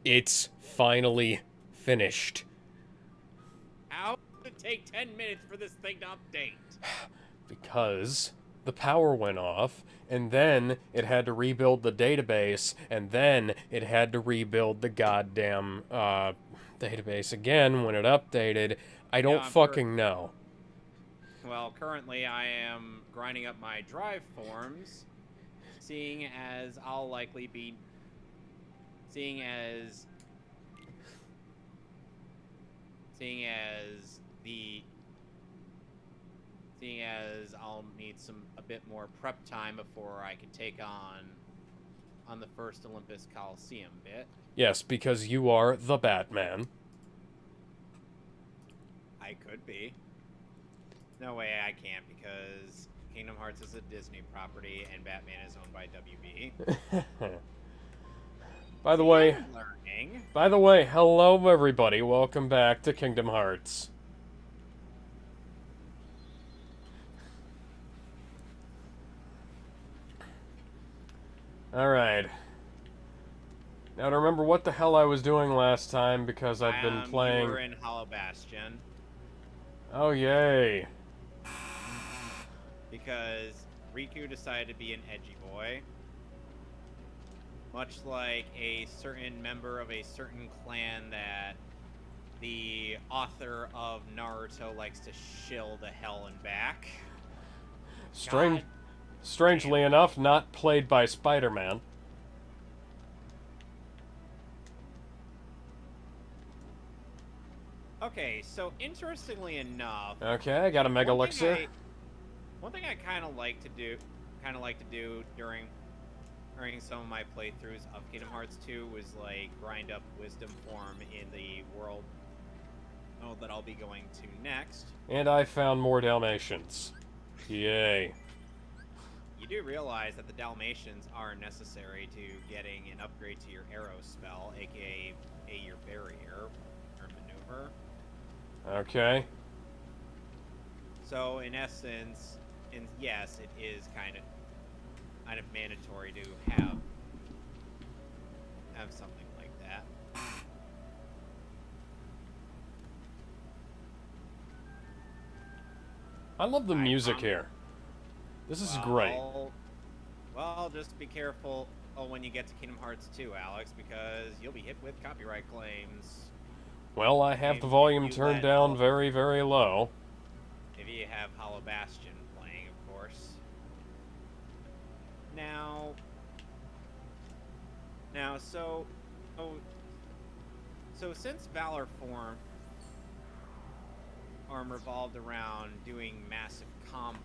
It's finally finished. How does it take 10 minutes for this thing to update? Because the power went off, and then it had to rebuild the database, and then it had to rebuild the goddamn database again when it updated. I Yeah, don't fucking know. well, currently I am grinding up my drive forms, seeing as I'll likely be, seeing as, seeing as the, seeing as I'll need a bit more prep time before I can take on the first Olympus Coliseum bit. Yes, because you are the Batman. I could be. No way I can't, because Kingdom Hearts is a Disney property and Batman is owned by WB. By the See, way, I'm learning. hello everybody. Welcome back to Kingdom Hearts. Alright. Now to remember what the hell I was doing last time, because I've been playing... You were in Hollow Bastion. Oh, yay. Because Riku decided to be an edgy boy. Much like a certain member of a certain clan that the author of Naruto likes to shill to hell and back. Strangely enough, not played by Spider-Man. Okay, so interestingly enough... Okay, I got a Mega Elixir. One thing I kind of like to do during some of my playthroughs of Kingdom Hearts 2 was like grind up Wisdom form in the world that I'll be going to next. And I found more Dalmatians. Yay. You do realize that the Dalmatians are necessary to getting an upgrade to your arrow spell, aka your barrier or maneuver. Okay. So in essence, yes, it is kind of mandatory to have something like that. I love the music here. This is great. Well, just be careful when you get to Kingdom Hearts 2, Alex, because you'll be hit with copyright claims. Well, I have the volume turned down very, very low. If you have Hollow Bastion playing, of course. So since Valor form revolved around doing doing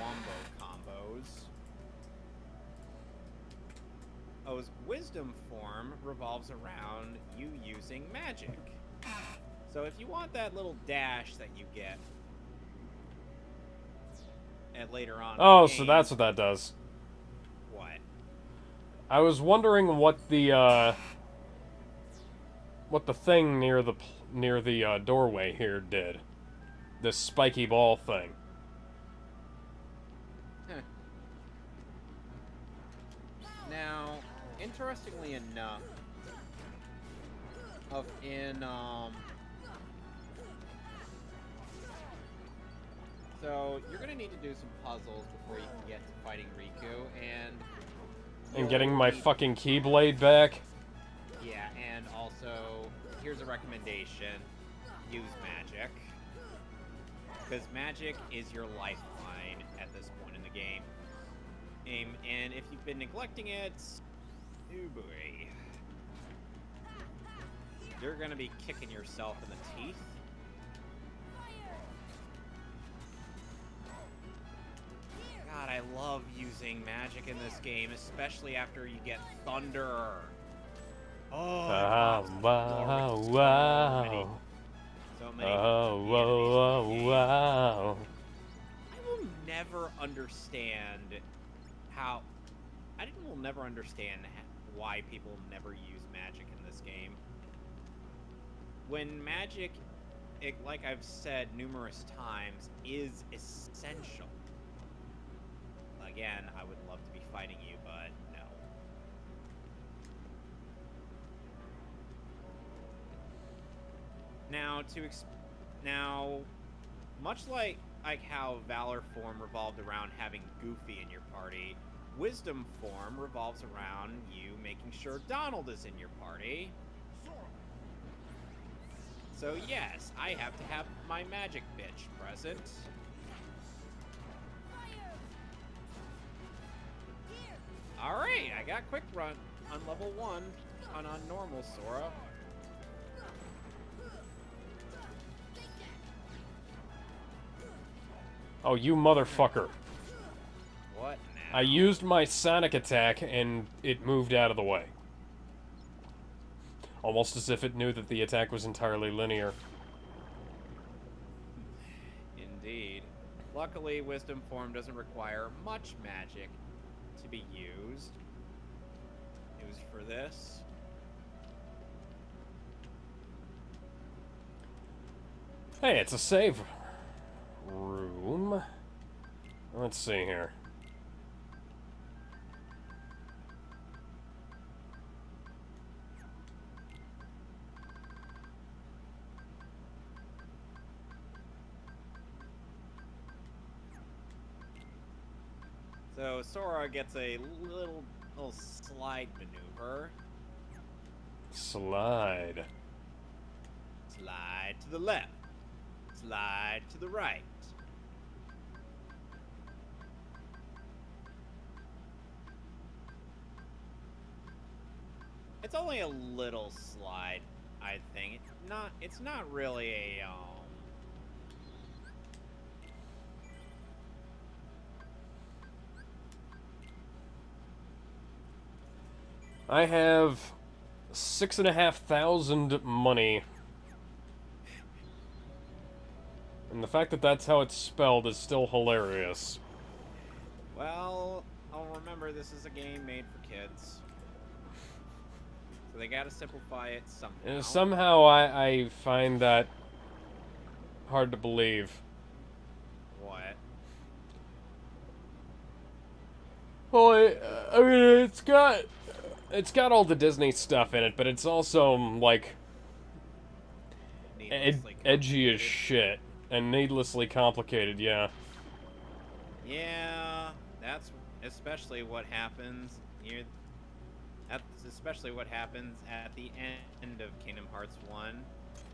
wombo combos, O's Wisdom form revolves around you using magic. So if you want that little dash that you get at later on. Oh, so that's what that does. What? I was wondering what the thing near the doorway here did. This spiky ball thing. Huh. Now, interestingly enough, so you're gonna need to do some puzzles before you can get to fighting Riku, and getting my fucking Keyblade back. Yeah, and also here's a recommendation: use magic, because magic is your lifeline at this point in the game. And if you've been neglecting it, oh boy, you're gonna be kicking yourself in the teeth. God, I love using magic in this game, especially after you get thunder. Oh, wow, wow. So many. Oh, wow, wow. I will never understand how. I will never understand why people never use magic in this game. When magic, like I've said numerous times, is essential. Again, I would love to be fighting you, but no. Now, much like how Valor form revolved around having Goofy in your party, Wisdom form revolves around you making sure Donald is in your party. So yes, I have to have my magic bitch present. Alright, I got quick run on level 1 on normal Sora. Oh, you motherfucker. What now? I used my Sonic attack and it moved out of the way. Almost as if it knew that the attack was entirely linear. Indeed. Luckily, Wisdom form doesn't require much magic to be used. For this. Hey, it's a save room. Let's see here. So Sora gets a little slide maneuver. Slide. Slide to the left. Slide to the right. It's only a little slide, I think. It's not really a I have 6,500 money. And the fact that that's how it's spelled is still hilarious. Well, I'll remember this is a game made for kids. So they gotta simplify it somehow. Somehow I find that hard to believe. What? Well, I mean, it's got all the Disney stuff in it, but it's also, like, edgy as shit. And needlessly complicated, yeah. Yeah, that's especially what happens here. That's especially what happens at the end of Kingdom Hearts 1.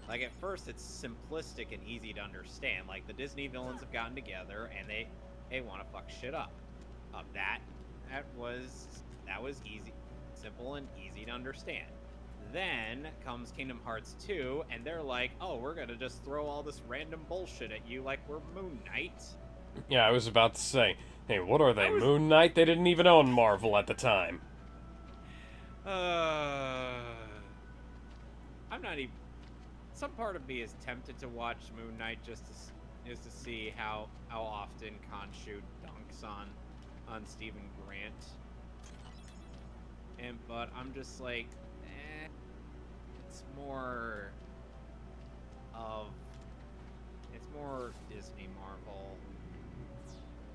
Like, at first, it's simplistic and easy to understand. Like, the Disney villains have gotten together, and they want to fuck shit up. That was easy, simple, and easy to understand. Then comes Kingdom Hearts 2, and they're like, oh, we're gonna just throw all this random bullshit at you like we're Moon Knight. Yeah, I was about to say, hey, what are they, Moon Knight? They didn't even own Marvel at the time. I'm not even... Some part of me is tempted to watch Moon Knight just to see how often Khonshu dunks on Stephen Grant. But I'm just like, it's more Disney Marvel.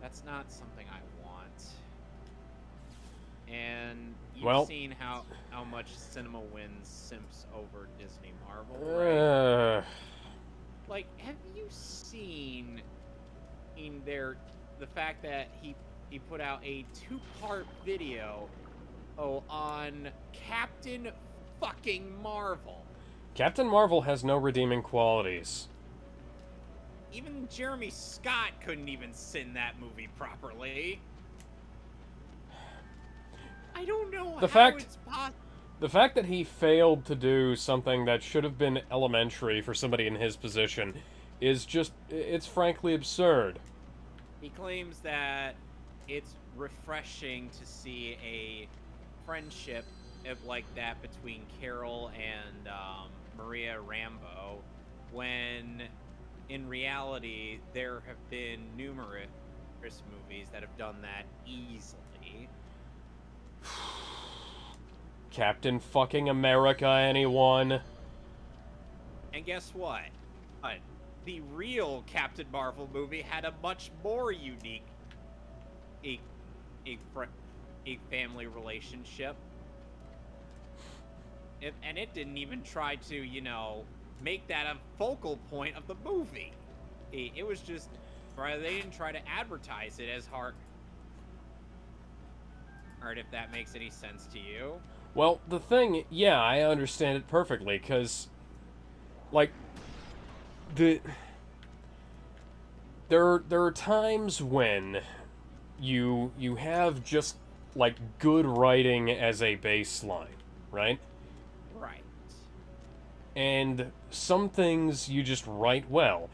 That's not something I want. And you've seen how much Cinema Wins simps over Disney Marvel, right? Like, have you seen the fact that he put out a 2-part video on Captain fucking Marvel? Captain Marvel has no redeeming qualities. Even Jeremy Scott couldn't even sin that movie properly. I don't know how it's possible. The fact that he failed to do something that should have been elementary for somebody in his position is just, it's frankly absurd. He claims that it's refreshing to see a friendship like that between Carol and Maria Rambeau, when in reality there have been numerous movies that have done that easily. Captain fucking America, anyone? And guess what? The real Captain Marvel movie had a much more unique a family relationship. And it didn't even try to, make that a focal point of the movie. It was just, they didn't try to advertise it as hard. Alright, if that makes any sense to you. Well, the thing, yeah, I understand it perfectly, because, like, there are times when you have just, like, good writing as a baseline, right? Right. And some things you just write well.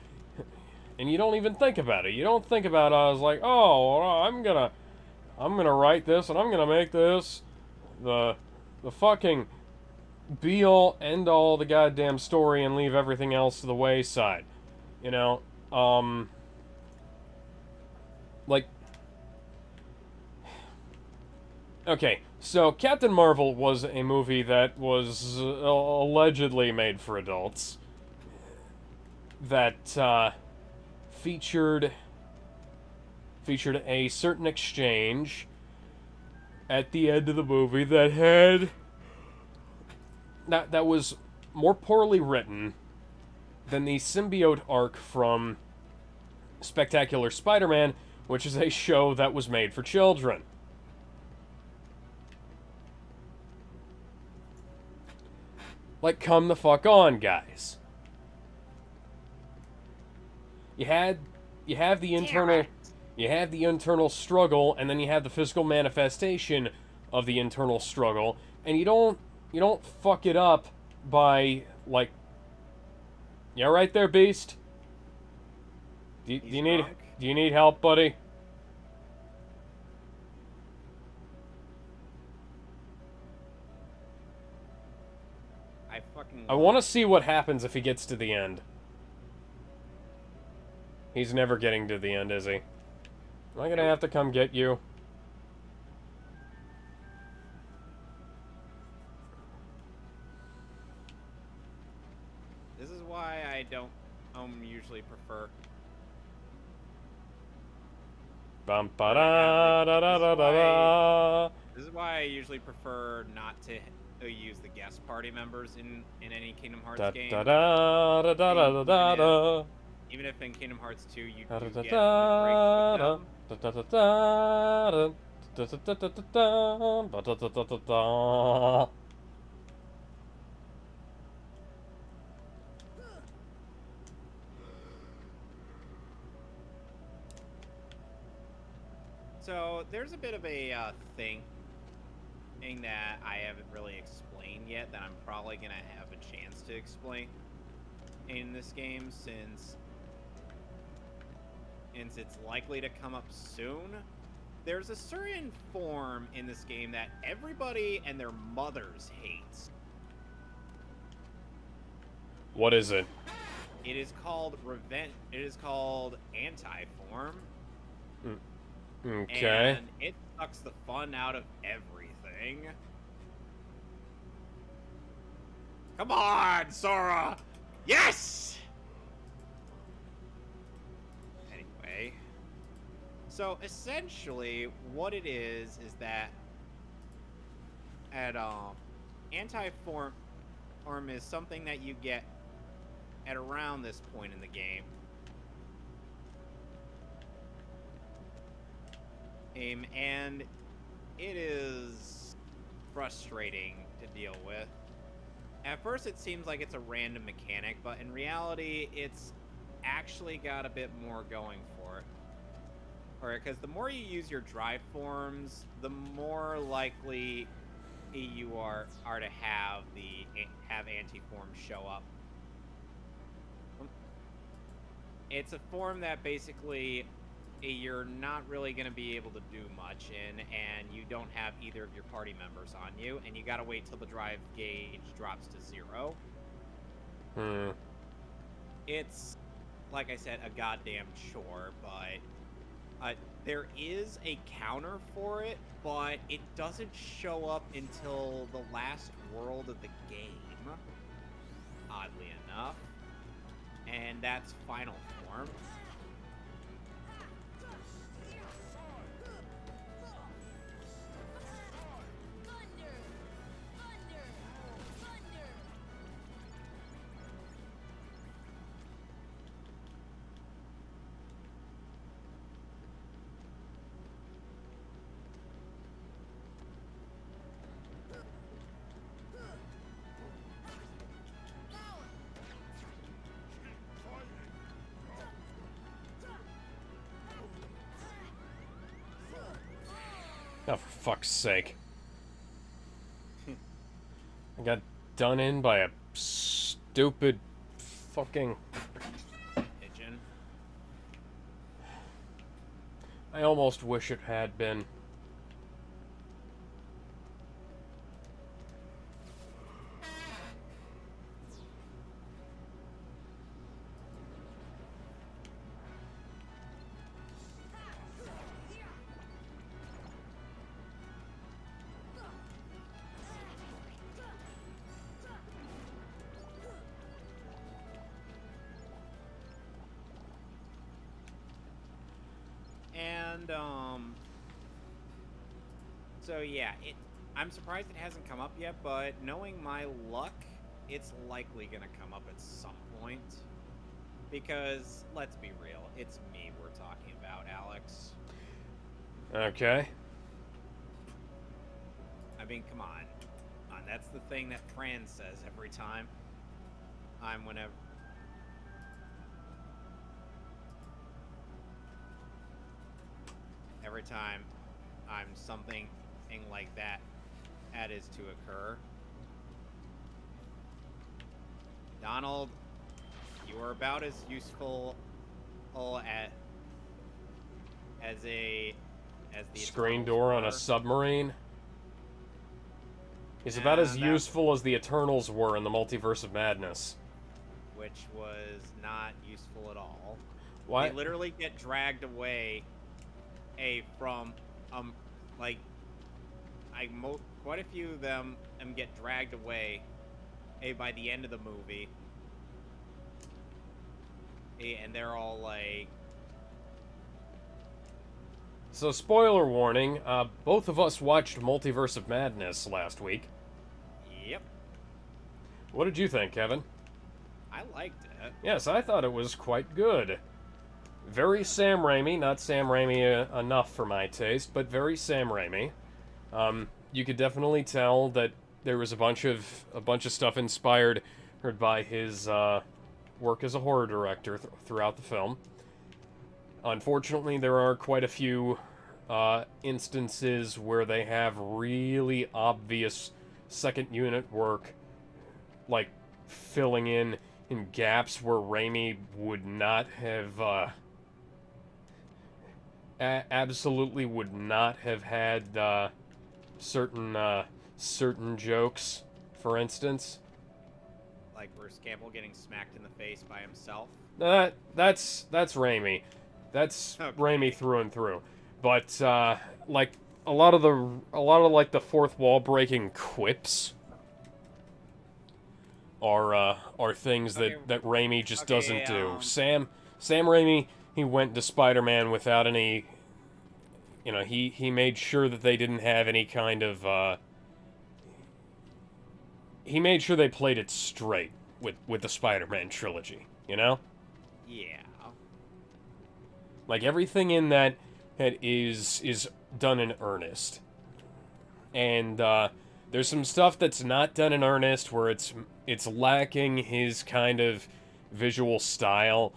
And you don't even think about it. You don't think about it as like, oh, I'm gonna write this and I'm gonna make this the fucking be all end all the goddamn story and leave everything else to the wayside. You know? Like, okay, so Captain Marvel was a movie that was allegedly made for adults. That featured a certain exchange at the end of the movie that had that was more poorly written than the symbiote arc from Spectacular Spider-Man, which is a show that was made for children. Like, come the fuck on, guys. You have the internal struggle, and then you have the physical manifestation of the internal struggle, and you don't fuck it up by, like, you right there, Beast? Do you need help, buddy? I want to see what happens if he gets to the end. He's never getting to the end, is he? Am I gonna have to come get you? This is why I don't usually prefer. Bum ba da da da da da. This is why I usually prefer not to use the guest party members in any Kingdom Hearts game. Da da da da da da da. Even if in Kingdom Hearts 2 you do get the break with them. So there's a bit of a thing that I haven't really explained yet that I'm probably gonna have a chance to explain in this game since it's likely to come up soon. There's a certain form in this game that everybody and their mothers hates. What is it? It is called revenge. It is called anti-form. Okay. And it sucks the fun out of everything. Come on, Sora! Yes! Anyway. So, essentially, what it is that at anti-form is something that you get at around this point in the game. And it is frustrating to deal with. At first it seems like it's a random mechanic, but in reality it's actually got a bit more going for it. Alright, because the more you use your drive forms, the more likely you are to have anti-forms show up. It's a form that basically you're not really going to be able to do much in, and you don't have either of your party members on you, and you gotta wait till the drive gauge drops to 0. It's, like I said, a goddamn chore, but there is a counter for it, but it doesn't show up until the last world of the game, oddly enough, and that's Final Form. Oh, for fuck's sake. I got done in by a stupid fucking... Pigeon. I almost wish it had been. And so yeah, I'm surprised it hasn't come up yet, but knowing my luck, it's likely gonna come up at some point. Because let's be real, it's me we're talking about, Alex. Okay. I mean, come on. That's the thing that Fran says every time. Every time I'm something like that is to occur. Donald, you are about as useful as the Screen Eternals door on were, a submarine. He's about as And useful as the Eternals were in the Multiverse of Madness. which was not useful at all. Why? They literally get dragged away from like quite a few of them get dragged away by the end of the movie. And they're all like, So, spoiler warning, both of us watched Multiverse of Madness last week. yep, What did you think, Kevin? I liked it. Yes, I thought it was quite good. Very Sam Raimi, not Sam Raimi enough for my taste, but very Sam Raimi. You could definitely tell that there was a bunch of stuff inspired by his work as a horror director throughout the film. Unfortunately, there are quite a few instances where they have really obvious second unit work, like filling in gaps where Raimi would not have absolutely would not have had certain jokes, for instance. Like Bruce Campbell getting smacked in the face by himself. That's Raimi. That's Okay. Raimi through and through. But like a lot of like the fourth wall breaking quips are things Okay. that Raimi just Okay, doesn't do. Sam Raimi, he went to Spider-Man without any, he made sure that they didn't have any kind of he made sure they played it straight with the Spider-Man trilogy, you know? Yeah. Like everything in that is done in earnest. And there's some stuff that's not done in earnest where it's lacking his kind of visual style,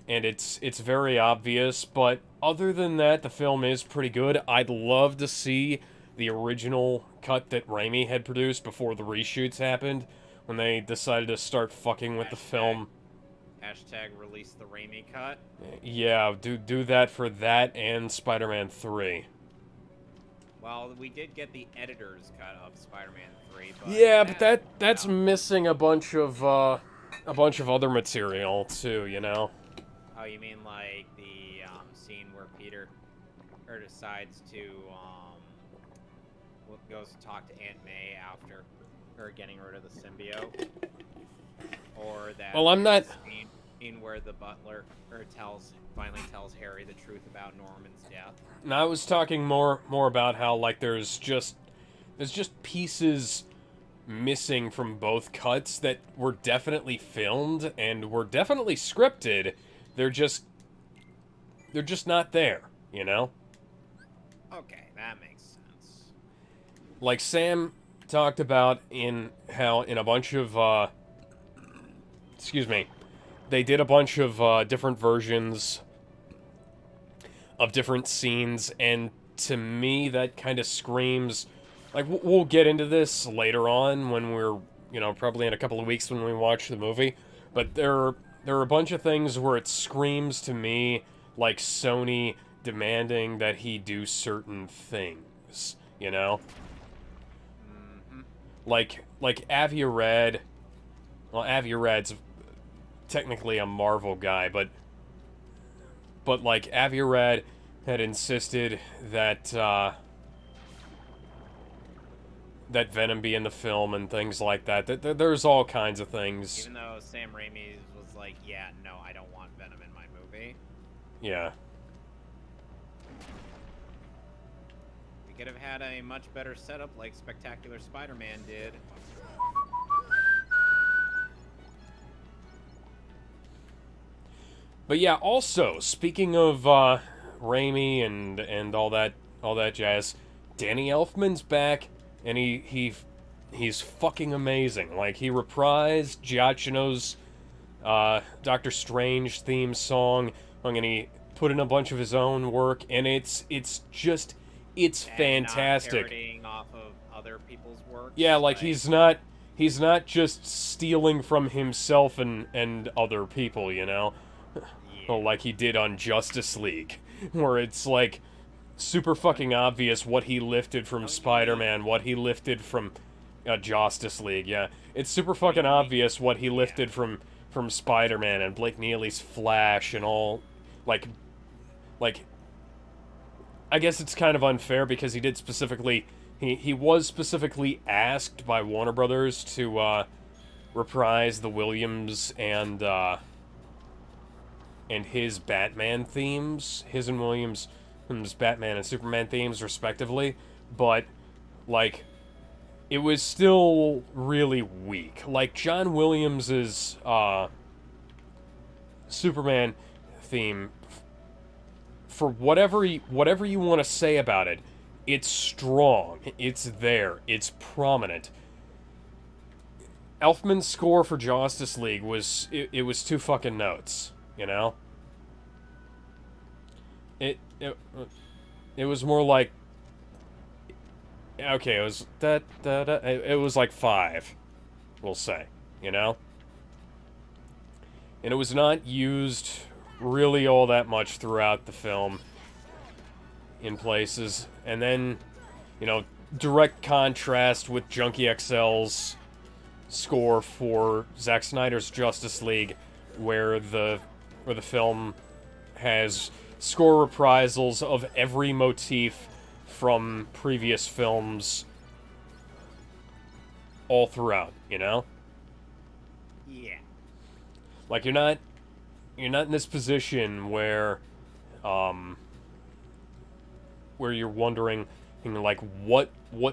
and it's very obvious, but other than that, the film is pretty good. I'd love to see the original cut that Raimi had produced before the reshoots happened, when they decided to start fucking with the film. Hashtag release the Raimi cut. Yeah, do that for that and Spider-Man 3. Well, we did get the editor's cut of Spider-Man 3, but Yeah, but that's missing a bunch of other material too, you know. Oh, you mean like the scene where Peter decides to goes to talk to Aunt May after her getting rid of the symbiote, or that? Well, I'm not. Scene where the butler finally tells Harry the truth about Norman's death. No, I was talking more about how like there's just pieces missing from both cuts that were definitely filmed and were definitely scripted. They're just not there, you know? Okay, that makes sense. Like Sam talked about in a bunch of they did a bunch of different versions of different scenes, and to me, that kind of screams... Like, we'll get into this later on when we're, probably in a couple of weeks when we watch the movie. But there are a bunch of things where it screams to me like Sony demanding that he do certain things, Mm-hmm. Like Avi Arad. Well, Avi Arad's technically a Marvel guy, but like Avi Arad had insisted that that Venom be in the film and things like that. There's all kinds of things. Even though Sam Raimi was like, yeah, no, I don't want Venom in my movie. Yeah. We could have had a much better setup like Spectacular Spider-Man did. But yeah, also, speaking of Raimi and all that jazz, Danny Elfman's back, and he's fucking amazing. Like, he reprised Giacchino's Doctor Strange theme song, and he put in a bunch of his own work, and it's fantastic. Not parodying off of other people's work. Yeah, like he's not just stealing from himself and other people, Yeah. like he did on Justice League, where it's like super fucking obvious what he lifted from Spider-Man, what he lifted from Justice League. Yeah, it's super fucking obvious what he lifted from Spider-Man and Blake Neely's Flash and all. Like, I guess it's kind of unfair because he did specifically. He was specifically asked by Warner Brothers to reprise the Williams and his Batman themes, his and Williams' Batman and Superman themes, respectively. But, like, it was still really weak. Like, John Williams's Superman theme, for whatever you want to say about it, it's strong. It's there. It's prominent. Elfman's score for Justice League was it was two fucking notes. It was more like, okay, it was it was like 5, we'll say, and it was not used really all that much throughout the film in places, and then, direct contrast with Junkie XL's score for Zack Snyder's Justice League, where the film has score reprisals of every motif from previous films all throughout, Yeah. Like, you're not in this position where you're wondering, like, what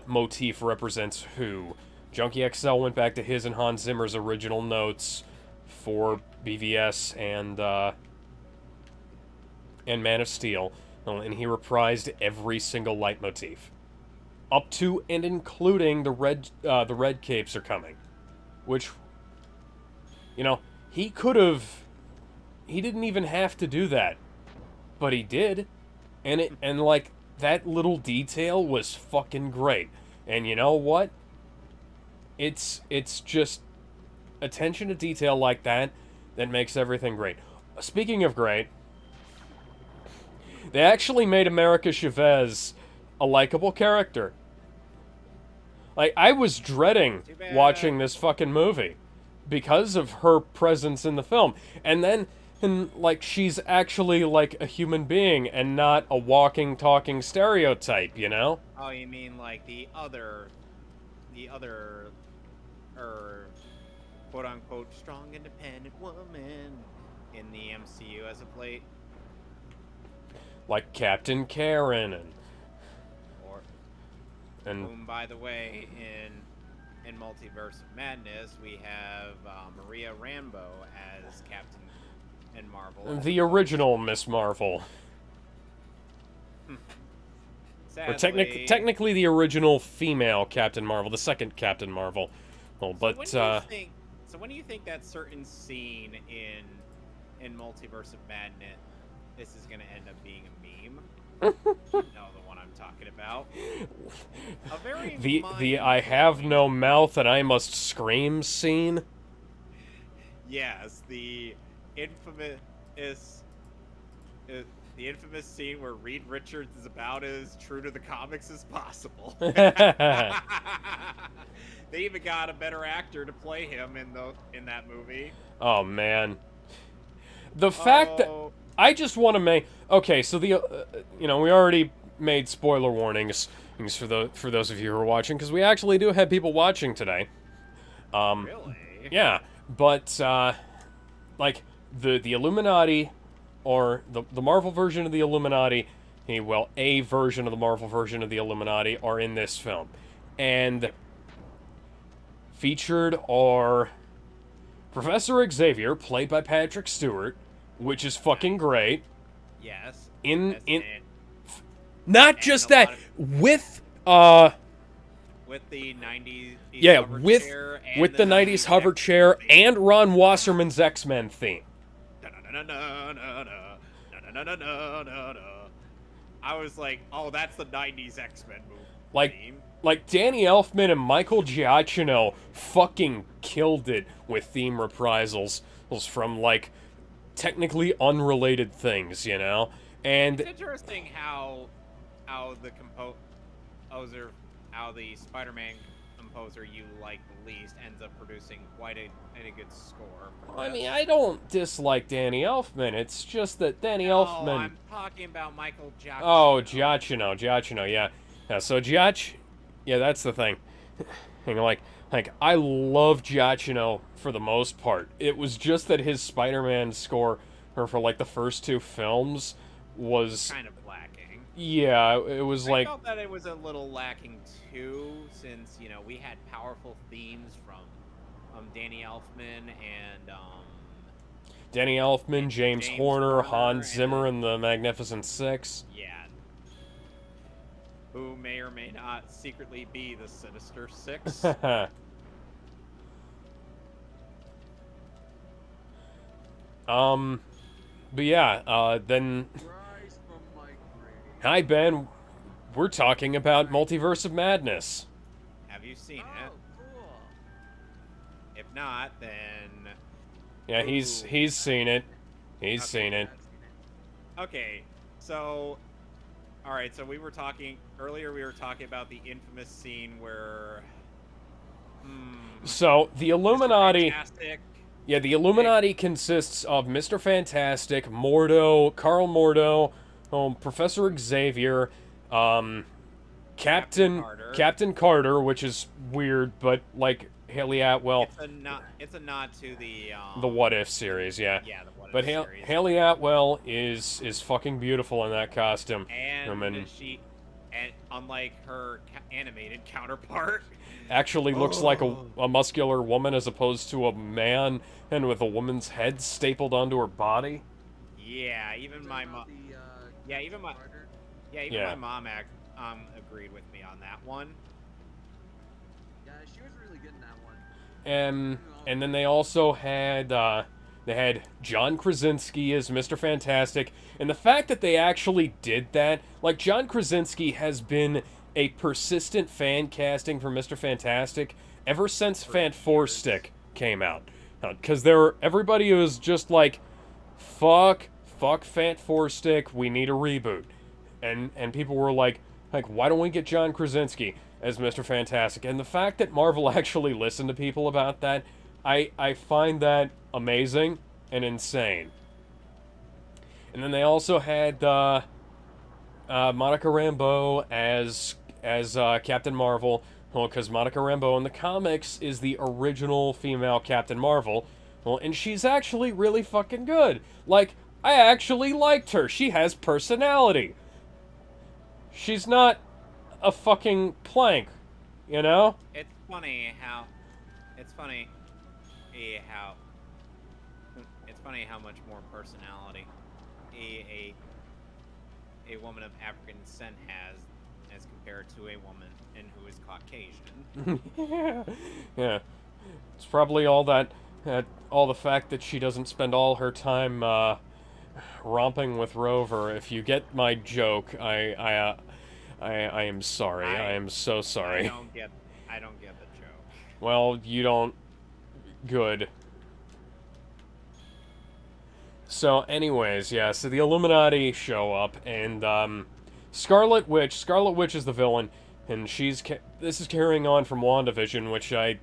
motif represents who. Junkie XL went back to his and Hans Zimmer's original notes for BVS and Man of Steel, and he reprised every single leitmotif, up to and including the red capes are coming, which, he could have. He didn't even have to do that, but he did, and like, that little detail was fucking great. And you know what? It's just attention to detail like that makes everything great. Speaking of great, they actually made America Chavez a likable character. Like, I was dreading watching this fucking movie because of her presence in the film. And like, she's actually like a human being and not a walking, talking stereotype, Oh, you mean like the other, or quote-unquote strong, independent woman in the MCU as of late? Like Captain Karen and whom, by the way, in Multiverse of Madness, we have Maria Rambeau as Captain in Marvel. The original Miss Marvel. Sadly, Or technically the original female Captain Marvel, the second Captain Marvel. Well, but so when do you think that certain scene in Multiverse of Madness, this is gonna end up being a meme? You know the one I'm A very the I have no mouth and I must scream scene. Yes, infamous uh, the infamous scene where Reed Richards is about as true to the comics as possible. They even got a better actor to play him in that movie. Oh man, the fact that I just want to make okay. So we already made spoiler warnings for those of you who are watching because we actually do have people watching today. Really? Yeah, but like the Illuminati, or the Marvel version of the Illuminati, well, a version of the Marvel version of the Illuminati are in this film, and featured are Professor Xavier, played by Patrick Stewart, which is fucking great. Yes. Not just that, with the 90s with the 90s hover chair and Ron Wasserman's X-Men theme. I was like, oh, that's the 90s X-Men movie theme. Like Danny Elfman and Michael Giacchino fucking killed it with theme reprisals from like technically unrelated things, you know? And it's interesting how the Spider-Man composer you like the least ends up producing quite a good score. I mean, I don't dislike Danny Elfman. It's just that Danny Elfman. I'm talking about Michael Giacchino. Oh, Giacchino, yeah. Yeah, so yeah, that's the thing. And like I love Giacchino for the most part. It was just that his Spider-Man score, or for like the first two films, was kind of lacking. Yeah, it was I felt that it was a little lacking too, since we had powerful themes from Danny Elfman and James Horner, Hans Zimmer, and the Magnificent Six. Yeah. Who may or may not secretly be the Sinister Six. But yeah, then... Hi, Ben. We're talking about Multiverse of Madness. Have you seen it? Cool. If not, then... Yeah, he's seen it. He's seen it. Okay, so... Alright, so we were talking about the infamous scene where... So, the Illuminati... Yeah, the Illuminati consists of Mr. Fantastic, Mordo, Carl Mordo, Professor Xavier, Captain Carter, which is weird, but like Haley Atwell. It's a nod to the What If series, yeah. Yeah, the What If series. Haley Atwell is fucking beautiful in that costume. And unlike her animated counterpart, actually looks like a muscular woman as opposed to a man, and with a woman's head stapled onto her body. Yeah, even my mom. My mom agreed with me on that one. Yeah, she was really good in that one. And then they also had John Krasinski as Mr. Fantastic, and the fact that they actually did that, like John Krasinski has been a persistent fan casting for Mr. Fantastic ever since Fant4stic came out, because everybody was just like, fuck Fant4stic, we need a reboot, and people were like, why don't we get John Krasinski as Mr. Fantastic? And the fact that Marvel actually listened to people about that, I find that amazing and insane. And then they also had Monica Rambeau as Captain Marvel, because Monica Rambeau in the comics is the original female Captain Marvel, and she's actually really fucking good. Like, I actually liked her. She has personality. She's not a fucking plank, you know? It's funny how much more personality a woman of African descent has as compared to a woman who is Caucasian. Yeah. It's probably all the fact that she doesn't spend all her time romping with Rover. If you get my joke, I am sorry. I am so sorry. I don't get the joke. Well, you don't. Good. So, anyways, yeah. So the Illuminati show up, and Scarlet Witch. Scarlet Witch is the villain, and this is carrying on from WandaVision, which I've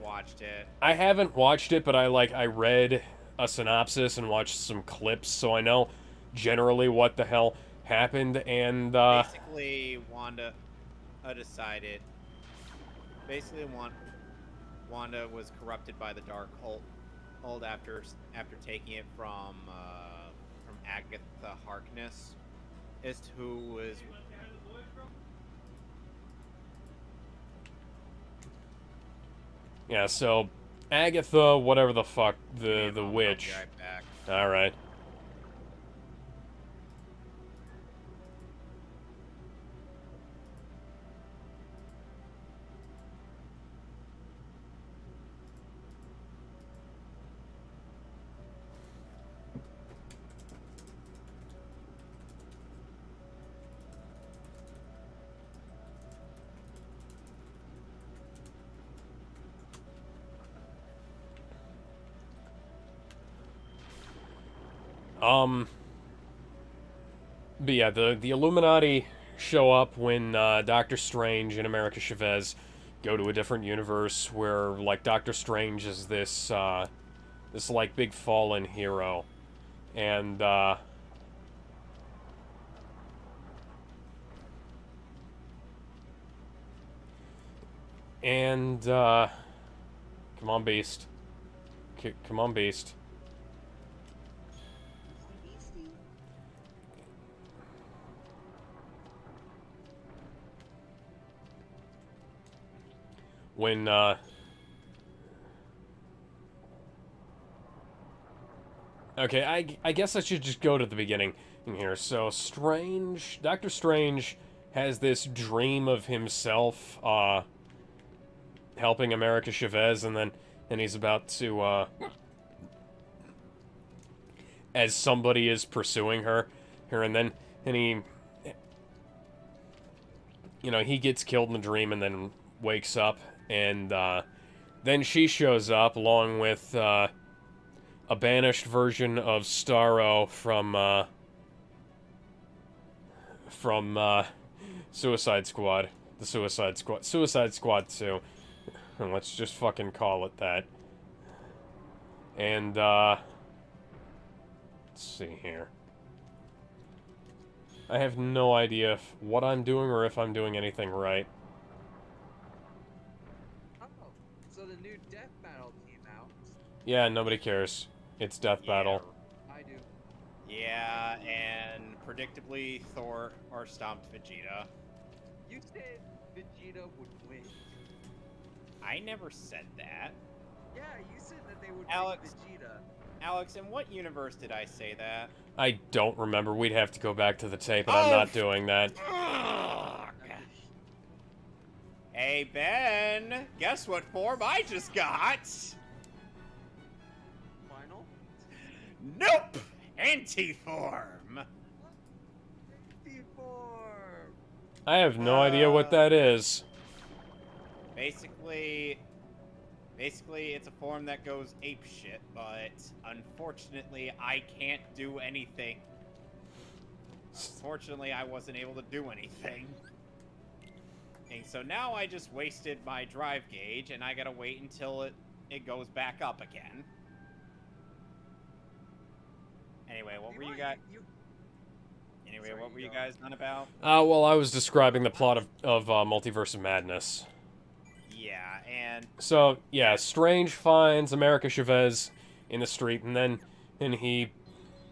watched it. I haven't watched it, but I read a synopsis and watched some clips, so I know generally what the hell happened. And basically, Wanda decided. Basically, Wanda was corrupted by the Darkhold after taking it from Agatha Harkness, who was. Yeah, so Agatha, whatever the fuck, the witch. I'll be right back. All right. But yeah, the Illuminati show up when Doctor Strange and America Chavez go to a different universe where, like, Doctor Strange is this like big fallen hero, and come on, Beast. Come on, Beast. When okay, I guess I should just go to the beginning in here. So Doctor Strange has this dream of himself helping America Chavez, and he's about to as somebody is pursuing her, and he, you know, he gets killed in the dream and then wakes up, and then she shows up along with a banished version of Starro from Suicide Squad. The Suicide Squad 2. Let's just fucking call it that. And let's see here. I have no idea what I'm doing or if I'm doing anything right. Oh, so the new Death Battle came out. Yeah, nobody cares. It's Death Battle. I do. Yeah, and predictably, Thor stomped Vegeta. You said Vegeta would win. I never said that. Yeah, you said that they would Alex. beat Vegeta. Alex, in what universe did I say that? I don't remember. We'd have to go back to the tape, and I'm not doing that. Hey, Ben, guess what form I just got? Final? Nope! Anti-form! Form. I have no idea what that is. Basically, it's a form that goes apeshit, but unfortunately, I can't do anything. Unfortunately, I wasn't able to do anything. And so now I just wasted my drive gauge, and I gotta wait until it goes back up again. Anyway, what were you guys? Anyway, what were you guys on about? Well, I was describing the plot of Multiverse of Madness. Yeah, and So, yeah, Strange finds America Chavez in the street, and he,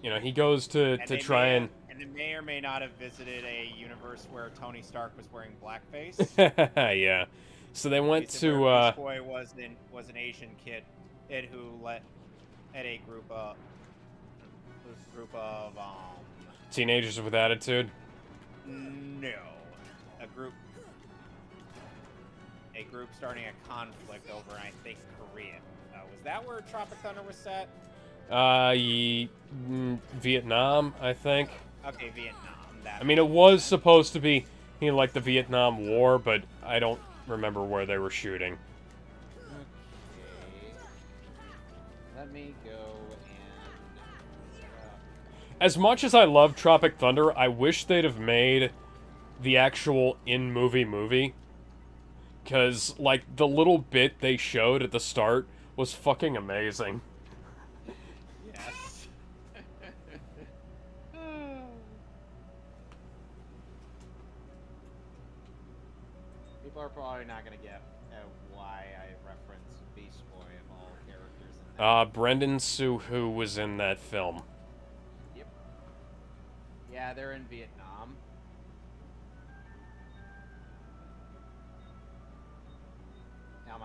you know, he goes to try and... And they may or may not have visited a universe where Tony Stark was wearing blackface. Yeah. So they went to... Beast Boy was an Asian kid who led a group of Teenagers with attitude? No. A group starting a conflict over, I think, Korea. Was that where Tropic Thunder was set? Vietnam, I think. Okay, Vietnam. That I mean, it was supposed to be, you know, like the Vietnam War, but I don't remember where they were shooting. Okay. Let me go and. As much as I love Tropic Thunder, I wish they'd have made the actual in-movie. Because, like, the little bit they showed at the start was fucking amazing. Yes. People are probably not gonna get why I reference Beast Boy of all characters in that. Brendan Suhu was in that film. Yep. Yeah, they're in Vietnam.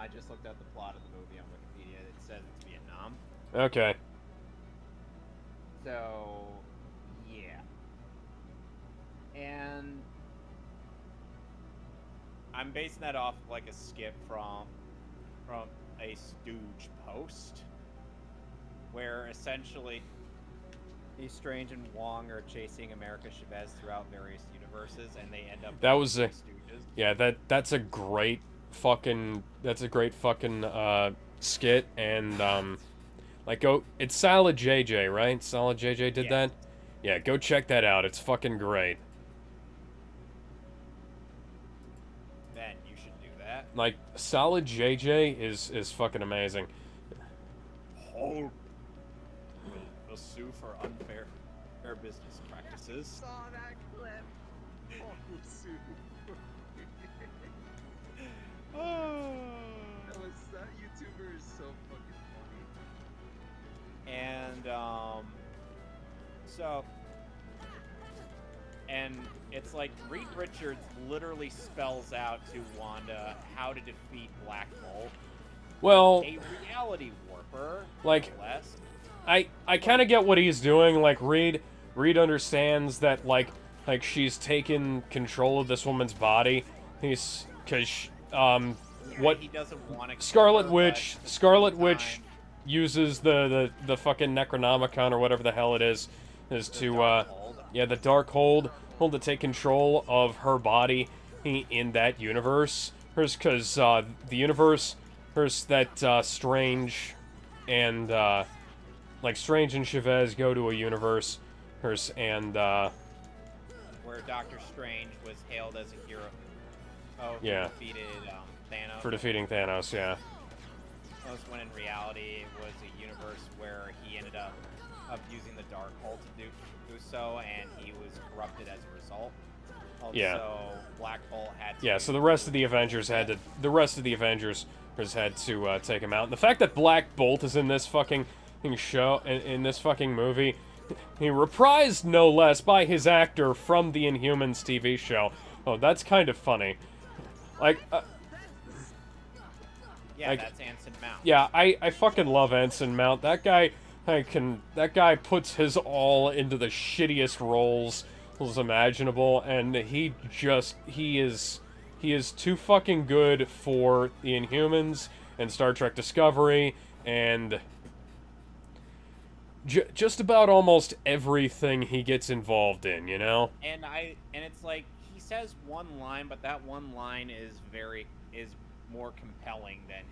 I just looked at the plot of the movie on Wikipedia. It says it's Vietnam. Okay. So, yeah. And I'm basing that off like a skip from a Stooge post, where essentially Strange and Wong are chasing America Chavez throughout various universes, and they end up. That was a Stooges. yeah. That's a great fucking skit, and like it's Solid JJ, right? Solid JJ did that. Yeah, go check that out. It's fucking great. Ben, you should do that. Like Solid JJ is fucking amazing. Hulk will sue for unfair business practices. Saw that clip. Oh, Sue. That YouTuber is so fucking funny. And and it's like Reed Richards literally spells out to Wanda how to defeat Black Bolt, Well, a reality warper, like, no less. I kind of get what he's doing. Like Reed understands that like she's taken control of this woman's body. He's because what he doesn't want to. Scarlet Witch uses the fucking Necronomicon or whatever the hell it is to yeah, the Darkhold to take control of her body in that universe. Hers because the universe hers that Strange and like Strange and Chavez go to a universe hers and where Doctor Strange was hailed as a hero. Oh, yeah. Defeated Thanos. For defeating Thanos, yeah. That was when in reality it was a universe where he ended up using the Darkhold to do so, and he was corrupted as a result. Yeah. So Black Bolt had to. Yeah. So the rest of the Avengers had to take him out. And the fact that Black Bolt is in this fucking show in this fucking movie, he reprised no less by his actor from the Inhumans TV show. Oh, that's kind of funny. Like. Yeah, that's Anson Mount. Yeah, I fucking love Anson Mount. That guy puts his all into the shittiest roles imaginable, and he is too fucking good for the Inhumans and Star Trek Discovery and just about almost everything he gets involved in, you know? And it's like he says one line, but that one line is more compelling than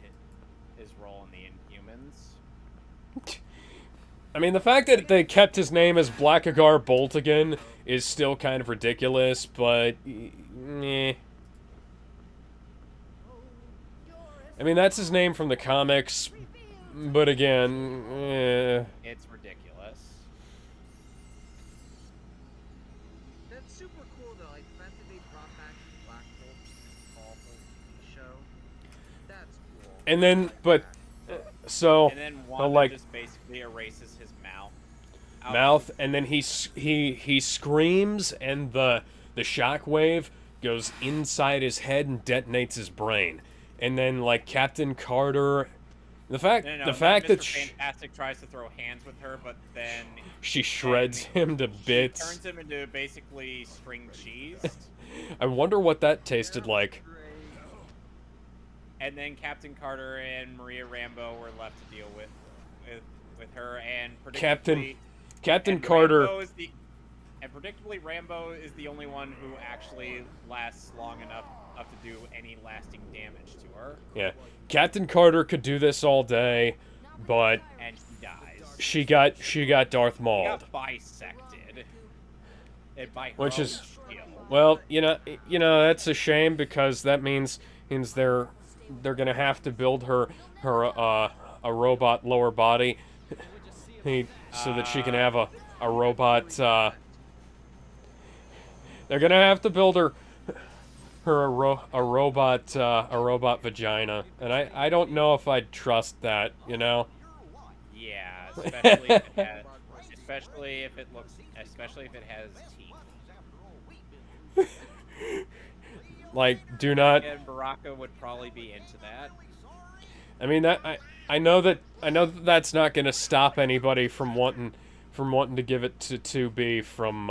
his role in the Inhumans. I mean, the fact that they kept his name as Blackagar Boltigan is still kind of ridiculous, but meh. I mean, that's his name from the comics, but again, It's ridiculous. That's super cool though. Like the fact that they brought back Black Bolt from this awful TV show. That's cool. And then, but so And then Wanda like just basically erases his mouth. and then he screams, and the shockwave goes inside his head and detonates his brain, and then like Captain Carter, the fact that Fantastic tries to throw hands with her, but then she shreds him to bits. Turns him into basically string cheese. I wonder what that tasted like. And then Captain Carter and Maria Rambeau were left to deal with her, and Captain and Carter. And predictably, Rambo is the only one who actually lasts long enough to do any lasting damage to her. Yeah. Captain Carter could do this all day, but And she dies. she got Darth She Mauled. got bisected. And by her Which own is- skill. Well, you know that's a shame because that means they're gonna have to build her a robot lower body, so that she can have a robot. They're gonna have to build her a robot vagina, and I don't know if I'd trust that. You know. Yeah, especially if it has, especially if it has teeth. Like, do not. And Baraka would probably be into that. I mean that I know that that's not gonna stop anybody from wanting to give it to 2B from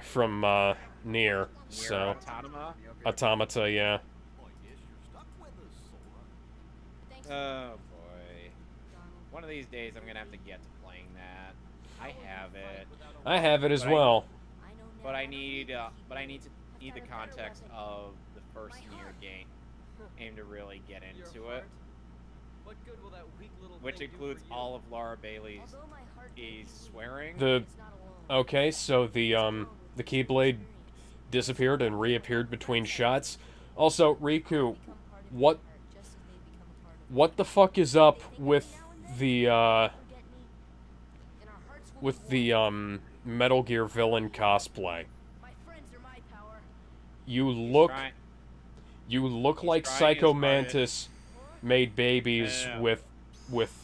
from Nier. So Autonoma. Automata, yeah. Oh boy. One of these days I'm gonna have to get to playing that. I have it, I have it as But I- well. but I need the context of the first Nier game to really get into it, which includes all of Laura Bailey's swearing. Okay, so the Keyblade disappeared and reappeared between shots. Also, Riku, what the fuck is up with the Metal Gear villain cosplay? You look Try- like trying Psycho his hardest. Mantis made babies Yeah. with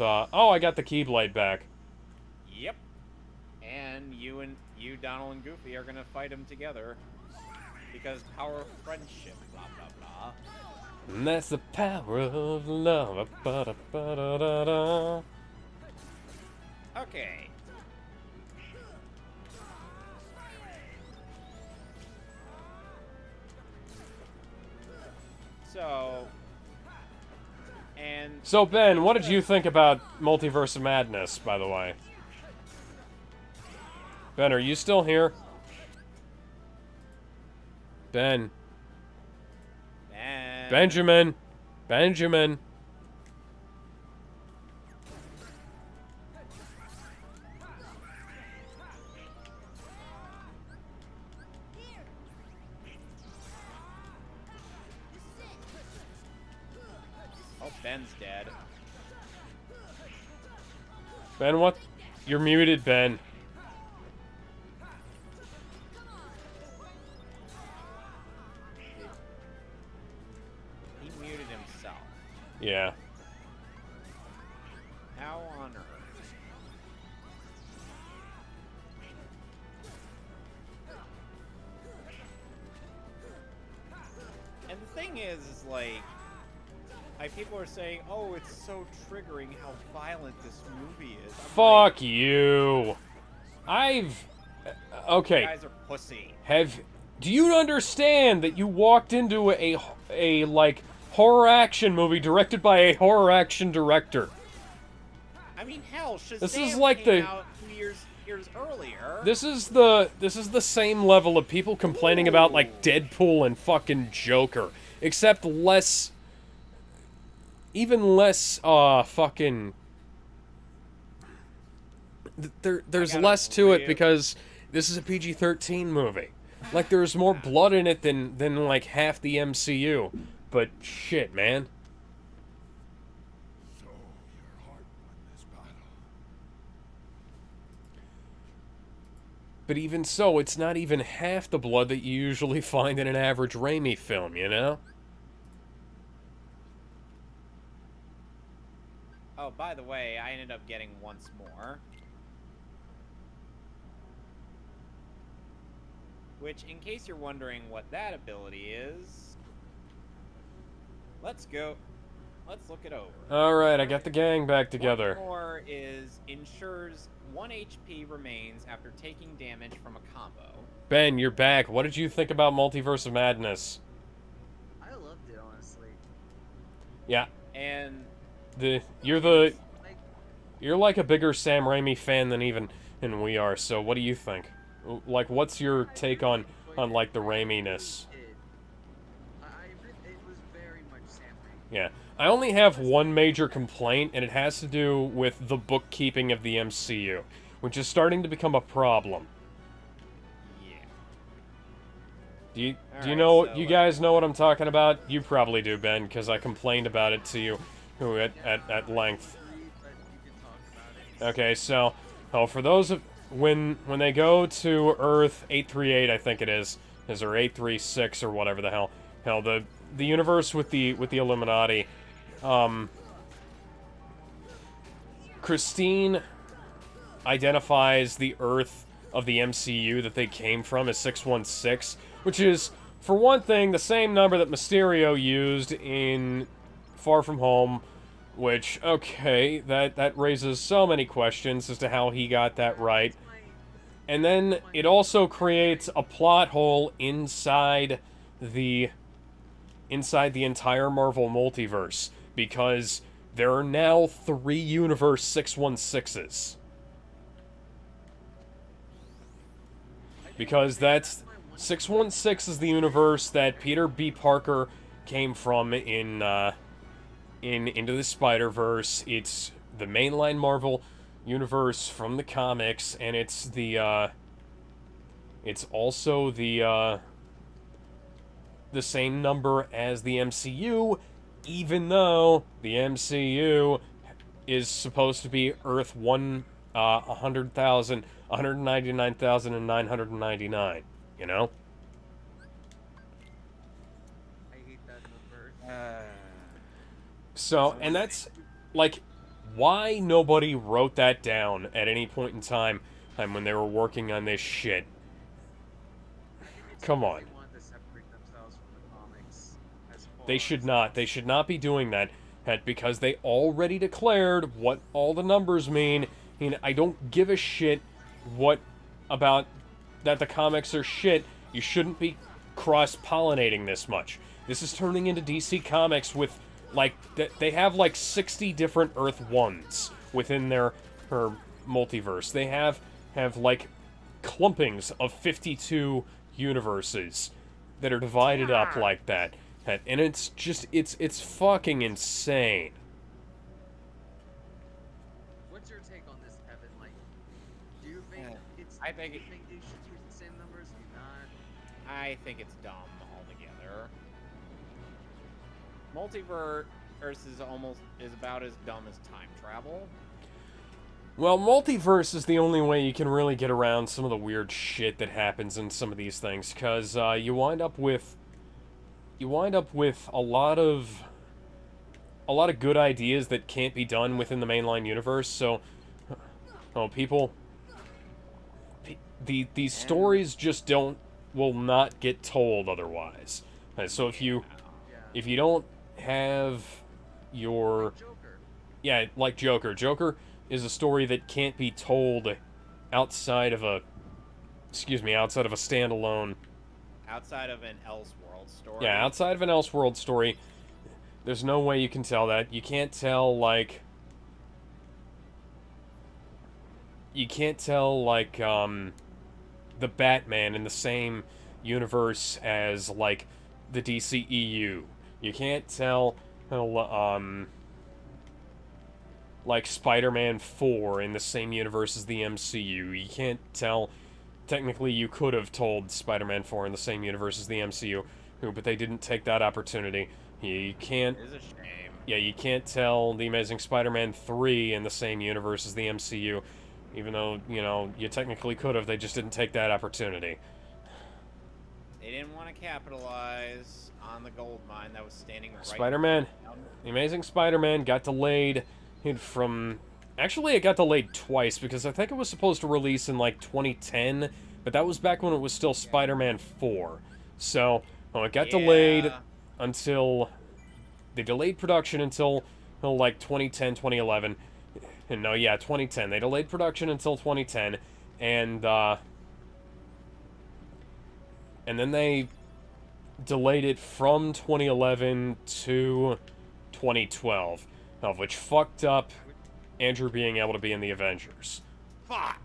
oh, I got the Keyblade back. Yep. And you, Donald and Goofy are gonna fight him together because power of friendship. Blah blah blah. And that's the power of love. Ba-da-ba-da-da-da. Okay. So, and So Ben, what did you think about Multiverse of Madness, by the way? Ben, are you still here? Ben. and Benjamin. oh, Ben's dead. Ben, what? You're muted, Ben. He muted himself. Yeah. How on earth? And the thing is like, people are saying, "Oh, it's so triggering how violent this movie is." I'm like, Fuck you. Okay. you guys are pussy. Do you understand that you walked into a like horror action movie directed by a horror action director? I mean, hell, Shazam This is like came the- out 2 years earlier. This is the same level of people complaining about like Deadpool and fucking Joker, except even less fucking there's gotta less to it re- because this is a PG-13 movie. Like there's more blood in it than like half the MCU. But shit, man. So your heart won this battle. But even so, it's not even half the blood that you usually find in an average Raimi film, you know? Oh, by the way, I ended up getting once more. Which, in case you're wondering what that ability is, let's look it over. Alright, I got the gang back together. One more is ensures 1 HP remains after taking damage from a combo. Ben, you're back. What did you think about Multiverse of Madness? I loved it, honestly. Yeah, And you're like a bigger Sam Raimi fan than and we are. So what do you think? Like, what's your take on like the Raimi-ness? It was very much Sam Raimi. Yeah. I only have one major complaint, and it has to do with the bookkeeping of the MCU, which is starting to become a problem. Yeah. Do you Alright, know, so, you guys know what I'm talking about? You probably do, Ben, because I complained about it to you at length. But you can talk about it. Okay, so, for those of, when they go to Earth 838, I think it is or 836 or whatever the hell, the universe with the Illuminati, Christine identifies the Earth of the MCU that they came from as 616, which is, for one thing, the same number that Mysterio used in Far From Home, which, okay, that raises so many questions as to how he got that right. And then it also creates a plot hole inside the entire Marvel multiverse, because there are now 3 Universe 616s. Because that's 616 is the universe that Peter B. Parker came from in Into the Spider-Verse. It's the mainline Marvel universe from the comics, and it's also the same number as the MCU, even though the MCU is supposed to be Earth 199,999, you know? I hate that number. So, and that's, like, why nobody wrote that down at any point in time when they were working on this shit. Come on. They want to separate themselves from the comics as far They should not. They should not be doing that, because they already declared what all the numbers mean. And I don't give a shit what about that the comics are shit. You shouldn't be cross-pollinating this much. This is turning into DC Comics with, like, they have like 60 different Earth 1s within their multiverse. They have like clumpings of 52 universes that are divided up like that. And it's just, it's fucking insane. What's your take on this, Kevin? Like, do you think I think do you think they should use the same numbers? Do you not? I think it's dumb altogether. Multiverse is about as dumb as time travel. Well, multiverse is the only way you can really get around some of the weird shit that happens in some of these things, because you wind up with a lot of good ideas that can't be done within the mainline universe. So, these stories just will not get told otherwise. So if you don't have your Joker. like Joker. Joker is a story that can't be told outside of a standalone. Outside of an Elseworld story. Yeah, outside of an Elseworld story, there's no way you can tell that. You can't tell like the Batman in the same universe as like the DCEU. You can't tell like Spider-Man 4 in the same universe as the MCU. You can't tell. Technically, you could have told Spider-Man 4 in the same universe as the MCU, but they didn't take that opportunity. You can't. It is a shame. Yeah, you can't tell The Amazing Spider-Man 3 in the same universe as the MCU, even though, you technically could have. They just didn't take that opportunity. They didn't want to capitalize on the gold mine that was standing right. Spider-Man, The Amazing Spider-Man got delayed from... Actually, it got delayed twice, because I think it was supposed to release in, like, 2010, but that was back when it was still Spider-Man 4. So, it got delayed until... They delayed production until, like, 2010, 2011. And no, yeah, 2010. They delayed production until 2010, and then they delayed it from 2011 to 2012, which fucked up Andrew being able to be in the Avengers. Fuck!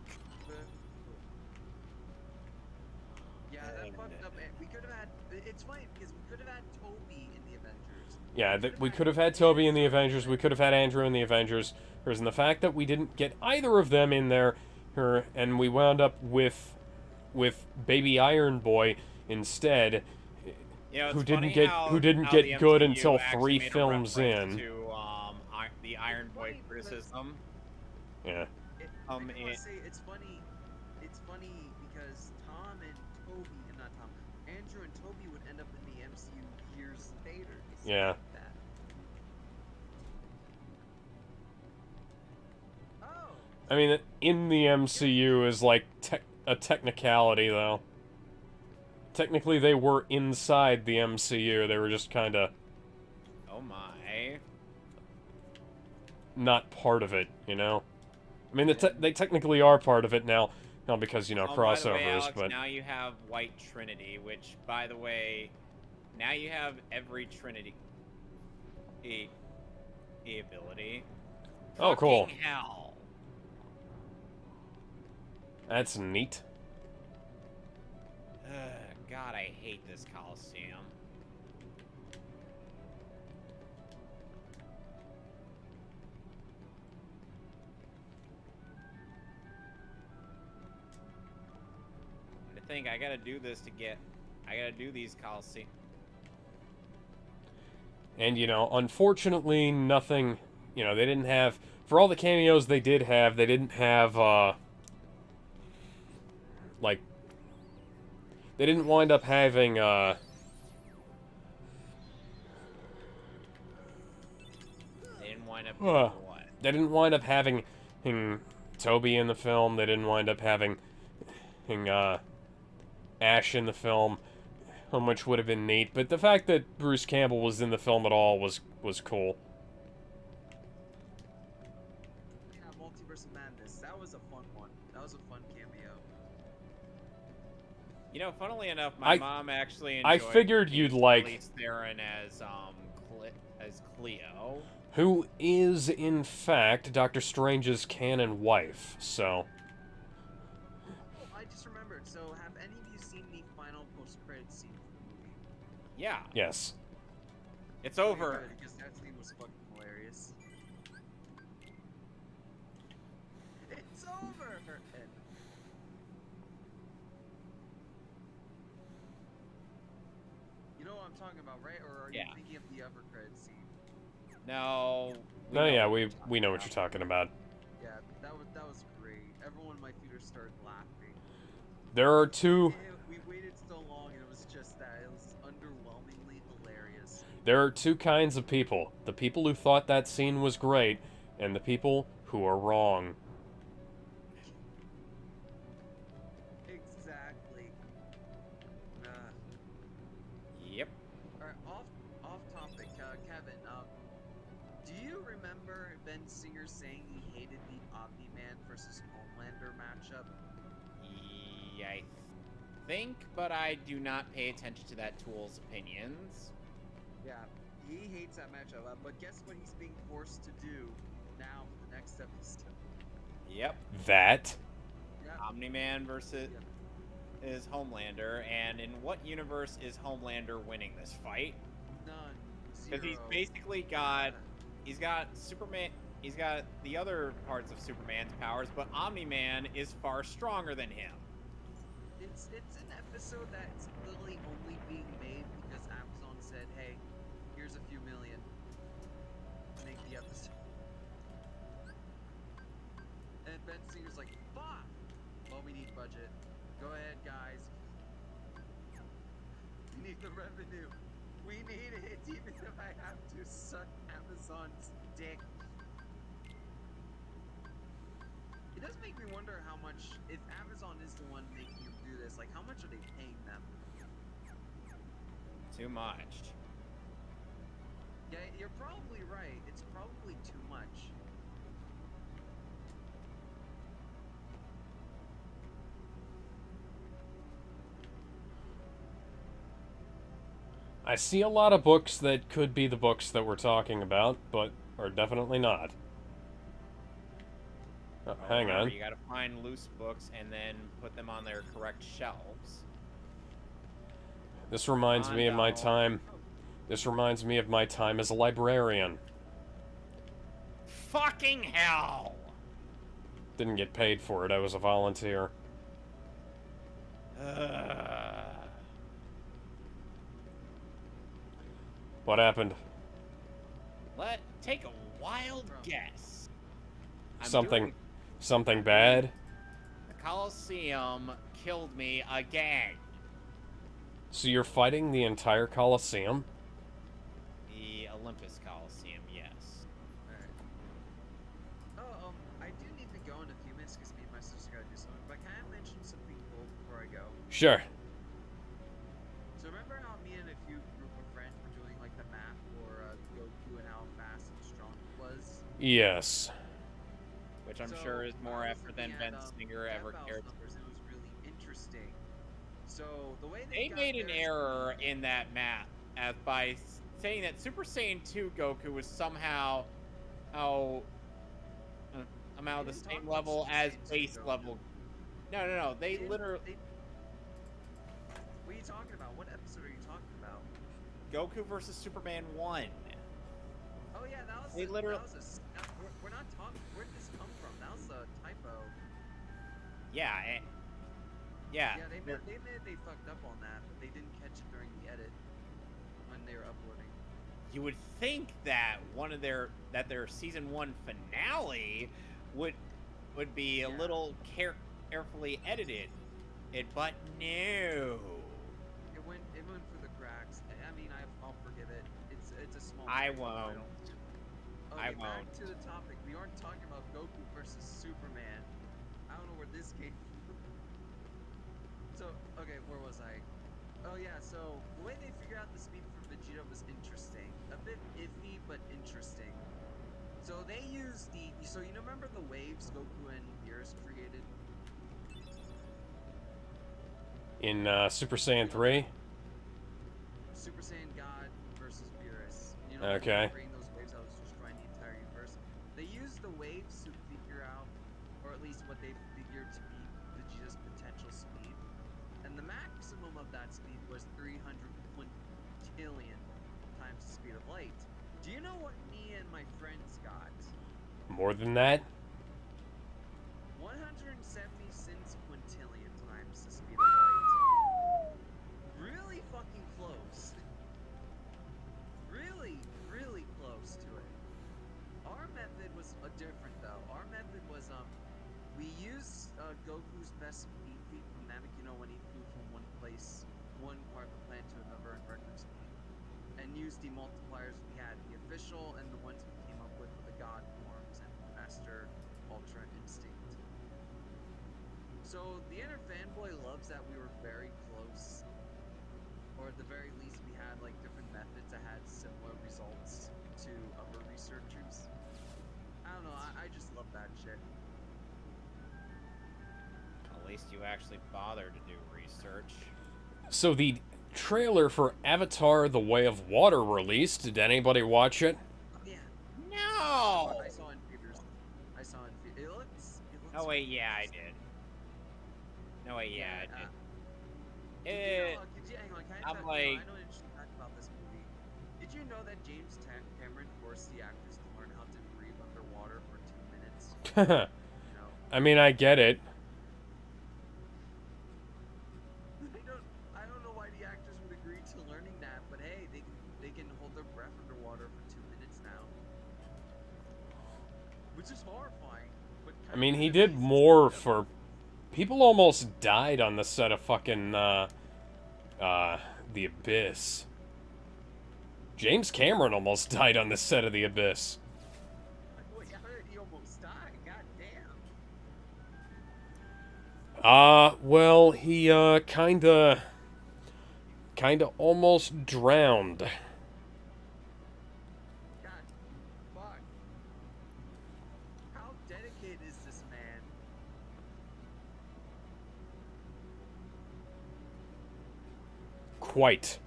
fucked up. We could have had. It's funny because we could have had Toby in the Avengers. Yeah, we could have had Toby in the Avengers. We could have had Andrew in the Avengers. Whereas in the fact that we didn't get either of them in there, and we wound up with Baby Iron Boy instead, You know, it's who didn't funny get how, who didn't how get the good MCU until actually 3 made a films reference in. to the Iron Boy criticism. Yeah. I want it- to say it's funny. It's funny because Tom and Toby, and not Tom, Andrew and Toby would end up in the MCU years later. It's Yeah. like that. Oh. I mean, in the MCU is like a technicality, though. Technically, they were inside the MCU. They were just kind of Oh my. not part of it, you know? I mean, they technically are part of it now because, you know, Oh, by the way, crossovers, Alex, but... now you have White Trinity, which, by the way, now you have every Trinity ability. Oh, cool. Fucking hell. That's neat. God, I hate this Coliseum. I think I gotta do this to get. I gotta do these Coliseum. And, you know, unfortunately, nothing... You know, they didn't have... For all the cameos they did have, they didn't have, like... They didn't wind up having, They didn't wind up doing what? They didn't wind up having Toby in the film. They didn't wind up having Ash in the film, which would have been neat. But the fact that Bruce Campbell was in the film at all was cool. Yeah, Multiverse of Madness. That was a fun one. That was a fun cameo. You know, funnily enough, my I- mom actually I enjoyed figured you'd like- Charlize Theron as Cleo. Who is, in fact, Doctor Strange's canon wife, so... Oh, I just remembered. So, have any of you seen the final post-credit scene for the movie? Yeah, Yes. it's over. Good, because that scene was fucking hilarious. It's over. And you know what I'm talking about, right? Or are you Yeah. thinking of the other credit scene? No. No, yeah, we know what you're talking about. Yeah, that was great. Everyone in my theater started laughing. There are two... We waited so long, and it was just that. It was underwhelmingly hilarious. There are two kinds of people. The people who thought that scene was great, and the people who are wrong. Exactly. Yep. Alright, off topic, Kevin. Do you remember Ben Singer saying he hated the Omni-Man versus Homelander matchup? I think, but I do not pay attention to that tool's opinions. Yeah, he hates that matchup. But guess what he's being forced to do now for the next episode? Yep. That? Yeah. Omni-Man versus is Homelander, and in what universe is Homelander winning this fight? None. Because he's Zero. basically got, he's got Superman, he's got the other parts of Superman's powers, but Omni-Man is far stronger than him. It's an episode that's literally only being made because Amazon said, "Hey, here's a few million. Make the episode." And Ben Singer's like, "Fuck! Well, we need budget. Go ahead, guys. We need the revenue. We need it, even if I have to suck Amazon's dick." It does make me wonder how much, if Amazon is the one making them do this, like how much are they paying them? Too much. Yeah, you're probably right. It's probably too much. I see a lot of books that could be the books that we're talking about, but are definitely not. Oh, hang Remember, on. You gotta find loose books and then put them on their correct shelves. This reminds me of my Mondo. time. This reminds me of my time as a librarian. Fucking hell! Didn't get paid for it. I was a volunteer. What happened? Take a wild guess. I'm Something, doing- something bad? The Colosseum killed me again. So you're fighting the entire Colosseum? The Olympus Coliseum, yes. Alright. Oh, I do need to go in a few minutes because me and my sister gotta do something. But can I mention something cool before I go? Sure. So remember how me and a few group of friends were doing like the map for Goku and how fast and strong he was? Yes. Which I'm So, sure is more I was effort than looking Ben at, Singer ever Death cared. Bow's numbers, and it was really interesting. So the way They got made an their error speed- in that map by saying that Super Saiyan 2 Goku was somehow somehow the didn't talk same about level Super as Saiyan 2 base Goku. level. No. They didn't- literally What are you talking about? What episode are you talking about? Goku versus Superman 1. Oh yeah, that was. They literally- That was we're not talking. Where did this come from? That was a typo. Yeah. Yeah, they fucked up on that, but they didn't catch it during the edit when they were uploading. You would think that their season 1 finale would be a Yeah. little carefully edited. But no. It went through the cracks. I mean, I'll forgive it. It's a small. I mistake, won't. Okay, I back won't. to the topic. We aren't talking about Goku versus Superman. I don't know where this came from. So, okay, where was I? Oh yeah, so the way they figured out the speed for Vegeta was interesting. A bit iffy, but interesting. So they used so you remember the waves Goku and Beerus created? In Super Saiyan 3? Super Saiyan God versus Beerus. You know, Okay. Creating those waves, I was destroying the entire universe. They used the waves to figure out, or at least what they figured to be Vegeta's potential speed. And the maximum of that speed was 300 quintillion times the speed of light. Do you know what me and my friends got? More than that? 176 quintillion times the speed of light. Really fucking close. Really close to it. Our method was different though. Our method was we used Goku's best speed feat from Namek, you know, when he flew from one place, one part of the planet to another in record speed, and used the multipliers we had, the official and the ones we came up with the God forms and Master Ultra Instinct. So the inner fanboy loves that we were very close, or at the very least we had like different methods that had similar results to other researchers. I don't know, I just love that shit. At least you actually bothered to do research. So the trailer for Avatar: The Way of Water released. Did anybody watch it? Oh yeah, No. I saw it in theaters. I saw it in theaters. It looks Oh wait, yeah, I interesting. did. No wait, yeah, I did. Did It, you know, hang on, can I I'm tell- like- I know an interesting fact about this movie. Did you know that James Cameron forced the actors to learn how to breathe underwater for 2 minutes? You know, I mean, I get it. I don't know why the actors would agree to learning that, but hey, they can hold their breath underwater for 2 minutes now, which is horrifying. But I mean, he kind of did amazing. more for... People almost died on the set of fucking, The Abyss. James Cameron almost died on the set of The Abyss. Wait, I heard he almost died. God damn. Well, he, kinda almost drowned. God, fuck. How dedicated is this man? Quite.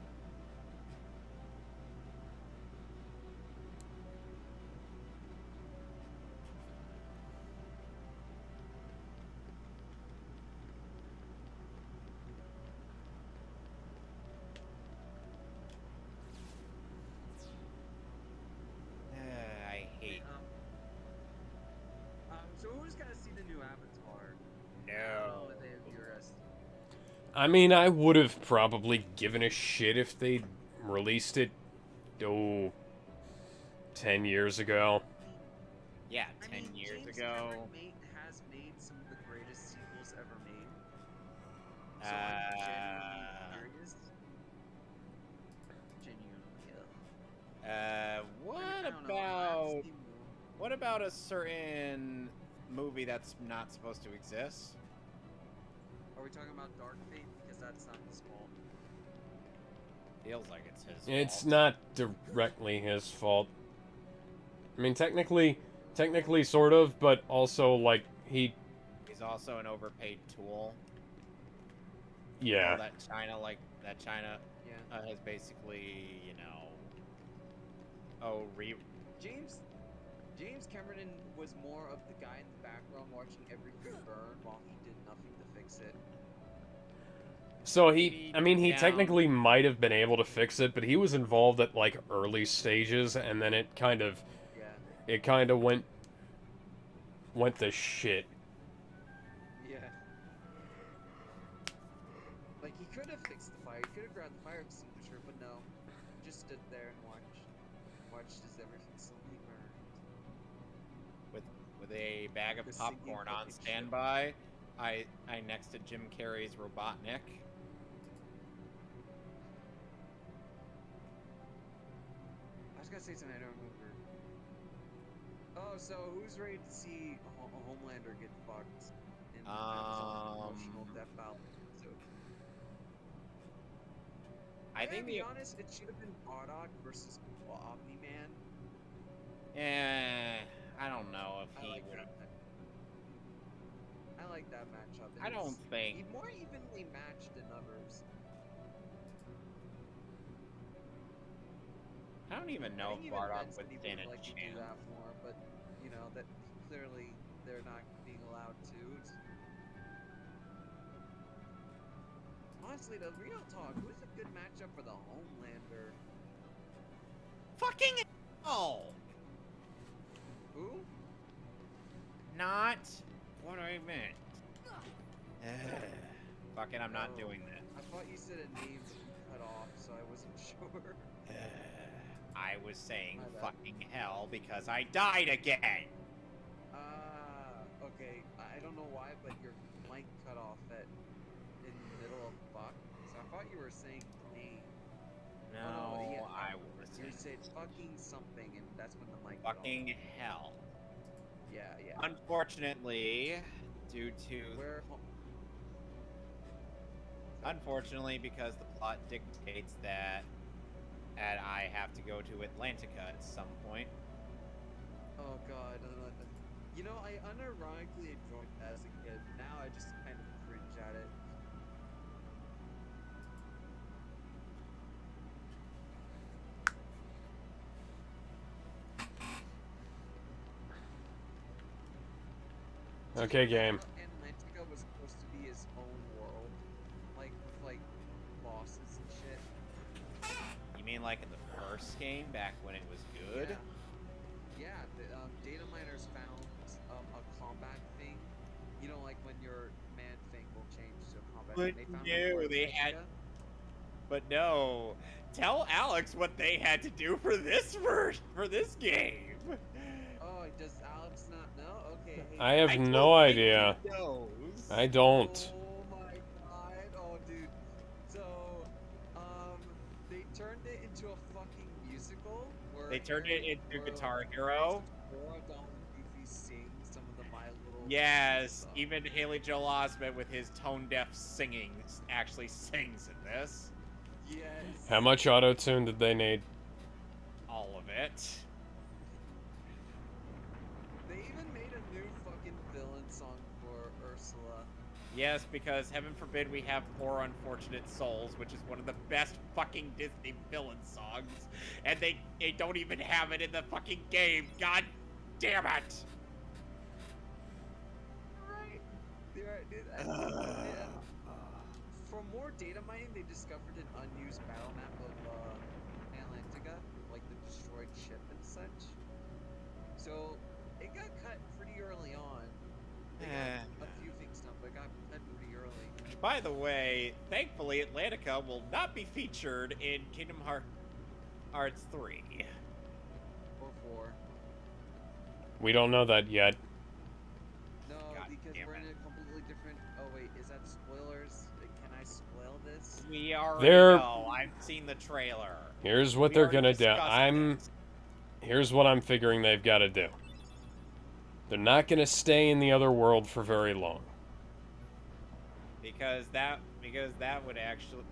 I mean, I would have probably given a shit if they released it, oh, 10 years ago. Yeah, I 10 mean, years James ago. Cameron has made some of the greatest sequels ever made. So Uh, I'm genuinely curious. what I don't know. I about have seen more. what about a certain movie that's not supposed to exist? Are we talking about Dark Fate? Because that's not his fault. Feels like it's his It's fault. not directly his fault. I mean, technically, sort of, but also, like, He's also an overpaid tool. yeah. All that China Yeah. has basically, James Cameron was more of the guy in the background watching everything burn while he did nothing to fix it. So Maybe I mean, he down. technically might have been able to fix it, but he was involved at, like, early stages, and then it kind of went to shit. Yeah. Like, he could have fixed the fire. He could have grabbed the fire extinguisher, but no. He just stood there and watched as everything slowly burned. with a bag of The singing popcorn on fucking shit. standby. I nexted Jim Carrey's Robotnik. I was gonna say something I don't remember. Oh, so who's ready to see Homelander get fucked in emotional death battle episode? I think to be honest, it should have been Bardock versus Omni-Man. I don't know if I he like would. that. I like that matchup. I don't think. He's more evenly matched than others. I don't even I know think if even Bardock Vince would Lee stand a like to do chance. that more, but you know that clearly they're not being allowed to. Honestly, the real talk, who's a good matchup for the Homelander? Fucking hell! Who? Not what I meant. Fucking, I'm not doing that. I thought you said a name that you cut off, so I wasn't sure. I was saying My bad. fucking hell because I died again. Okay. I don't know why, but your mic cut off in the middle of fuck. So I thought you were saying name. No, yeah, I was You saying said fucking something, and that's when the mic cut off. fucking hell. Yeah. Unfortunately, due to Where? Unfortunately, because the plot dictates that I have to go to Atlantica at some point. Oh god. You know, I unironically enjoyed it as a kid. Now I just kind of cringe at it. Okay, game. Atlantica was supposed to be his own world, like with like bosses and shit. You mean like in the first game, back when it was good? Yeah. The data miners found a combat thing. You know, like when your man thing will change to a combat. But thing. They found no, one for they had- Atlantica. But no, tell Alex what they had to do for this game. Oh, does Alex not know? Okay. Hey, I have I no don't think idea. he knows. I don't. Oh my god. Oh, dude. So, they turned it into a fucking musical. Where They turned it into where Guitar Hero. Dora, Donald, and Goofy sing some of the My Little Yes, stuff. even Haley Joel Osment with his tone deaf singing actually sings in this. Yes. How much auto-tune did they need? All of it. They even made a new fucking villain song for Ursula. Yes, because heaven forbid we have Poor Unfortunate Souls, which is one of the best fucking Disney villain songs, and they don't even have it in the fucking game. God damn it! Right. For more data mining, they discovered an unused battle map of Atlantica, like the destroyed ship and such. So it got cut pretty early on. They got a few things done, but but got fed pretty early. By the way, thankfully, Atlantica will not be featured in Kingdom Hearts 3. Or 4. We don't know that yet. No, God because damn we're in it. a completely different. Oh wait, is that spoilers? Can I spoil this? We already They're- know. I've seen the trailer. Here's what We they're already gonna do. discussed this. Here's what I'm figuring they've got to do. They're not gonna stay in the other world for very long. Because that would actually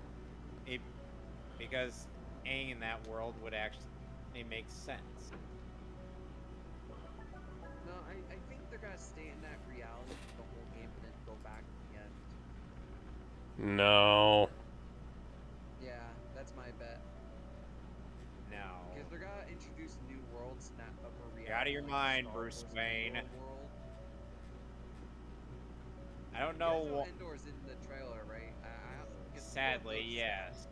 because staying in that world would actually make sense. No, I think they're gonna stay in that reality for the whole game and then go back at the end. No. Yeah, that's my bet. No. Because they're gonna introduce new worlds, not upper reality. You're out of your like mind, Star Bruce Wars Wayne. Endor world. I don't You know guys what. Endor's in the trailer, right? I Sadly, yes.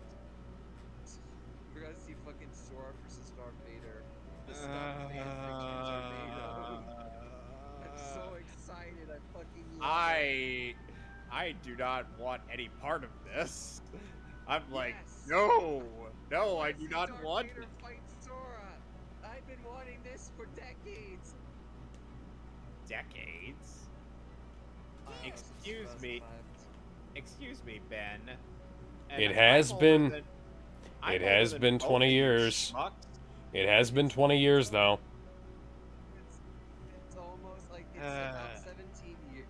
We're gonna see fucking Sora versus Darth Vader. The stuff fan fictions are made of. I'm so excited. I fucking love it. I do not want any part of this. I'm like, Yes. no, I Let's do see not Darth want. Vader fight Sora. I've been wanting this for decades. Decades. Since Excuse me, Ben. And It has I'm been- older than- I'm it older has than been both 20 of you years. schmucks. It has been 20 years, though. It's almost like it's about 17 years.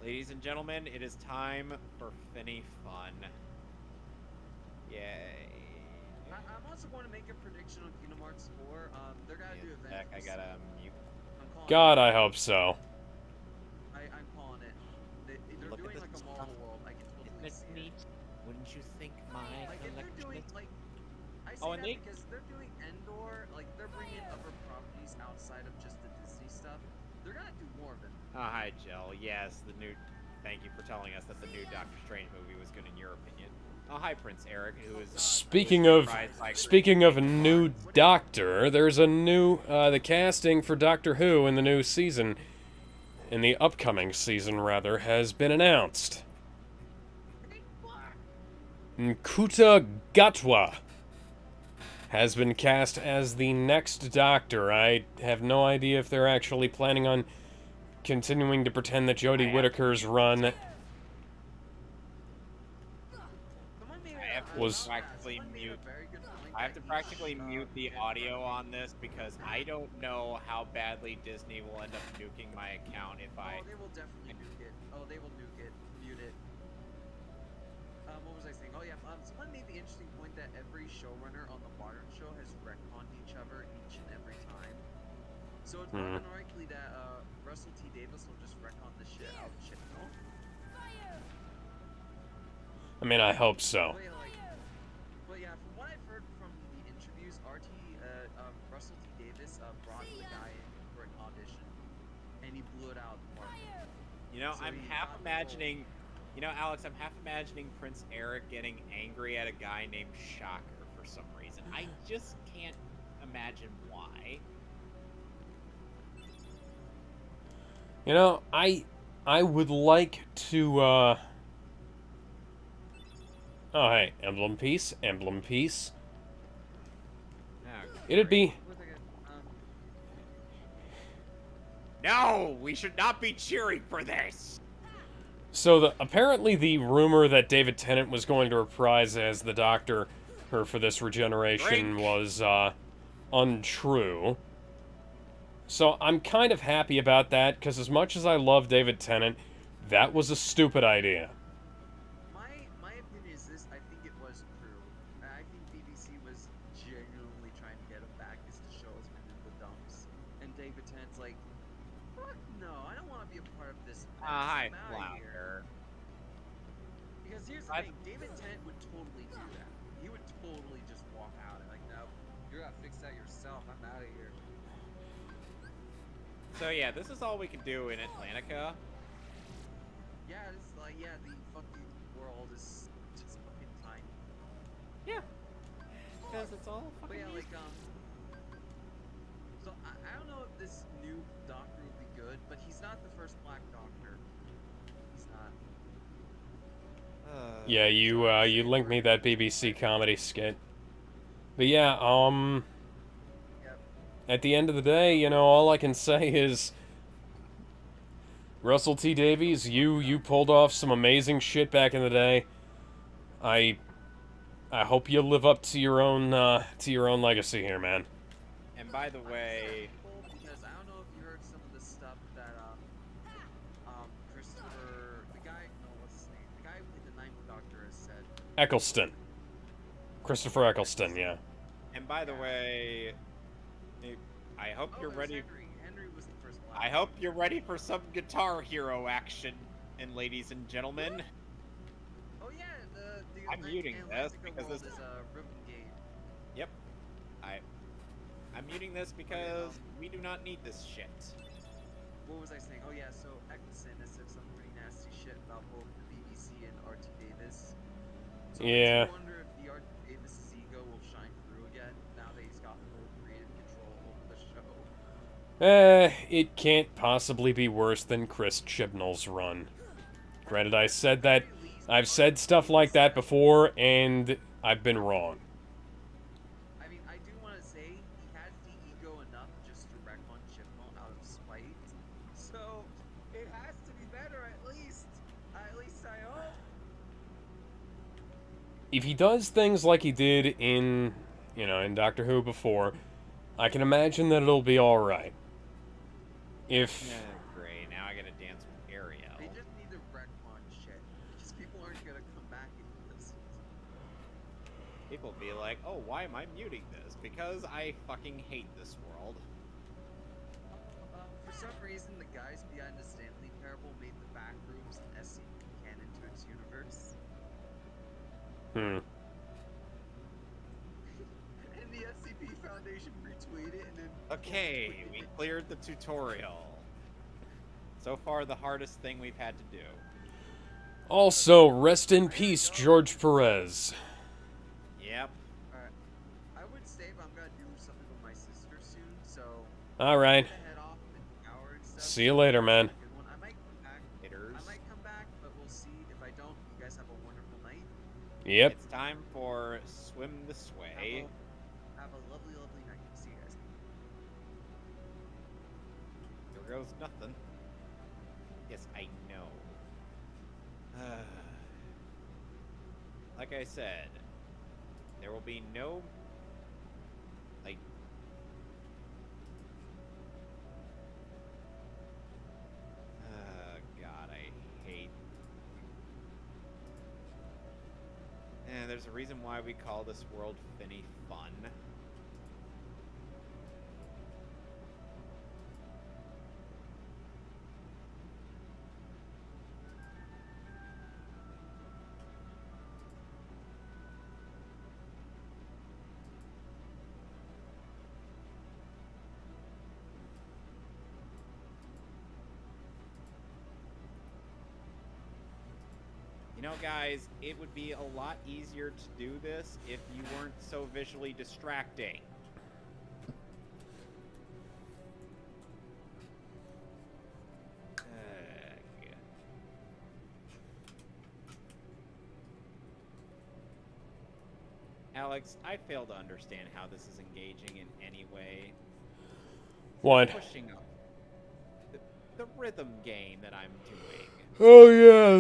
Ladies and gentlemen, it is time for Finny Fun. Yay. I'm also going to make a prediction on Kingdom Hearts 4. They're gonna do Yeah, Avengers. I gotta mute. I'm calling God, it. I hope so. I'm calling it. They're Look at doing this like a stuff. Marvel world. I can totally see it. Wouldn't you think my Like if they're doing like, I say Oh, and that they- because they're doing Endor. Like they're bringing other properties outside of just the Disney stuff. They're gonna do more of it. Oh, hi, Jill. Yes, the new. Thank you for telling us that the new Doctor Strange movie was good in your opinion. Oh, hi, Prince Eric, who is. Speaking who was of surprised by speaking of a new Doctor, there's a new the casting for Doctor Who in the new season, in the upcoming season rather, has been announced. Nkuta Gatwa has been cast as the next Doctor. I have no idea if they're actually planning on continuing to pretend that Jodie Whittaker's run Someone made I have a- to was- practically someone made a mute. very good point I have that to he practically should, mute the get audio fucking- on this because I don't know how badly Disney will end up nuking my account if I. Oh, they will definitely nuke it. Oh, they will nuke it. Mute it. What was I saying? Oh yeah, someone made the interesting point that every showrunner on the modern show has retconned each other each and every time. So it's more than likely that Russell T Davis will just retcon the shit out of shit. I mean, I hope so. But yeah, from what I've heard from the interviews, Russell T Davis brought the guy in for an audition, and he blew it out of the park. You know, So I'm he half got imagining. You know, Alex, I'm half imagining Prince Eric getting angry at a guy named Shocker for some reason. I just can't imagine why. You know, I would like to Oh hey, emblem piece, emblem piece. Oh, It'd be Wait a second, No, we should not be cheering for this. so apparently the rumor that David Tennant was going to reprise as the Doctor for this regeneration Drink. was untrue. So I'm kind of happy about that, because as much as I love David Tennant, that was a stupid idea. my opinion is this: I think it was true. I think BBC was genuinely trying to get him back, is to show us been in the dumps. And David Tennant's like, fuck no, I don't want to be a part of this. mess. Hi, I'm outta here." Flounder. Because here's the thing: David Tennant would totally do that. He would totally just walk out and like, no, you gotta fix that yourself. I'm out of here. So yeah, this is all we can do in Atlantica. Yeah, it's like, yeah, the fucking world is just fucking tiny. Yeah. Because it's all But fucking yeah, like, so I don't know if this new Doctor will be good, but he's not the first Black Doctor. He's not. Yeah, you linked me that BBC comedy skit. But yeah, Yep. at the end of the day, you know, all I can say is Russell T Davies, you pulled off some amazing shit back in the day. I I hope you live up to your own legacy here, man. And by the I'm way, skeptical because I don't know if you heard some of the stuff that Christopher, the guy, no, what's his name? The guy who played the Ninth Doctor has said. Eccleston. Christopher Eccleston, yeah. and by the way, I hope Oh, you're it was ready. Henry. Henry was the first black. I hope you're ready for some Guitar Hero action, and ladies and gentlemen. Oh yeah, the I'm Ninth muting this Atlantica because world this- is Ribbon Gate. Yep. I'm muting this because we do not need this shit. What was I saying? Oh yeah, so Eccleston has said some pretty nasty shit about both the BBC and RT Davis. So it makes Yeah. me wonder if the RT Davis's ego will shine through again now that he's got full creative control over the show. It can't possibly be worse than Chris Chibnall's run. Granted, I've said stuff like that before, and I've been wrong. I mean, I do want to say he has the ego enough just to wreck on Chibnall out of spite. So it has to be better at least. At least I hope. If he does things like he did in Doctor Who before, I can imagine that it'll be alright. If... Yeah, great. Now I gotta dance with Ariel. They just need to wreck on shit because people aren't gonna come back and listen. People be like, oh, why am I muting this? Because I fucking hate this world. For some reason, the guys behind the Stanley Parable made the back rooms and SCP canon to its universe. Hmm. And the SCP Foundation retweeted and then... Okay, we cleared the tutorial. So far, the hardest thing we've had to do. Also, rest in peace, George Perez. Yep. Alright. I would save. I'm gonna do something with my sister soon, so... Alright. I'm gonna head off in an hour and stuff. See you later, man. Good one. I might come back. Hitters. I might come back, but we'll see. If I don't, you guys have a wonderful night. Yep. It's time for Swim This Way. Have a lovely, lovely night. See you guys. Here goes nothing. Yes, I know. Like I said, there will be no... Like... God, I hate... And there's a reason why we call this world Finny Fun. You know, guys, it would be a lot easier to do this if you weren't so visually distracting. Ugh. Alex, I fail to understand how this is engaging in any way. What? Pushing up the rhythm gain that I'm doing. Oh yeah,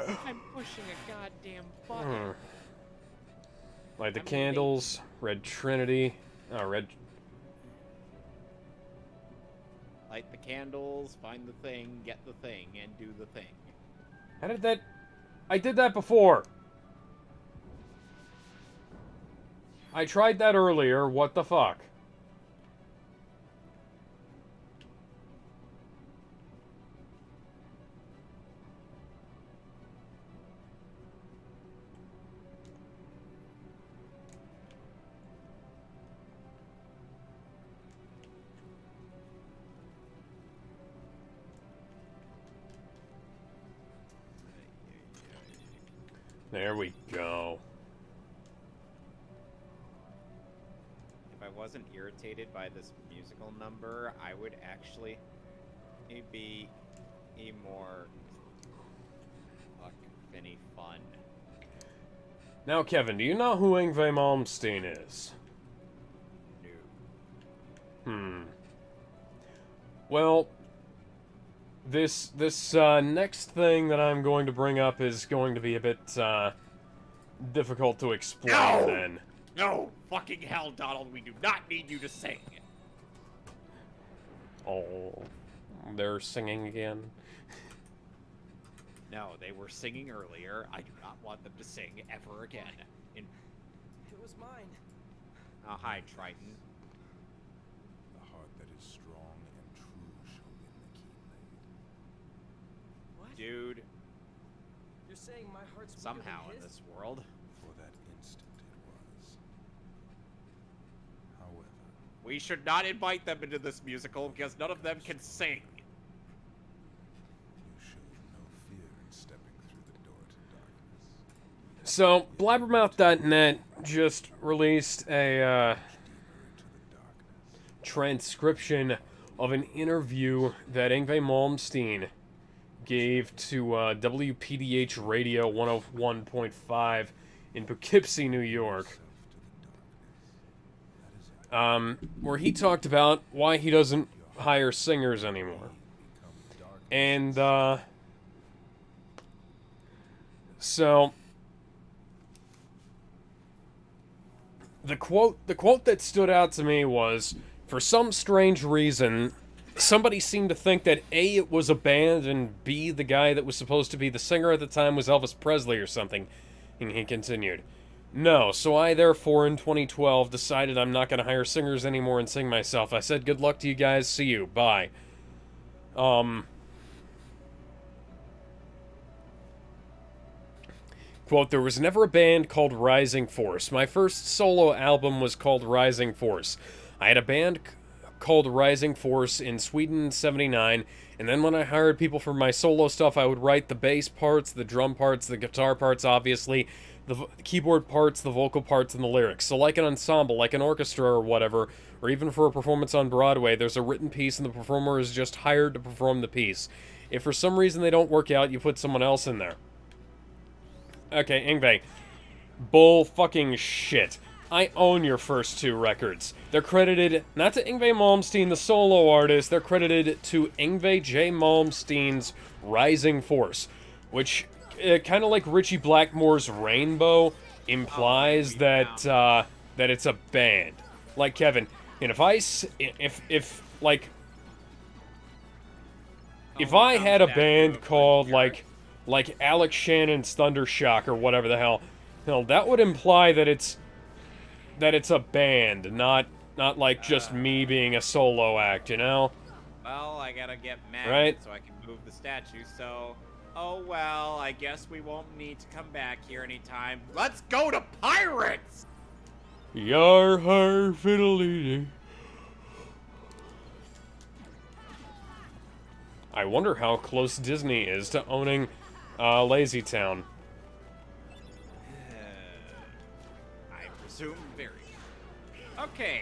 that. I'm pushing a goddamn button. Light the I'm candles. Red Trinity. Oh, red. Light the candles, find the thing, get the thing, and do the thing. How did that? I did that before. I tried that earlier. What the fuck? There we go. If I wasn't irritated by this musical number, I would actually be more any fun. Now, Kevin, do you know who Yngwie Malmsteen is? No. Well, this next thing that I'm going to bring up is going to be a bit difficult to explain. No! Then. No! Fucking hell, Donald, we do not need you to sing! Oh, they're singing again. No, they were singing earlier. I do not want them to sing ever again. It was mine. Oh, hi, Triton. The heart that is strong and true shall win the keen blade. What? Dude, You're saying my heart's weaker somehow than in his? this world. For that instant it was. However, We should not invite them into this musical because none of them can sing. you showed no fear in stepping through the door to darkness. So, Blabbermouth.net just released a Deeper into the darkness. transcription of an interview that Yngwie Malmsteen gave to WPDH Radio 101.5 in Poughkeepsie, New York, Self to the darkness. That is it. where he talked about why he doesn't hire singers anymore. Become darkness. And, so, the quote that stood out to me was, for some strange reason, somebody seemed to think that A, it was a band, and B, the guy that was supposed to be the singer at the time was Elvis Presley or something. And he continued, no, so I therefore in 2012 decided I'm not going to hire singers anymore and sing myself. I said, good luck to you guys, see you, bye. Quote, there was never a band called Rising Force. My first solo album was called Rising Force. I had a band called Rising Force in Sweden in 79, and then when I hired people for my solo stuff, I would write the bass parts, the drum parts, the guitar parts, obviously, the keyboard parts, the vocal parts, and the lyrics. So like an ensemble, like an orchestra or whatever, or even for a performance on Broadway, there's a written piece and the performer is just hired to perform the piece. If for some reason they don't work out, you put someone else in there. Okay, Yngwie. Bull fucking shit. I own your first two records. They're credited not to Yngwie Malmsteen, the solo artist, they're credited to Yngwie J. Malmsteen's Rising Force, which, kind of like Richie Blackmore's Rainbow, implies that it's a band. Like, Kevin, and if I had a band called, like Alex Shannon's Thundershock or whatever the hell, that would imply that it's a band, not like just me being a solo act, you know? Well, I gotta get mad Right. so I can move the statue, so... Oh well, I guess we won't need to come back here anytime. Let's go to Pirates! Yar har fiddly. I wonder how close Disney is to owning Lazy Town. I presume very. Okay,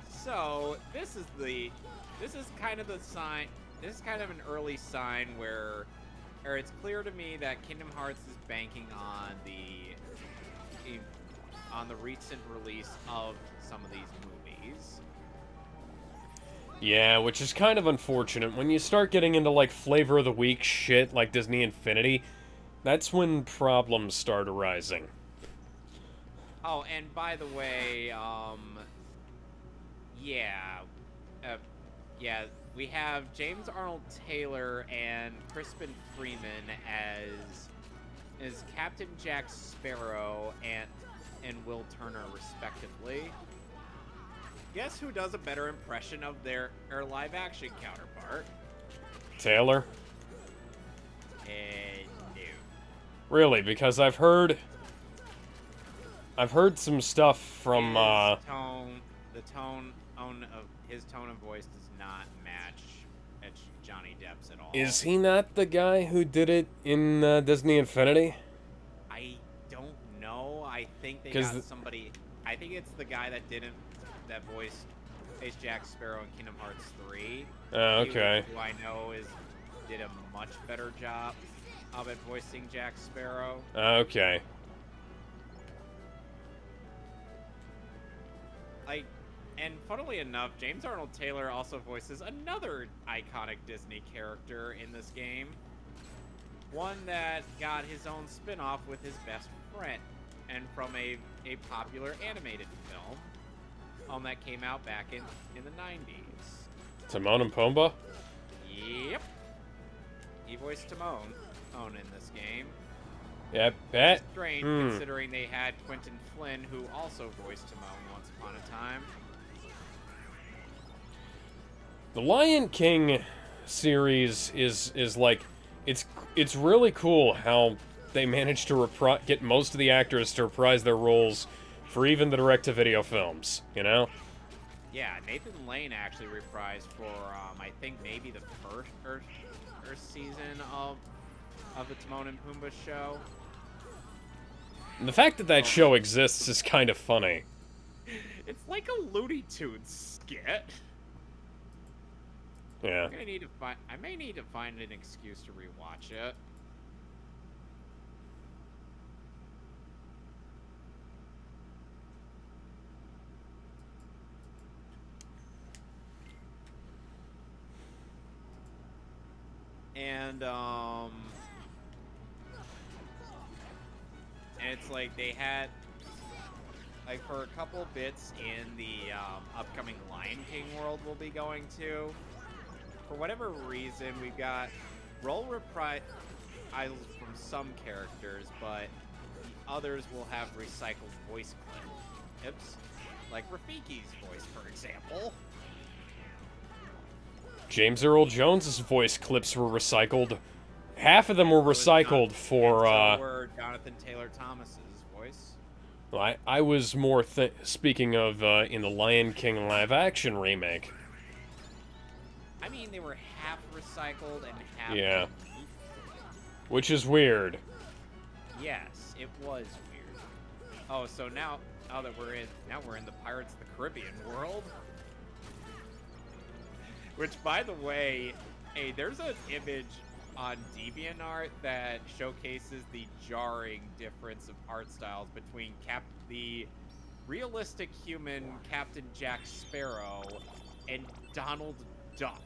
so this is kind of the sign. This is kind of an early sign where it's clear to me that Kingdom Hearts is banking on the recent release of some of these movies. Yeah, which is kind of unfortunate. When you start getting into, like, flavor of the week shit like Disney Infinity, that's when problems start arising. Oh, and by the way, we have James Arnold Taylor and Crispin Freeman as Captain Jack Sparrow and Will Turner, respectively. Guess who does a better impression of their live-action counterpart? Taylor? No. Really, because I've heard some stuff from his tone of voice does not match Johnny Depp's at all. Is he not the guy who did it in Disney Infinity? I don't know. I think they 'Cause got somebody. I think it's the guy that voiced Jack Sparrow in Kingdom Hearts 3. Oh, okay. Who I know did a much better job. at voicing Jack Sparrow. Okay. And funnily enough, James Arnold Taylor also voices another iconic Disney character in this game. One that got his own spin-off with his best friend, and from a popular animated film that came out back in the 90s. Timon and Pumbaa? Yep. He voiced Timon in this game. Yeah, bet. Strange, considering they had Quentin Flynn, who also voiced Timon once upon a time. The Lion King series is like, it's really cool how they managed to get most of the actors to reprise their roles for even the direct-to-video films, you know? Yeah, Nathan Lane actually reprised for, I think maybe the first season of the Timon and Pumbaa show. And the fact that that show exists is kind of funny. It's like a Looney Tunes skit. Yeah. I may need to find an excuse to rewatch it. And it's like they had, like, for a couple bits in the upcoming Lion King world we'll be going to, for whatever reason, we've got role reprisals from some characters, but the others will have recycled voice clips, like Rafiki's voice, for example. James Earl Jones's voice clips were recycled. Half of them were recycled for, and so were Jonathan Taylor Thomas's voice. Well, I was more speaking of in the Lion King live-action remake. I mean, they were half recycled and half... Yeah. Which is weird. Yes, it was weird. Oh, so now that we're in the Pirates of the Caribbean world. Which, by the way, hey, there's an image on DeviantArt that showcases the jarring difference of art styles between the realistic human Captain Jack Sparrow and Donald Duck.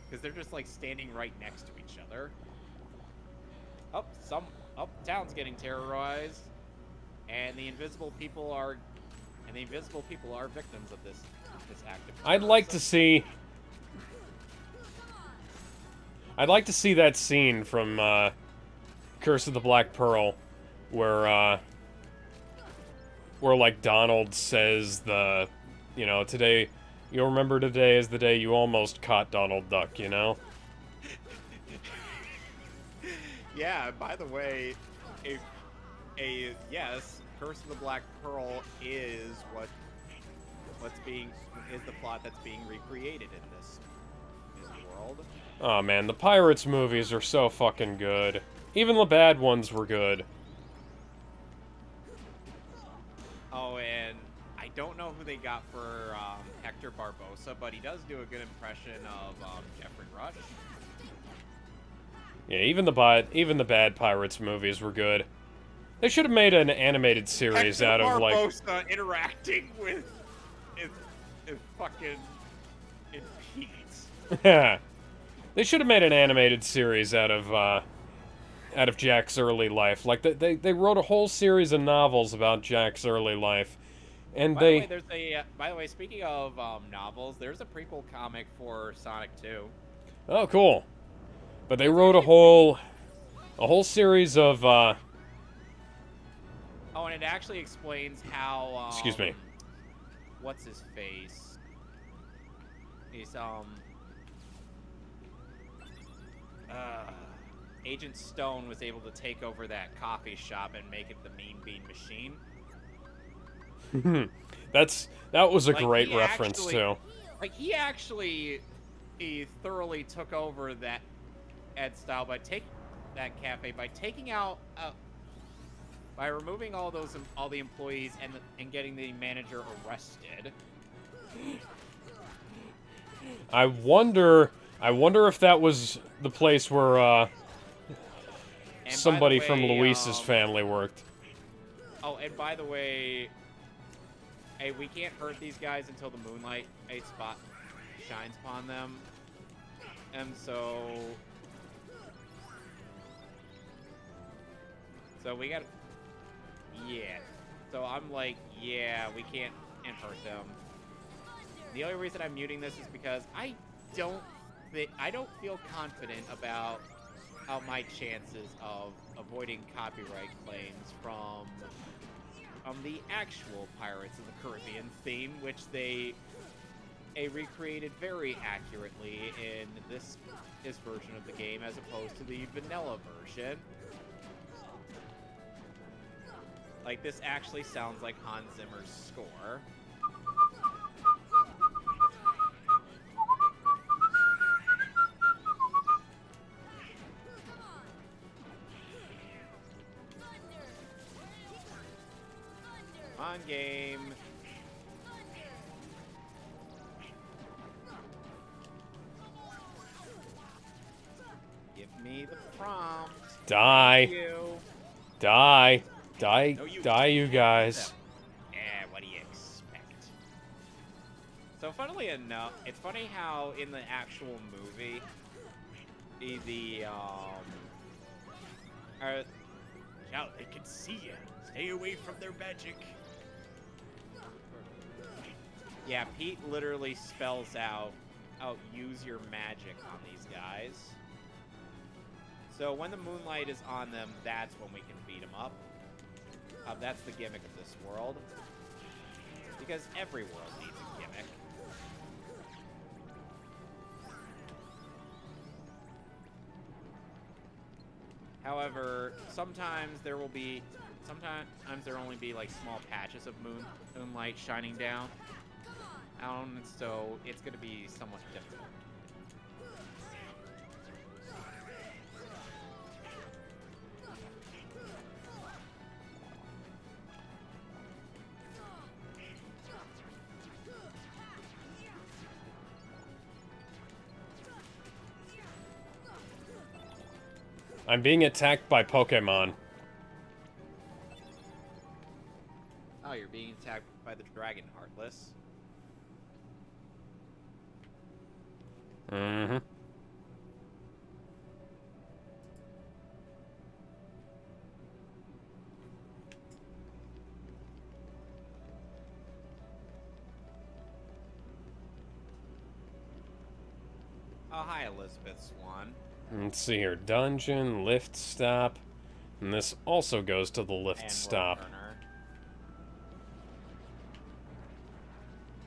Because they're just like standing right next to each other. Town's getting terrorized, and the invisible people are victims of this act of terrorism. I'd like to see that scene from Curse of the Black Pearl, where like Donald says today, you'll remember today is the day you almost caught Donald Duck, you know? Yeah, by the way, yes, Curse of the Black Pearl is the plot that's being recreated in this world. Oh man, the Pirates movies are so fucking good. Even the bad ones were good. Oh, and I don't know who they got for Hector Barbosa, but he does do a good impression of Jeffrey Rush. Yeah, even the bad Pirates movies were good. They should have made an animated series Hector out of like Barbosa interacting with is fucking Pete. Yeah. They should have made an animated series out of Jack's early life. Like they wrote a whole series of novels about Jack's early life, and by the way, speaking of novels, there's a prequel comic for Sonic 2. Oh, cool. But they wrote a whole series of. Oh, and it actually explains how. Excuse me. What's his face? He's Agent Stone was able to take over that coffee shop and make it the Mean Bean Machine. that was a great reference too. Like he thoroughly took over that Ed style by by removing all the employees and getting the manager arrested. I wonder I wonder if that was the place where And by the somebody from way, Luis's family worked. Oh, and by the way, hey, we can't hurt these guys until the moonlight spot shines upon them. And so we got, yeah. So I'm like, yeah, we can't hurt them. The only reason I'm muting this is because I don't feel confident about my chances of avoiding copyright claims from the actual Pirates of the Caribbean theme, which they recreated very accurately in this version of the game as opposed to the vanilla version. Like, this actually sounds like Hans Zimmer's score. On game. Give me the prompt. Die. Thank you. Die. Die. No, you- Die, you guys. Yeah, what do you expect? So, funnily enough, it's funny how in the actual movie, now they can see you. Stay away from their magic. Yeah, Pete literally spells out, use your magic on these guys. So when the moonlight is on them, that's when we can beat them up. That's the gimmick of this world. Because every world needs a gimmick. However, sometimes there will only be like small patches of moonlight shining down. And so it's going to be somewhat difficult. I'm being attacked by Pokemon. Oh, you're being attacked by the Dragon Heartless. Mm-hmm. Oh, hi, Elizabeth Swan. Let's see here. Dungeon, lift stop. And this also goes to the lift And stop. Roadrunner.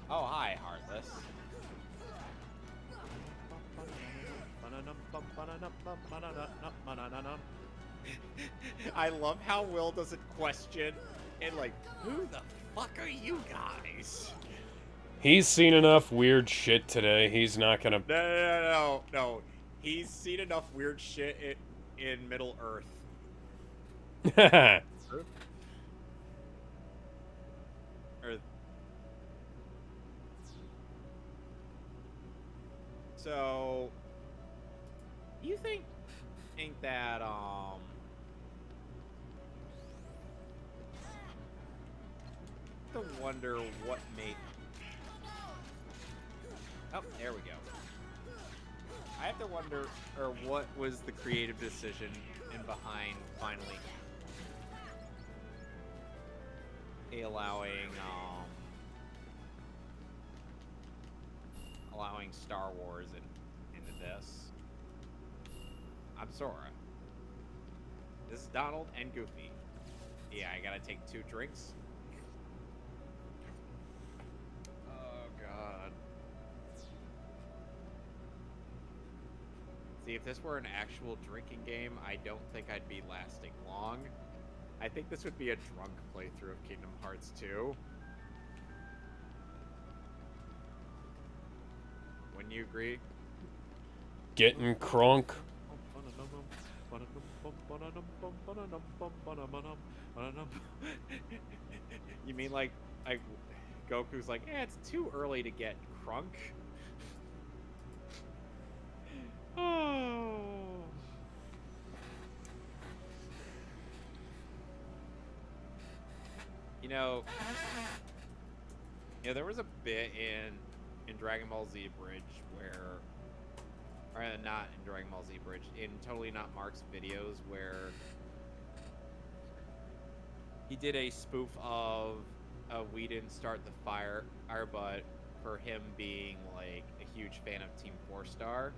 Oh, hi, Heartless. I love how Will doesn't question and like, who the fuck are you guys? He's seen enough weird shit today. He's not gonna... No. He's seen enough weird shit in Middle Earth. So, do you think that to wonder what made... Oh, there we go. I have to wonder, or what was the creative decision in behind finally allowing Star Wars into this. I'm Sora. This is Donald and Goofy. Yeah, I gotta take 2 drinks. Oh god. See, if this were an actual drinking game, I don't think I'd be lasting long. I think this would be a drunk playthrough of Kingdom Hearts 2. Wouldn't you agree? Getting crunk. You mean like Goku's like, it's too early to get crunk? You know, there was a bit in Dragon Ball Z Bridge where, or not in Dragon Ball Z Bridge, in Totally Not Mark's videos where he did a spoof of We Didn't Start the Fire, but for him being like a huge fan of Team 4-Star.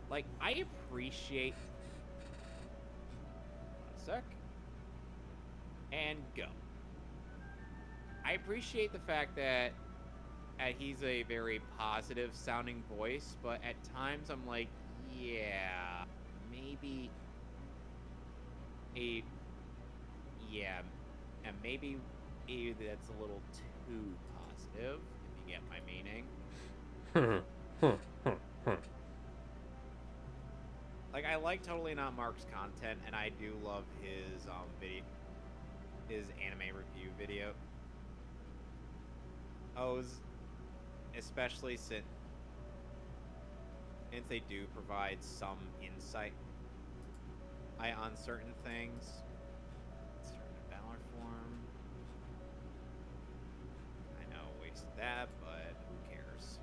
Like, I appreciate. One sec. And go. I appreciate the fact that he's a very positive sounding voice, but at times I'm like, yeah, maybe and maybe that's a little too positive, if you get my meaning. Like, I like Totally Not Mark's content, and I do love his his anime review video. Especially since they do provide some insight on certain things. Start a Valor form. I know, wasted that, but who cares?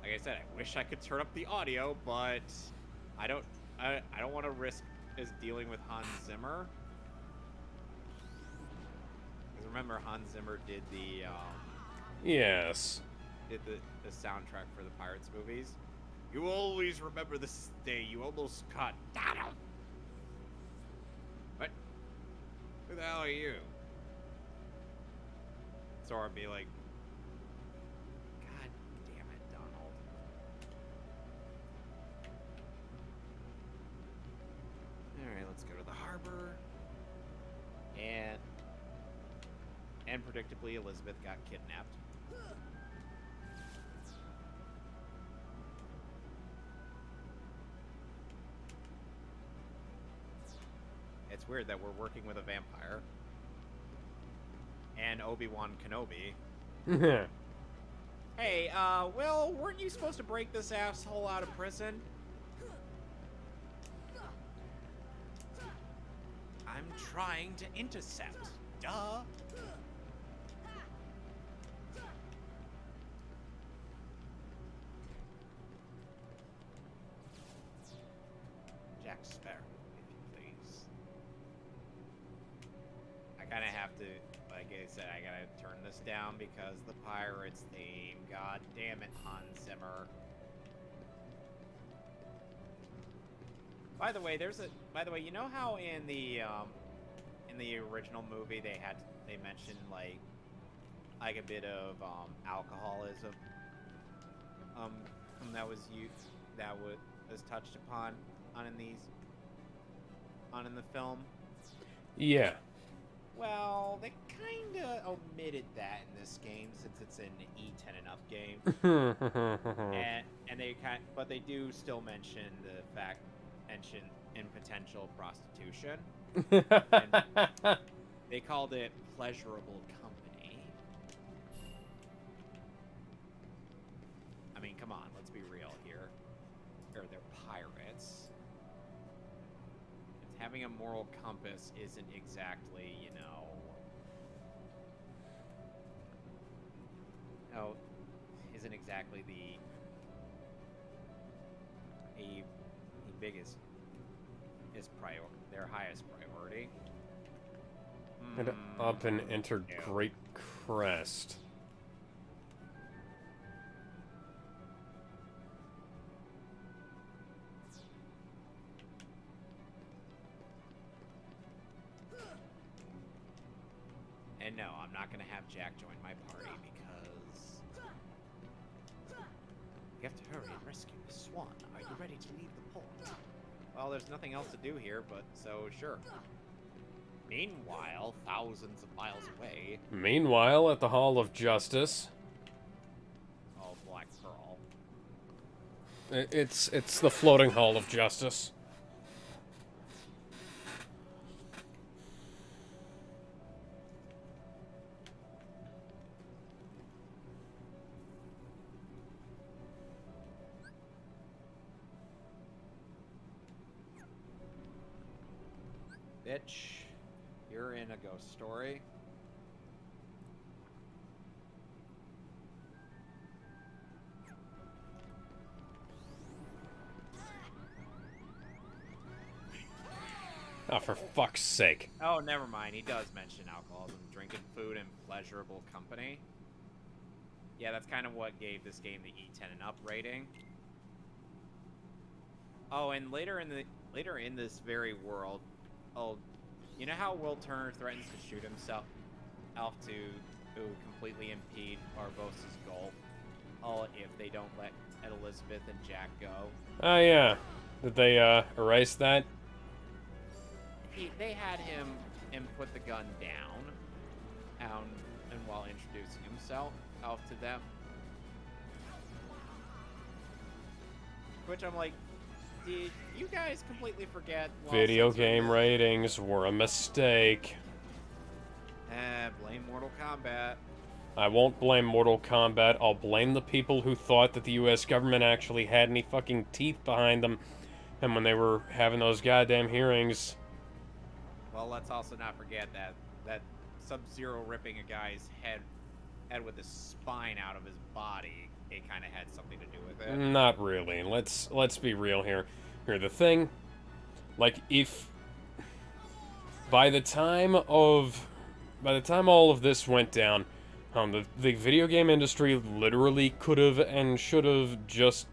Like I said, I wish I could turn up the audio, but I don't want to risk dealing with Hans Zimmer. Because remember, Hans Zimmer did the Yes. did the soundtrack for the Pirates movies. You always remember this day you almost caught Donald. What? Who the hell are you? So I'd be like, God damn it, Donald. Alright, let's go to the harbor. And predictably, Elizabeth got kidnapped. It's weird that we're working with a vampire. And Obi-Wan Kenobi. Hey, Will, weren't you supposed to break this asshole out of prison? I'm trying to intercept. Duh. Jack Sparrow, if you please. I kind of have to, like I said, I gotta turn this down because the Pirates theme. God damn it, Hans Zimmer. By the way, you know how in the original movie they mentioned like a bit of alcoholism that was touched upon in the film. Yeah. Well, they kind of omitted that in this game since it's an E10 and up game. But they do still mention in potential prostitution. And they called it pleasurable company. I mean, come on, let's be real here. They're pirates. Having a moral compass isn't exactly, isn't exactly the biggest their highest priority. And up and entered Great Crest. And no, I'm not going to have Jack join my party because we have to hurry and rescue the Swan. Are you ready to leave the port? Well, there's nothing else to do here, but so sure. Meanwhile, thousands of miles away. Meanwhile, at the Hall of Justice. Oh, Black Pearl. It's the floating Hall of Justice. bitch. You're in a ghost story. Oh, for fuck's sake. Oh, never mind. He does mention alcoholism, drinking food, and pleasurable company. Yeah, that's kind of what gave this game the E10 and up rating. Oh, and later in this very world, you know how Will Turner threatens to shoot himself to completely impede Barbossa's goal? Oh, if they don't let Elizabeth and Jack go. Oh, yeah. Did they, erase that? They had him put the gun down, and while introducing himself to them. Which I'm like, did you guys completely forget? Video game ratings were a mistake. Blame Mortal Kombat. I won't blame Mortal Kombat. I'll blame the people who thought that the US government actually had any fucking teeth behind them. And when they were having those goddamn hearings. Well, let's also not forget that Sub-Zero ripping a guy's head with the spine out of his body, it kind of had something to do with it. Not really. Let's be real here. The thing, like, if by the time all of this went down, the video game industry literally could have and should have just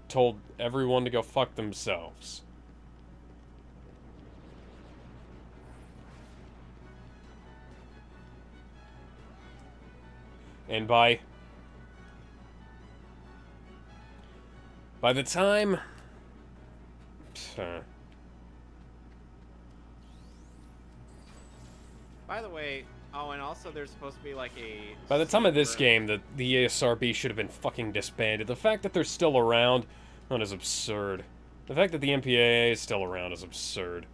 told everyone to go fuck themselves. And by the time... By the way, oh, and also there's supposed to be like a... By the time of this game, the ESRB should have been fucking disbanded. The fact that they're still around, that is absurd. The fact that the MPAA is still around is absurd.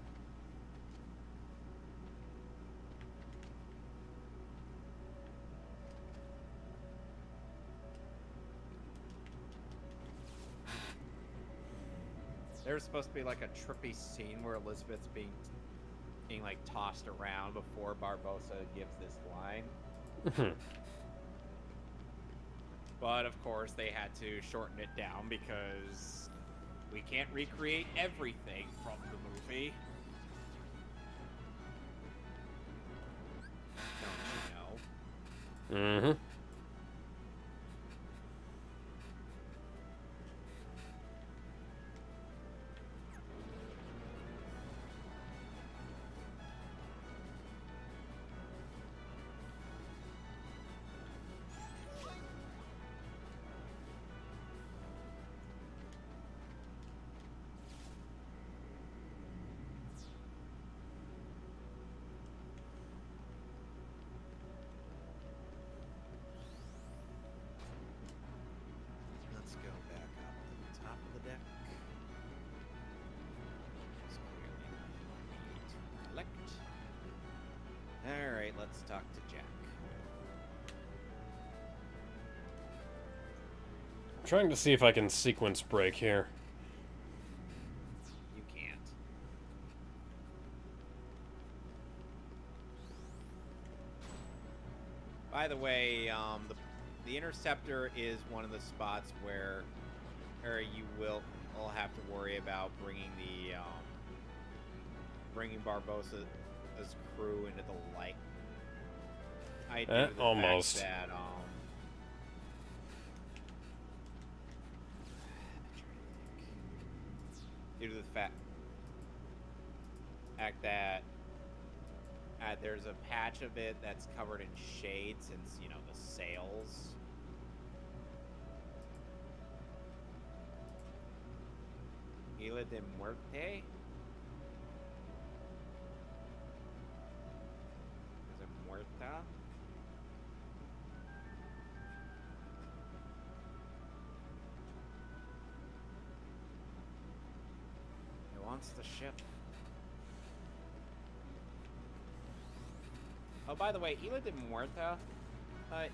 There's supposed to be like a trippy scene where Elizabeth's being like tossed around before Barbossa gives this line. But of course they had to shorten it down because we can't recreate everything from the movie. Don't you know? Mm-hmm. Let's go back up to the top of the deck. Collect. Alright, let's talk to Jack. I'm trying to see if I can sequence break here. You can't. By the way, the Interceptor is one of the spots where you will have to worry about bringing Barbossa's crew into the light. I do the almost. fact that due to the fact that there's a patch of it that's covered in shade since, you know, the sails. Isla de Muerte? Is it Muerta? It wants the ship. Oh, by the way, Isla de Muerta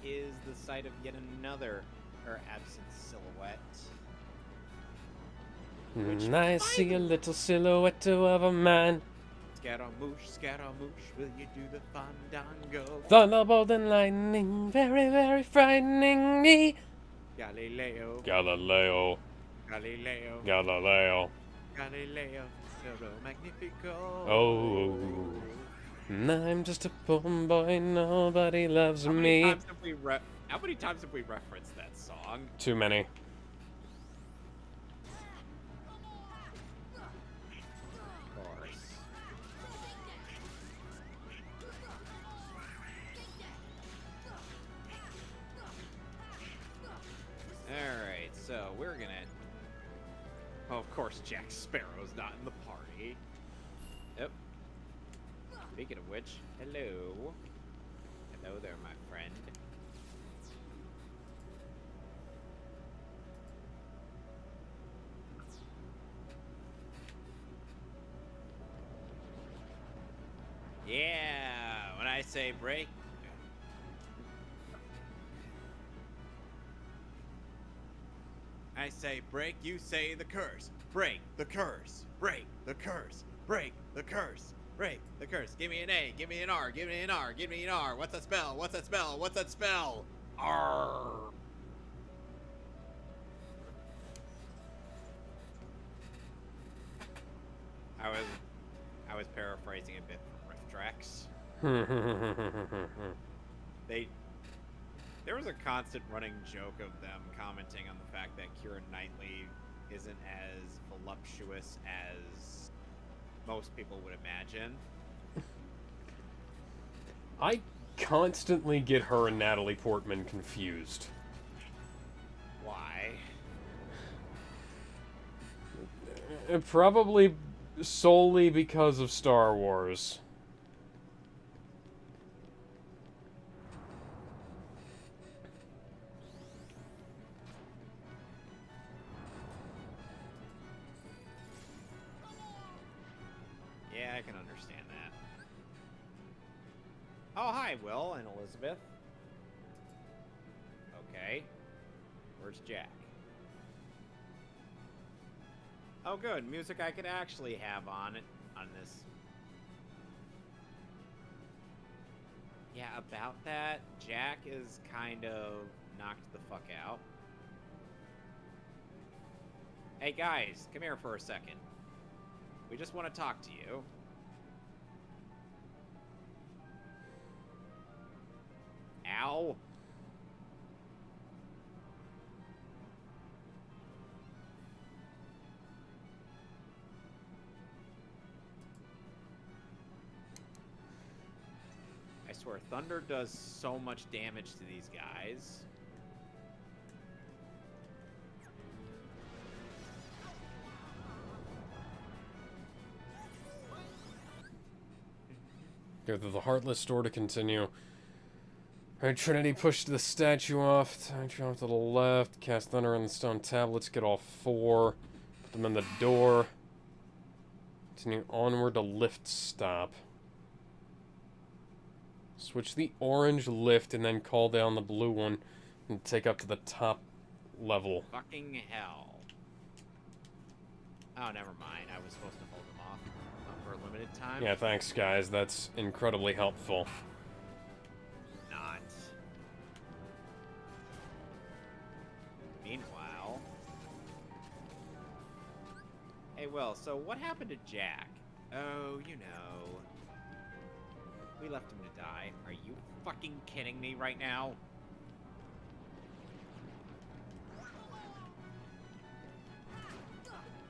is the site of yet another absent silhouette. I see a little silhouette of a man Scaramouche, will you do the fandango? Thunderbolt and lightning, very, very frightening me. Galileo, Galileo, Galileo, Galileo. Galileo, Nero Magnifico. Oh, and I'm just a poor boy, nobody loves How many me. times have we How many times have we referenced that song? Too many. Of course. Alright, so we're gonna... Oh, of course Jack Sparrow's not in the party. Yep. Speaking of which, hello. Hello there, my friend. Yeah, when I say break... I say break, you say the curse. Break the curse. Break the curse. Break the curse. Break the curse. Give me an A. Give me an R. Give me an R. Give me an R. What's that spell? What's that spell? What's that spell? R. I was paraphrasing a bit from Riff Tracks. There was a constant running joke of them commenting on the fact that Keira Knightley isn't as voluptuous as most people would imagine. I constantly get her and Natalie Portman confused. Why? Probably solely because of Star Wars. Yeah, I can understand that. Oh, hi, Will and Elizabeth. Okay. Where's Jack? Oh, good. Music I could actually have on this. Yeah, about that, Jack is kind of knocked the fuck out. Hey, guys, come here for a second. We just want to talk to you. Ow. I swear, thunder does so much damage to these guys. Go to the Heartless door to continue. Alright, Trinity, push the statue off. Time off to the left. Cast Thunder on the stone tablets. Get all 4. Put them in the door. Continue onward to lift stop. Switch the orange lift and then call down the blue one and take up to the top level. Fucking hell. Oh, never mind. I was supposed to hold them off for a limited time. Yeah, thanks, guys. That's incredibly helpful. Not. Meanwhile... Hey, Will, so what happened to Jack? Oh, you know... We left him to die. Are you fucking kidding me right now?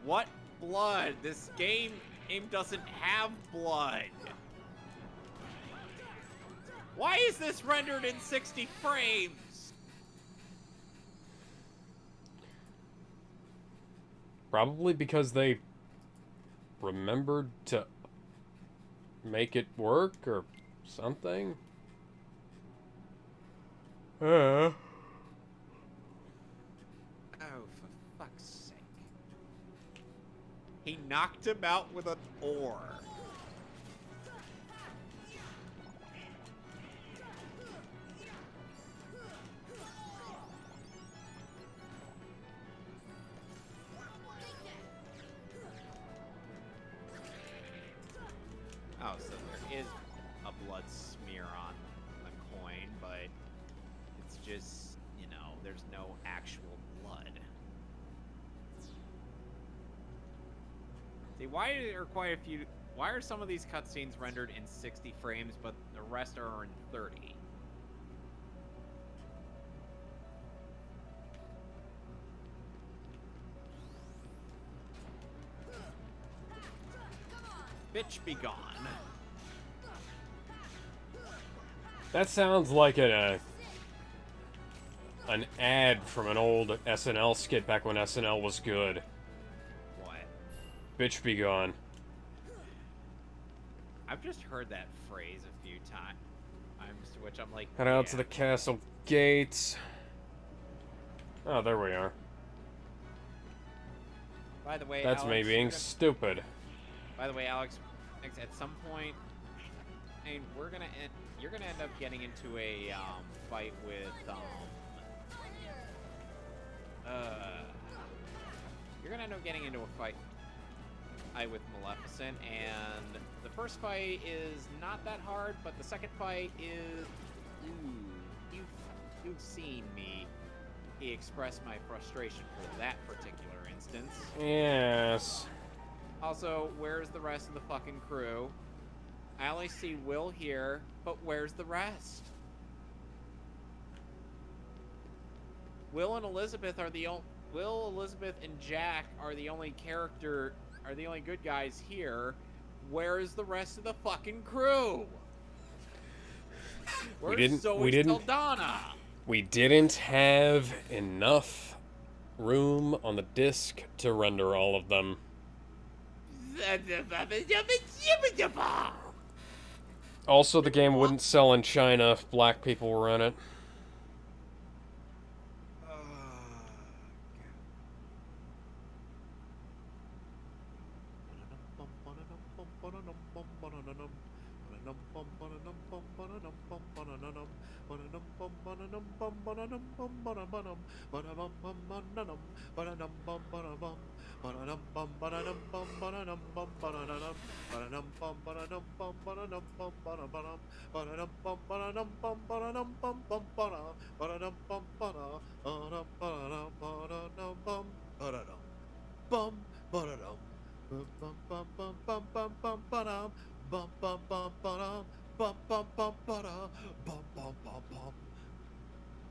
What blood? This game doesn't have blood. Why is this rendered in 60 frames? Probably because they remembered to make it work or something. Oh, for fuck's sake. He knocked him out with an oar. Oh, so there is a blood smear on the coin, but it's just, you know, there's no actual blood. See, why are quite a few... Why are some of these cutscenes rendered in 60 frames, but the rest are in 30? Bitch be gone. That sounds like an ad from an old SNL skit back when SNL was good. What? Bitch be gone. I've just heard that phrase a few times, to which I'm like, Head out yeah. to the castle gates. Oh, there we are. By the way, That's Alex, me being you're gonna- stupid. By the way, Alex, at some point, I mean, you're gonna end up getting into a fight with you're gonna end up getting into a fight with Maleficent, and the first fight is not that hard, but the second fight is, you've seen me express my frustration for that particular instance. Yes. Also, where's the rest of the fucking crew? I only see Will here, but where's the rest? Will and Elizabeth are the only... Will, Elizabeth, and Jack are the only good guys here. Where's the rest of the fucking crew? Where's Zoe Saldana? We didn't have enough room on the disc to render all of them. Also, the game wouldn't sell in China if black people were in it.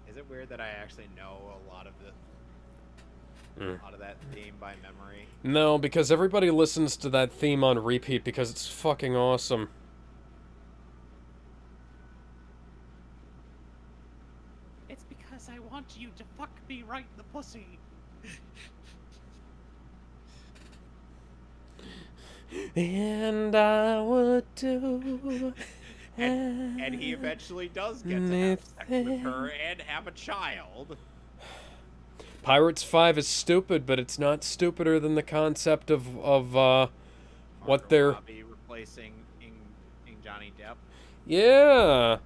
Is it weird that I actually know a lot of that theme by memory? No, because everybody listens to that theme on repeat because it's fucking awesome. It's because I want you to fuck me right in the pussy. And I would do... And he eventually does get to have sex with her and have a child. Pirates 5 is stupid, but it's not stupider than the concept of what Margot they're... Robbie replacing Johnny Depp. Yeah.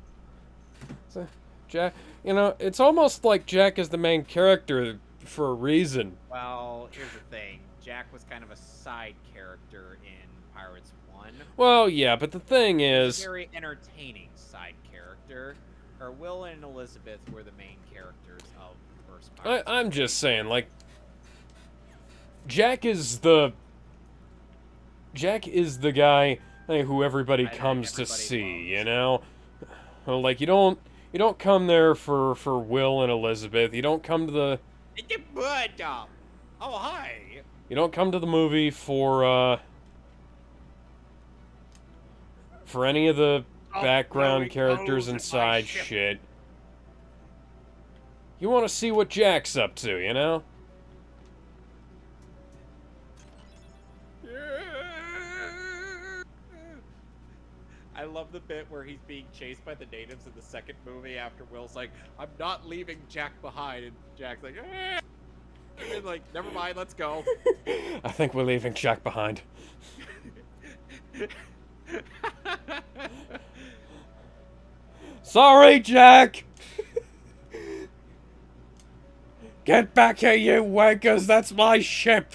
So, Jack, you know, it's almost like Jack is the main character for a reason. Well, here's the thing. Jack was kind of a side character in Pirates 1. Well, yeah, but the thing is... Very entertaining side character. Or Will and Elizabeth were the main characters of the first Pirates. I'm just saying, like... Jack is the guy who everybody comes to see, you know? Well, like, you don't come there for Will and Elizabeth. You don't come to the... Oh, hi! You don't come to the movie for any of the background characters and side shit. You want to see what Jack's up to, you know? I love the bit where he's being chased by the natives in the second movie after Will's like, I'm not leaving Jack behind, and Jack's like, eh. And then like, never mind, let's go. I think we're leaving Jack behind. Sorry, Jack! Get back here, you wankers! That's my ship!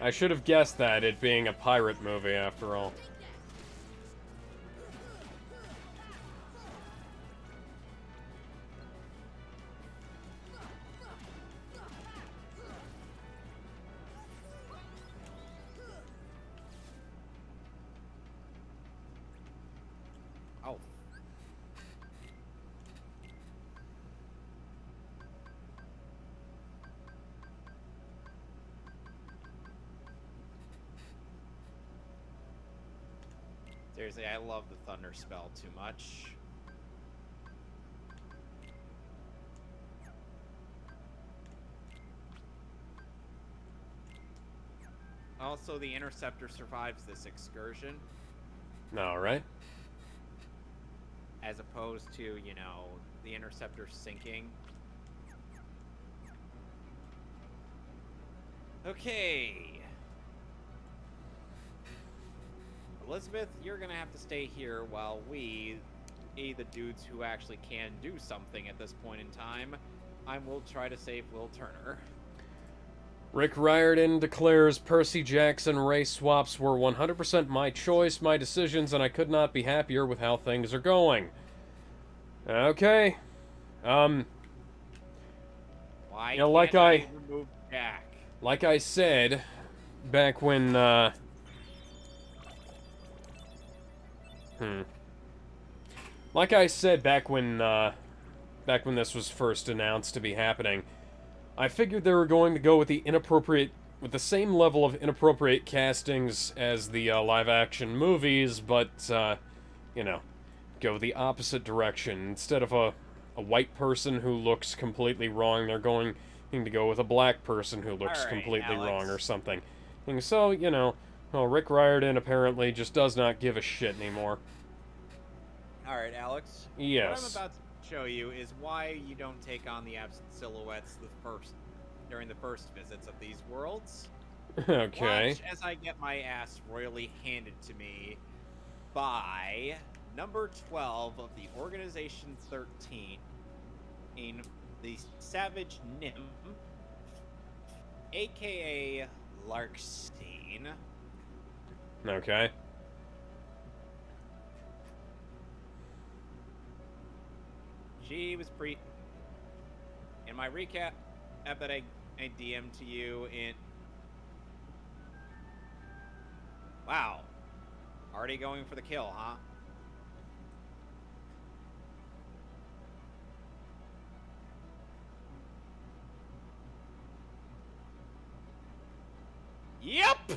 I should have guessed that, it being a pirate movie after all. Oh. Seriously, I love the thunder spell too much. Also, the Interceptor survives this excursion, No, right? as opposed to, you know, the Interceptor sinking. Okay. Elizabeth, you're gonna have to stay here while we, the dudes who actually can do something at this point in time, I will try to save Will Turner. Rick Riordan declares Percy Jackson race swaps were 100% my choice, my decisions, and I could not be happier with how things are going. Okay. Why You know, like can't I remove Jack? Like I said, back when, Like I said back when this was first announced to be happening, I figured they were going to go with with the same level of inappropriate castings as the live-action movies, but, you know, go the opposite direction. Instead of a white person who looks completely wrong, they're going to go with a black person who looks All right, completely Alex. wrong or something. And so, you know, well, Rick Riordan apparently just does not give a shit anymore. All right, Alex. Yes. What I'm about to show you is why you don't take on the absent silhouettes during the first visits of these worlds. Okay. Watch as I get my ass royally handed to me by number 12 of the Organization 13, in the Savage Nymph, aka Larkstein. Okay. She was in my recap that I DM'd to you in. Wow. Already going for the kill, huh? Yep!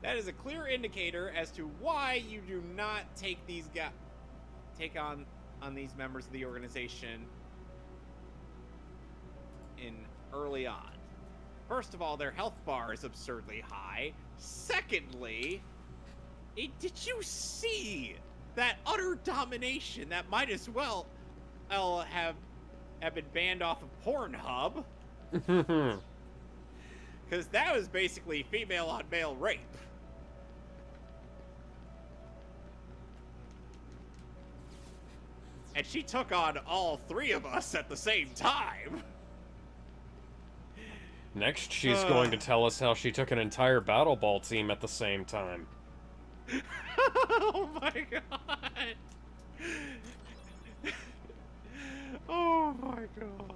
That is a clear indicator as to why you do not take on these members of the organization in early on. First of all, their health bar is absurdly high. Secondly, did you see that utter domination that might as well have been banned off of Pornhub? Because that was basically female on male rape. And she took on all three of us at the same time. Next, she's going to tell us how she took an entire Battle Ball team at the same time. Oh my god. Oh my god.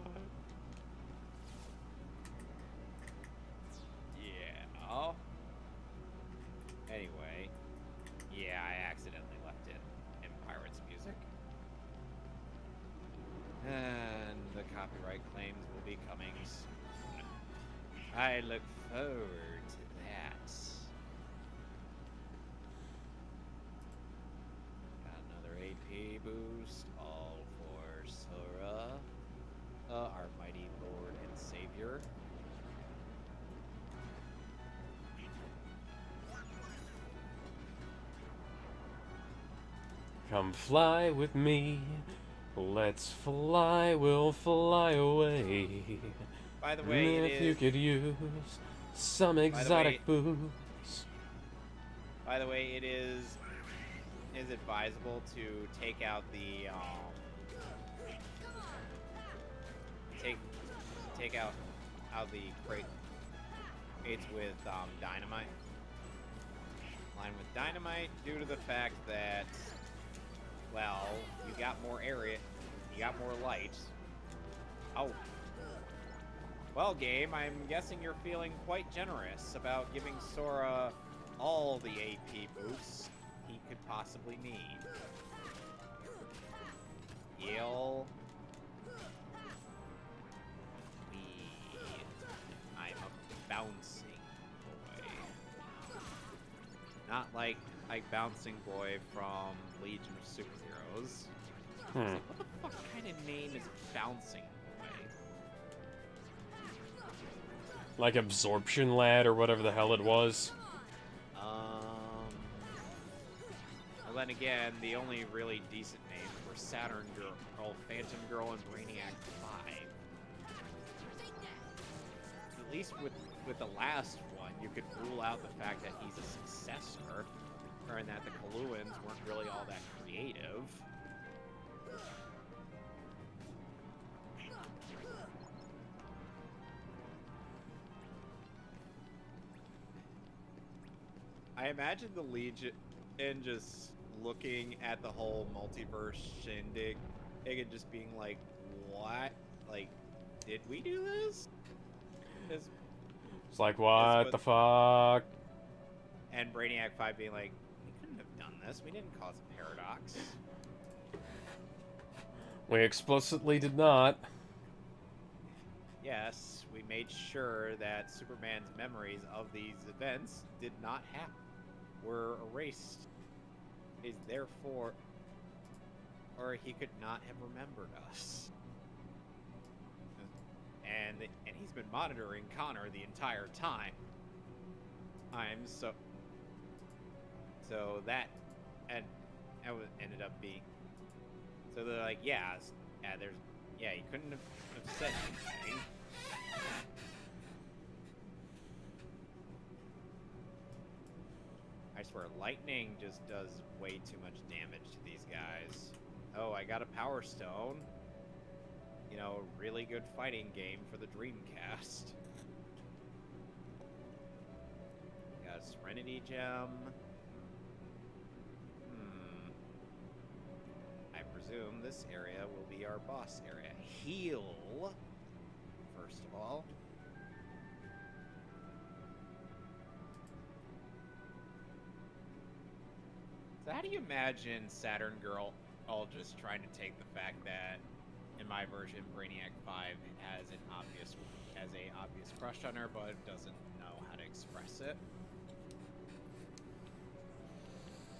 Yeah. Anyway. Yeah, I accidentally left it in Pirates music. And the copyright claims will be coming soon. I look forward to that. Got another AP boost, all for Sora, our mighty Lord and Savior. Come fly with me. Let's fly, we'll fly away. By the way, if you could use some exotic booze. By the way, it is advisable to take out the take out the It's with Dynamite. Line with Dynamite due to the fact that, well, you got more area, you got more light. Oh. Well, game, I'm guessing you're feeling quite generous about giving Sora all the AP boosts he could possibly need. Heal. I'm a bouncing boy. Not like Bouncing Boy from Legion of Superheroes. Hmm. What the fuck kind of name is Bouncing Boy? Like Absorption Lad or whatever the hell it was. Well, then again, the only really decent names were Saturn Girl, Phantom Girl, and Brainiac 5. At least with the last one, you could rule out the fact that he's a successor, or that the Kaluans weren't really all that creative. I imagine the Legion just looking at the whole multiverse shindig and just being like, what? Like, did we do this? It's like, what the fuck? And Brainiac 5 being like, we couldn't have done this. We didn't cause a paradox. We explicitly did not. Yes, we made sure that Superman's memories of these events did not happen. Were erased. Is therefore, or he could not have remembered us. And he's been monitoring Connor the entire time. So that ended up being. So they're like, yeah, you couldn't have said anything. I swear, lightning just does way too much damage to these guys. Oh, I got a Power Stone. You know, really good fighting game for the Dreamcast. Got a Serenity Gem. I presume this area will be our boss area. Heal, first of all. So how do you imagine Saturn Girl all just trying to take the fact that, in my version, Brainiac 5 has a obvious crush on her, but doesn't know how to express it?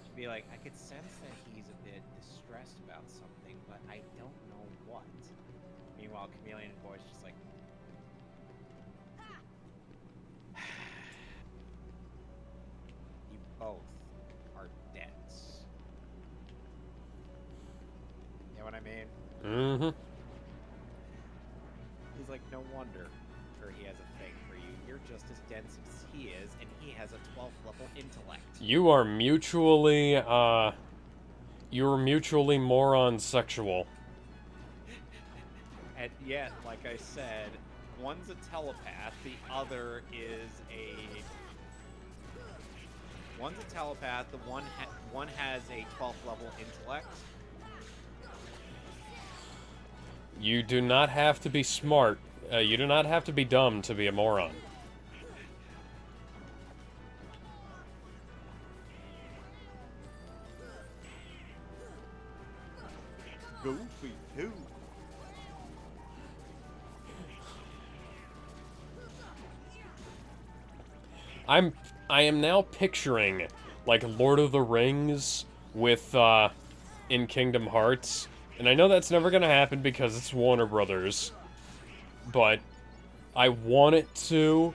She'd be like, I could sense that he's a bit distressed about something, but I don't know what. Meanwhile, Chameleon Boy's just like, you both are dense. You know what I mean? Mm-hmm. He's like, no wonder, or he has a thing for you. You're just as dense as he is, and he has a 12th level intellect. You are mutually moron sexual. And yet, like I said, one's a telepath, the other is one's a telepath, the one has a 12th level intellect. You do not have to be smart. You do not have to be dumb to be a moron. Goofy too. I am now picturing like Lord of the Rings with in Kingdom Hearts. And I know that's never gonna happen because it's Warner Brothers. But I want it to,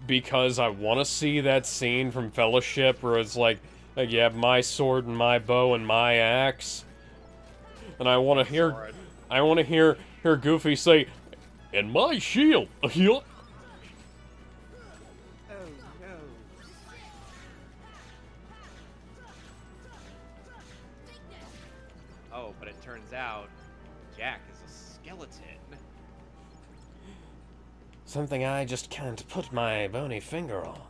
because I want to see that scene from Fellowship where it's like you have my sword and my bow and my axe. And I want to hear Goofy say, and my shield. Oh no. Oh, but it turns out Jack is a skeleton. Something I just can't put my bony finger on.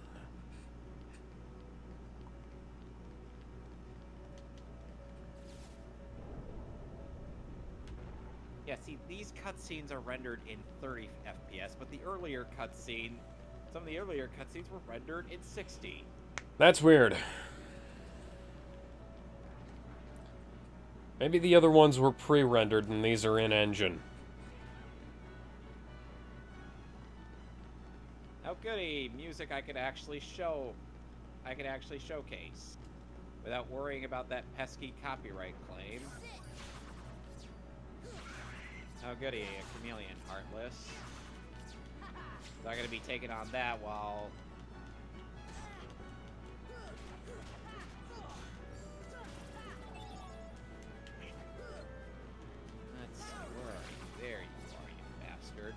Yeah, see, these cutscenes are rendered in 30 FPS, but the earlier cutscene, some of the earlier cutscenes were rendered in 60. That's weird. Maybe the other ones were pre-rendered and these are in-engine. Oh goody, music I could actually showcase without worrying about that pesky copyright claim. Oh goody, a chameleon, Heartless. So I'm gonna be taking on that while... Let's see, where are you? There you are, you bastard.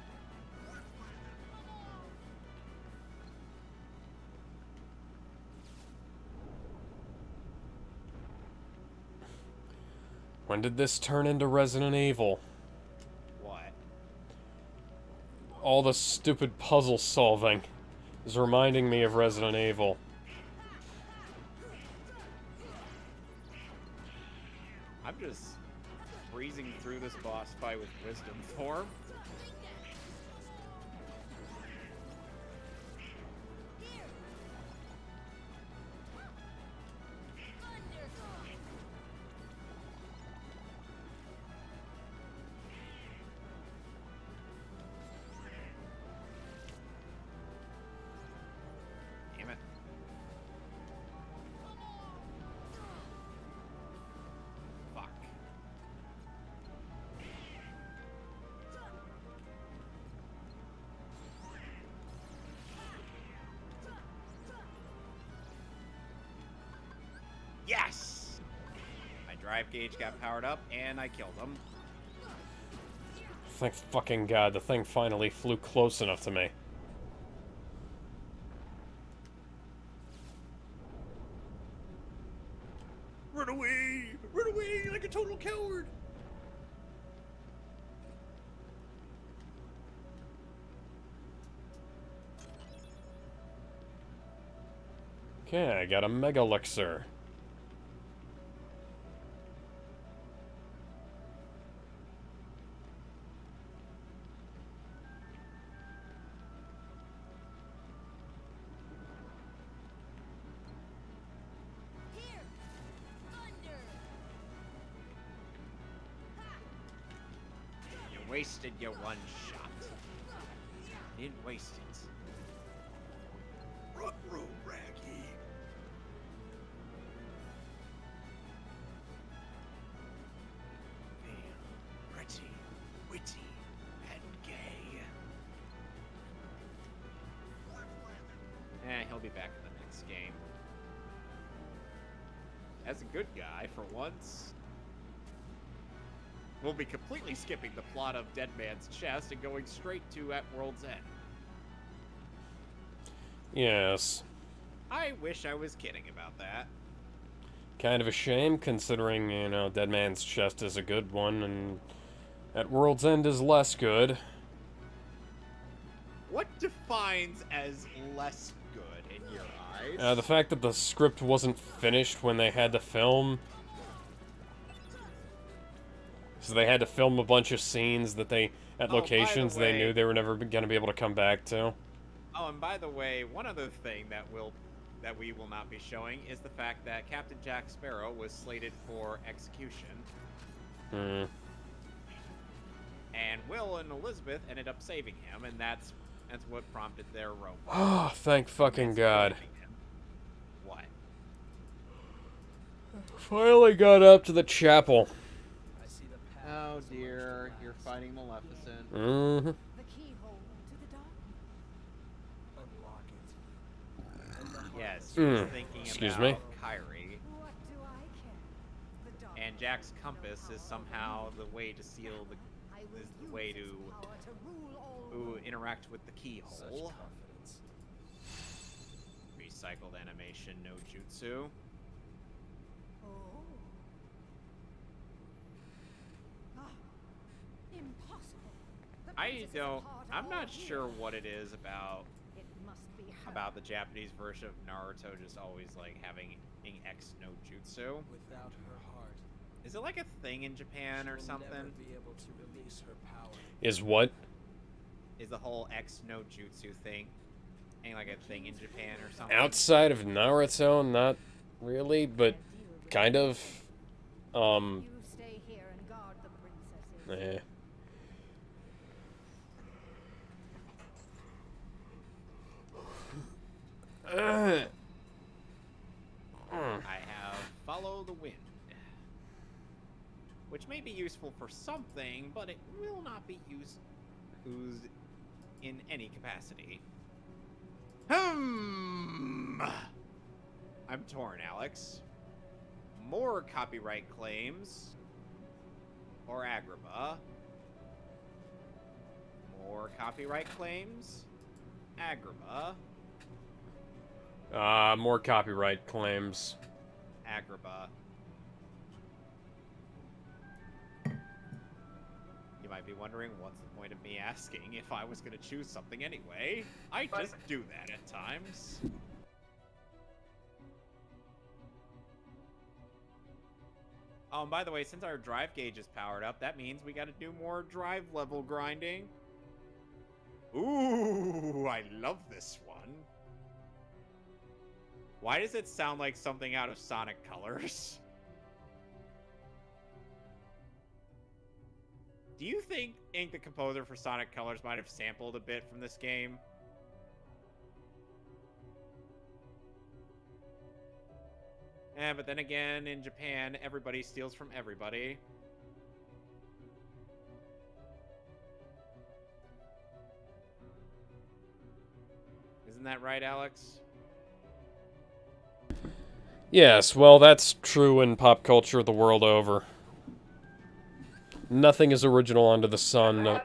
When did this turn into Resident Evil? What? All the stupid puzzle solving is reminding me of Resident Evil. I'm just breezing through this boss fight with Wisdom Form. Damn it. Fuck. Yes! My drive gauge got powered up and I killed him. Thank fucking God, the thing finally flew close enough to me. Run away! Run away like a total coward! Okay, I got a Mega Elixir. Here! Thunder! You wasted your one shot. You didn't waste it. Ruh-roh, Raggy. Pale, pretty, witty, and gay. He'll be back in the next game. As a good guy, for once. We'll be completely skipping the plot of Dead Man's Chest and going straight to At World's End. Yes. I wish I was kidding about that. Kind of a shame, considering, you know, Dead Man's Chest is a good one, and At World's End is less good. What defines as less good in your eyes? The fact that the script wasn't finished when they had to film. So they had to film a bunch of scenes that they, at Oh, by the locations they way- knew they were never going to be able to come back to. Oh, and by the way, one other thing that we will not be showing is the fact that Captain Jack Sparrow was slated for execution, Hmm. and Will and Elizabeth ended up saving him, and that's what prompted their rope. Oh, thank fucking God. What? Finally got up to the chapel. I see the path. Oh dear, you're fighting Maleficent. Mm-hmm. The keyhole to the dark. Unlock it. And the heart Yes, will she's Mm, thinking excuse about me? Kyrie, What do I care? The dark. and Jack's compass is somehow the way to seal the I will is the use way its to power to rule all who worlds. interact with the Such keyhole. confidence. Recycled animation, no jutsu. Oh. Ah. Impossible. The I princess's don't- heart I'm not sure what it is about It must be her. the Japanese version of Naruto just always like having X no jutsu. Without her heart, Is it like a thing in Japan or she'll something? never be able to release her power. Is what? Is the whole X no jutsu thing ain't like a thing in Japan or something? Outside of Naruto, not really, but kind of. You stay here and guard the princesses. Eh. I have follow the wind, which may be useful for something, but it will not be used in any capacity. I'm torn, Alex. More copyright claims or Agrabah. More copyright claims, Agrabah. More copyright claims. Agrabah. You might be wondering what's the point of me asking if I was going to choose something anyway. I just do that at times. Oh, and by the way, since our drive gauge is powered up, that means we got to do more drive level grinding. Ooh, I love this one. Why does it sound like something out of Sonic Colors? Do you think Ink, the composer for Sonic Colors, might have sampled a bit from this game? But then again, in Japan, everybody steals from everybody. Isn't that right, Alex? Yes, well, that's true in pop culture the world over. Nothing is original under the sun.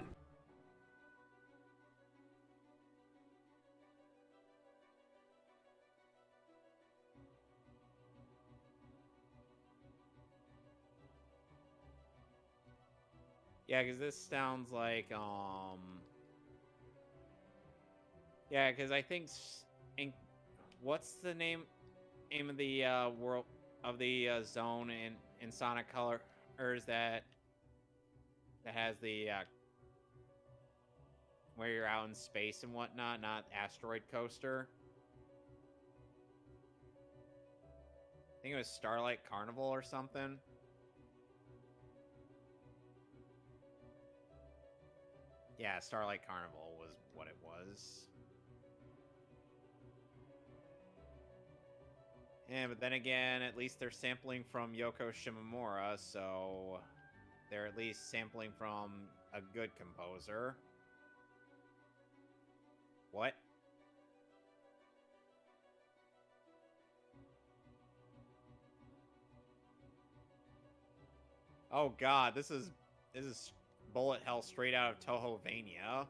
Yeah, because this sounds like, yeah, because I think, what's the name of the world of the zone in Sonic Colors that has the where you're out in space and whatnot, not Asteroid Coaster. I think it was Starlight Carnival or something. Yeah, Starlight Carnival was what it was. Yeah, but then again, at least they're sampling from Yoko Shimomura, so they're at least sampling from a good composer. What? Oh god, this is bullet hell straight out of Toho-vania.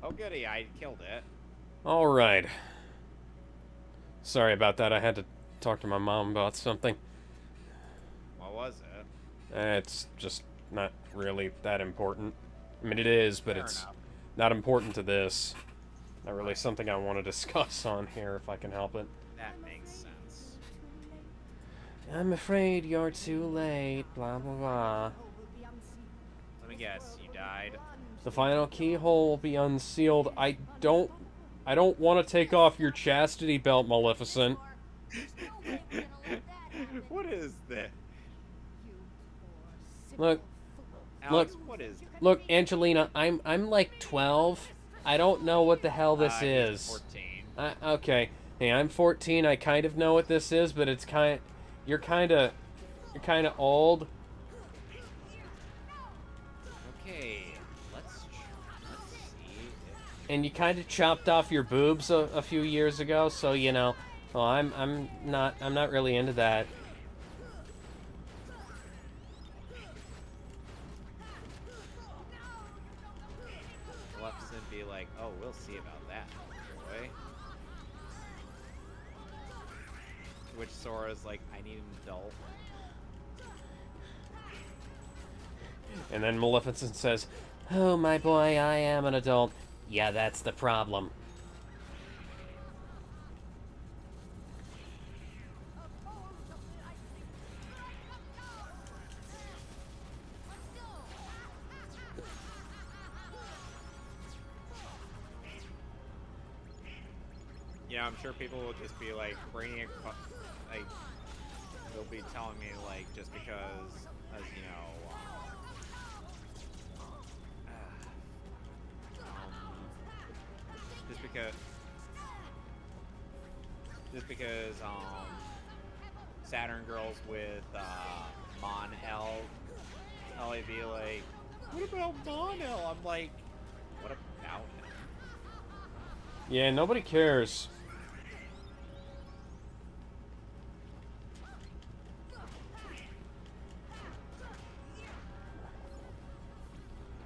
Oh goody, I killed it. Alright. Sorry about that, I had to talk to my mom about something. What was it? It's just not really that important. I mean, it is, but Fair it's enough. not important to this. Not really something I want to discuss on here, if I can help it. That makes sense. I'm afraid you're too late, blah blah blah. Let me guess, you died. The final keyhole will be unsealed. I don't want to take off your chastity belt, Maleficent. What is this? Look, Alex, what is this? look, Angelina, I'm like 12. I don't know what the hell this He's is. 14. Okay. Hey, I'm 14. I kind of know what this is, but it's you're kind of old. Okay, let's see. And you kind of chopped off your boobs a few years ago, so you know. Well, I'm not really into that. like, oh, we'll see about that, boy. To which Sora's like, I need an adult. And then Maleficent says, "Oh, my boy, I am an adult." Yeah, that's the problem. Yeah, I'm sure people will just be like, Brainiac, like, they'll be telling me, like, just because, as you know, just because, Saturn girls with, Mon-El, LAV, like, what about Mon-El? I'm like, what about him? Yeah, nobody cares.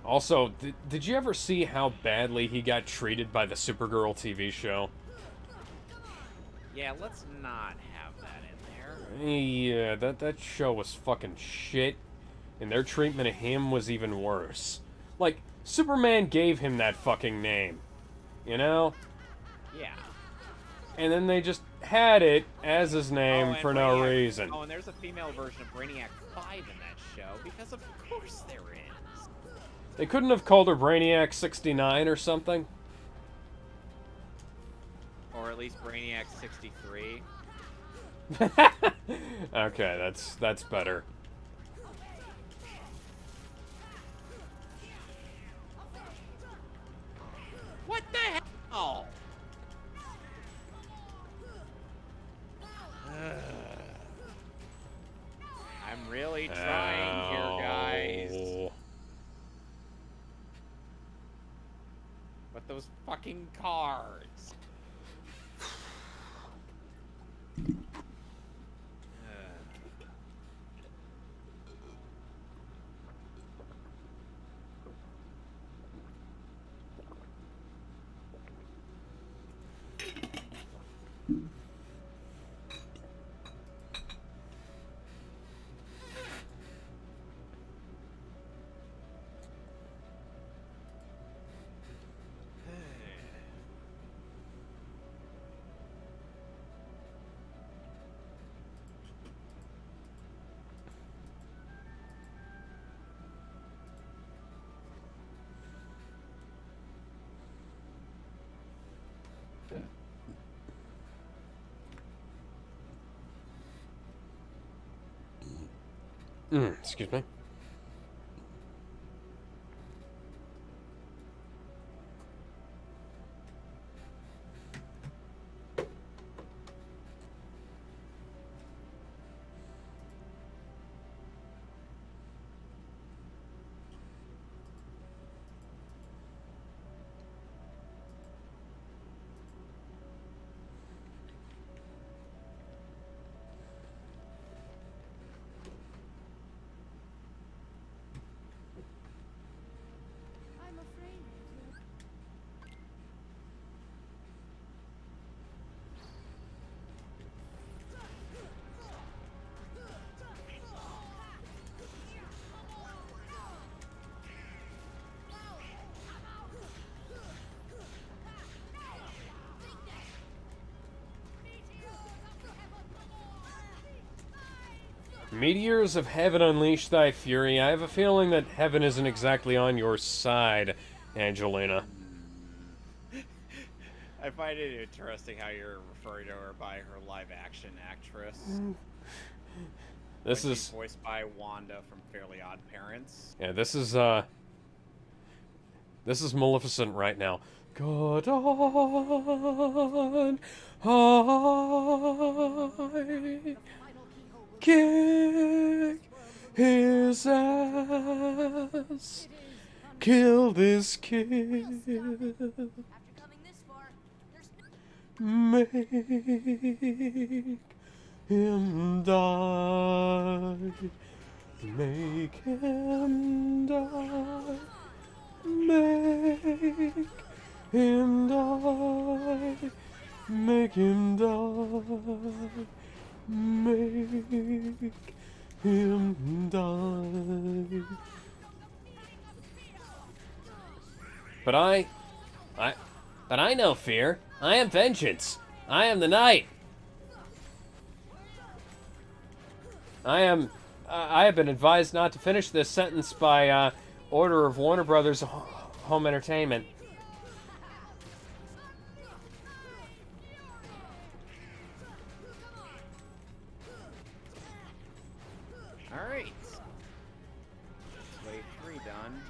Also, did you ever see how badly he got treated by the Supergirl TV show? Yeah, let's not have that in there. Yeah, that show was fucking shit, and their treatment of him was even worse. Like, Superman gave him that fucking name, you know? Yeah. And then they just had it as his name and for no Brainiac- reason. Oh, and there's a female version of Brainiac 5 in that show, because of course there is. They couldn't have called her Brainiac 69 or something? Or at least Brainiac 63. Okay, that's better. What the hell? I'm really trying here, guys. Ow. But those fucking cards. Excuse me. I'm afraid to. Meteors of heaven unleash thy fury. I have a feeling that heaven isn't exactly on your side, Angelina. I find it interesting how you're referring to her by her live-action actress. This When she's is voiced by Wanda from Fairly Odd Parents. yeah. This is Maleficent right now. God on high, kick his ass, kill this kid, After coming this far, there's no make him die, make him die, make him die. Make him die. Make him die. But I know fear. I am vengeance. I am the night. I have been advised not to finish this sentence by order of Warner Brothers Home Entertainment. All right. Wave 3 done.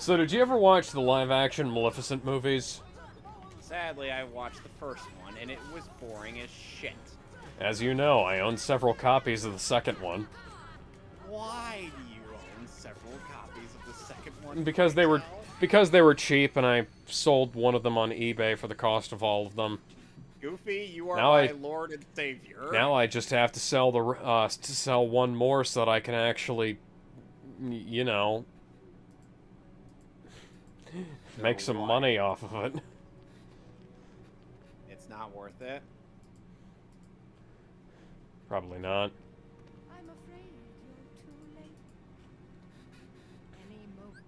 So, did you ever watch the live-action Maleficent movies? Sadly, I watched the first one, and it was boring as shit. As you know, I own several copies of the second one. Why do you own several copies of the second one? Because they were cheap, and I sold one of them on eBay for the cost of all of them. Goofy, you are Now my lord and savior. Now I just have to sell sell one more so that I can actually, you know, make some money off of it. It's not worth it. Probably not. I'm afraid you're too late. Any moment.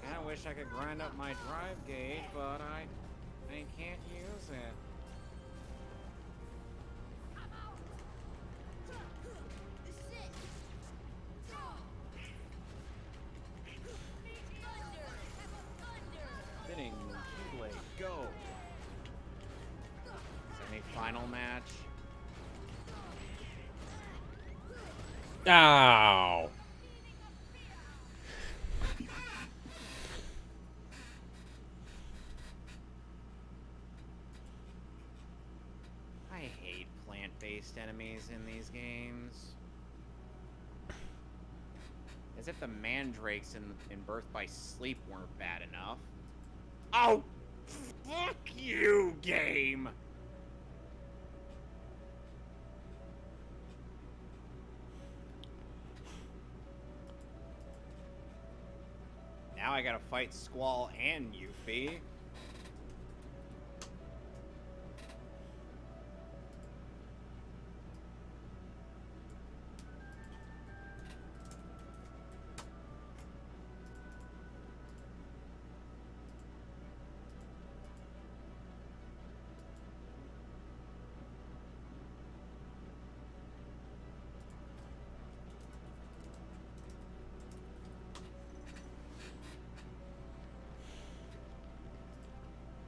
I wish I could grind up my drive gauge, but I can't use it. Spinning Keyblade, go! Semi-final match. Ow! I hate plant-based enemies in these games. As if the mandrakes in Birth by Sleep weren't bad enough. Oh, fuck you, game! Now I gotta fight Squall and Yuffie.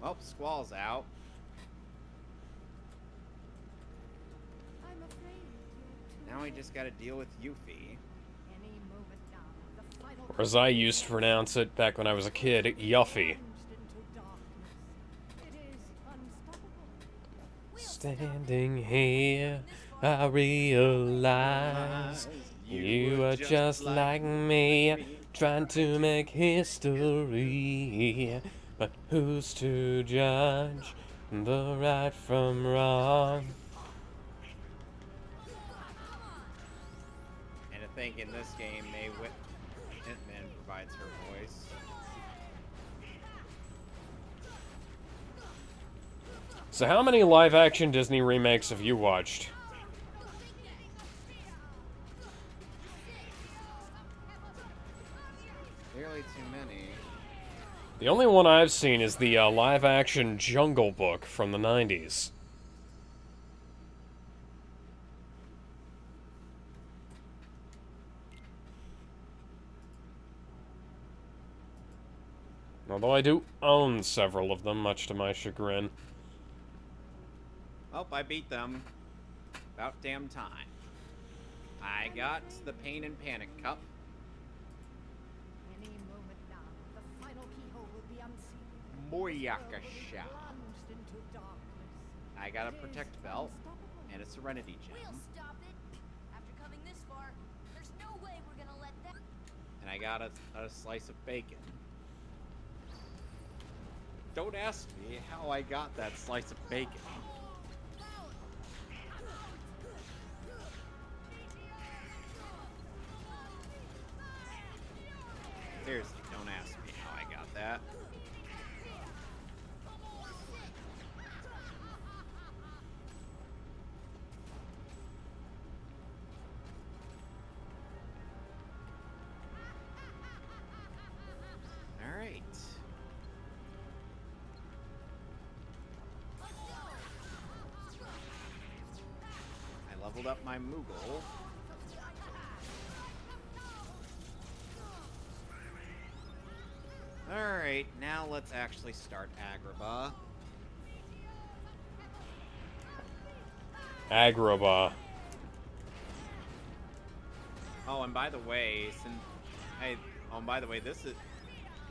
Well, Squall's out. I'm afraid you're too Now we late. just gotta deal with Yuffie. Any moment now, the final Or as I used to pronounce it back when I was a kid, Yuffie. plunged into darkness. It is unstoppable. Standing here, I realize you are just like me, trying to make history. But who's to judge the right from wrong? And I think in this game, Mae Whitman provides her voice. So how many live-action Disney remakes have you watched? Clearly too many. The only one I've seen is the live-action Jungle Book from the 90s. Although I do own several of them, much to my chagrin. Oh, I beat them. About damn time. I got the Pain and Panic Cup. Any moment now, the final keyhole will be unsealed. Moyakasha. Plunged into darkness. I got a It is Protect Belt unstoppable. and a Serenity We'll Gem. stop it. After coming this far, there's no way we're gonna let that. And I got a slice of bacon. Don't ask me how I got that slice of bacon. Seriously, don't ask me how I got that. All right. I leveled up my Moogle. Alright, now let's actually start Agrabah. Agrabah. Oh, and by the way,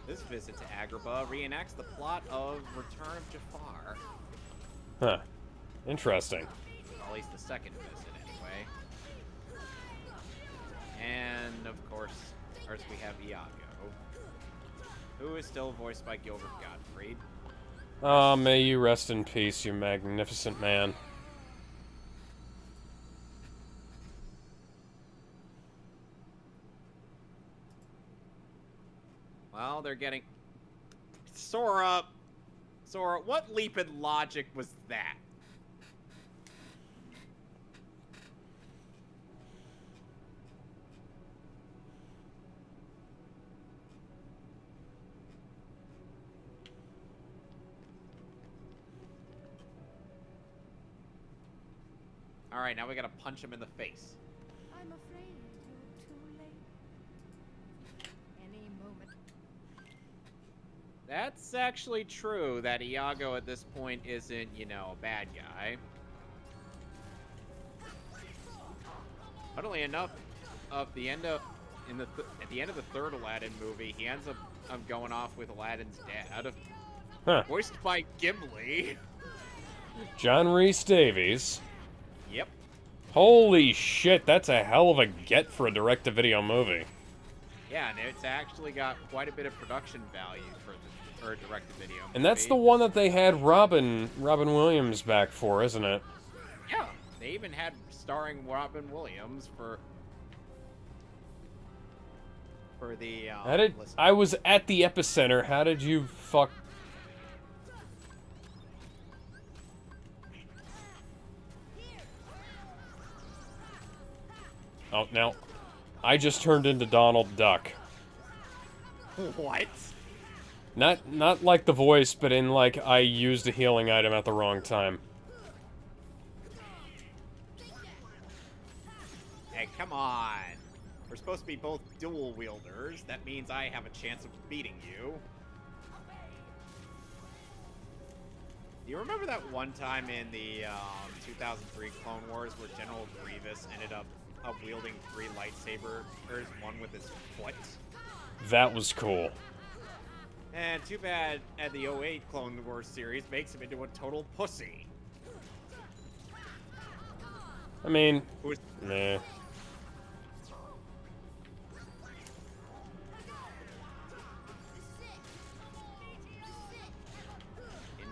this visit to Agrabah reenacts the plot of Return of Jafar. Huh. Interesting. Or at least the second visit, anyway. And, of course, first we have Iago, who is still voiced by Gilbert Gottfried. Ah, may you rest in peace, you magnificent man. Well, they're getting... Sora, what leap in logic was that? Alright, now we gotta punch him in the face. I'm afraid you're too late. Any moment. That's actually true, that Iago at this point isn't, you know, a bad guy. Funnily enough, at the end of the third Aladdin movie, he ends up going off with Aladdin's dad, Huh. voiced by Gimli. John Rhys Davies. Yep. Holy shit, that's a hell of a get for a direct-to-video movie. Yeah, and it's actually got quite a bit of production value for a direct-to-video movie. And that's the one that they had Robin Williams back for, isn't it? Yeah, they even had starring Robin Williams for the. I was at the epicenter. How did you fuck? Oh, now, I just turned into Donald Duck. What? Not like the voice, but in like I used a healing item at the wrong time. Hey, come on. We're supposed to be both dual wielders. That means I have a chance of beating you. Do you remember that one time in the 2003 Clone Wars where General Grievous ended up wielding 3 lightsabers, one with his foot? That was cool. And too bad at the 08 Clone Wars series makes him into a total pussy. I mean, Who's meh.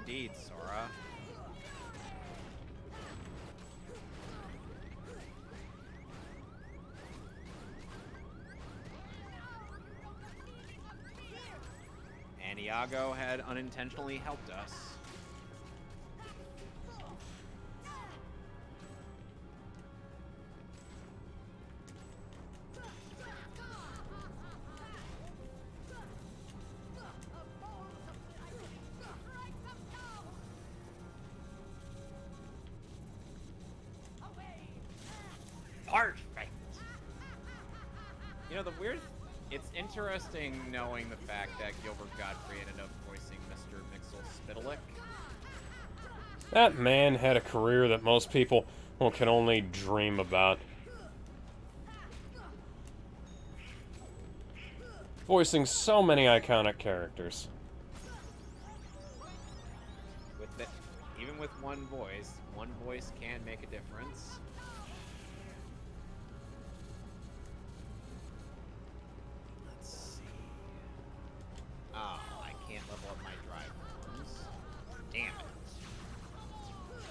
indeed, Sora. And Iago had unintentionally helped us. Perfect. You know, the weird... It's interesting knowing the fact that Gilbert Gottfried ended up voicing Mr. Mixel-Spitalik. That man had a career that most people, well, can only dream about. Voicing so many iconic characters. With the, even with one voice can make a difference. Let's see. Oh, I can't level up my drive forms. Damn it.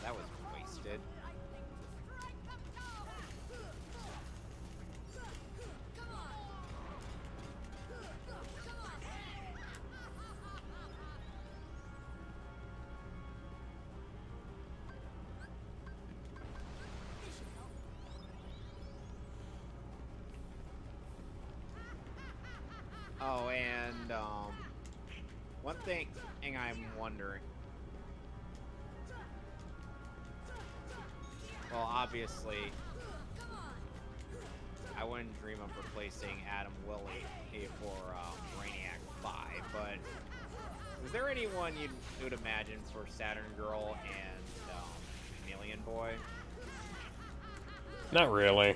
That was wasted. Oh, and, one thing I'm wondering. Well, obviously, I wouldn't dream of replacing Adam Willie for, Brainiac 5, but is there anyone you would imagine for Saturn Girl and, Chameleon Boy? Not really.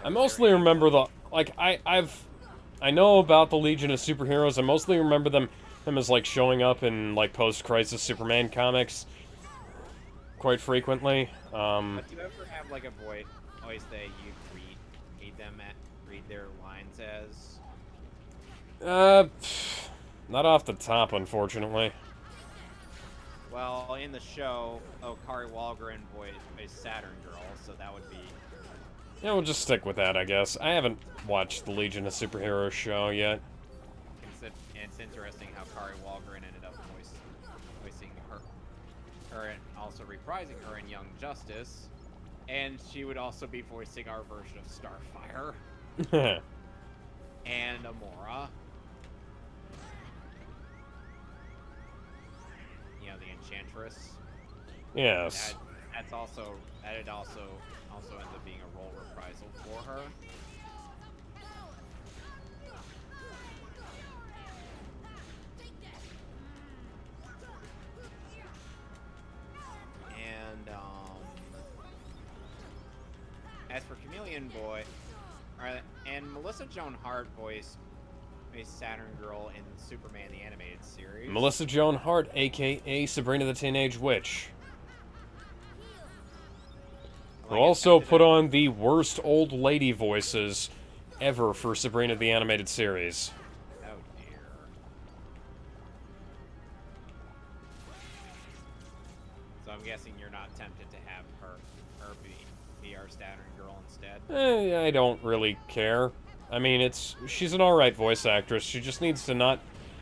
I mostly remember the, like, I know about the Legion of Superheroes. I mostly remember them as, like, showing up in, like, post-Crisis Superman comics quite frequently. But do you ever have, like, a voice that you read their lines as? Not off the top, unfortunately. Well, in the show, Kari Wahlgren voiced Saturn Girl, so that would be... Yeah, we'll just stick with that, I guess. I haven't watched the Legion of Superheroes show yet. It's interesting how Kari Wahlgren ended up voicing her and also reprising her in Young Justice, and she would also be voicing our version of Starfire and Amora. You know, the Enchantress. Yes. That also ends up being a role reprisal for her. And as for Chameleon Boy, and Melissa Joan Hart voiced Saturn Girl in Superman the Animated Series. Melissa Joan Hart, aka Sabrina the Teenage Witch. Who also put on the worst old lady voices ever for Sabrina the Animated Series. Oh dear. So I'm guessing you're not tempted to have her be our Saturn Girl instead? I don't really care. I mean, she's an alright voice actress. She just needs to not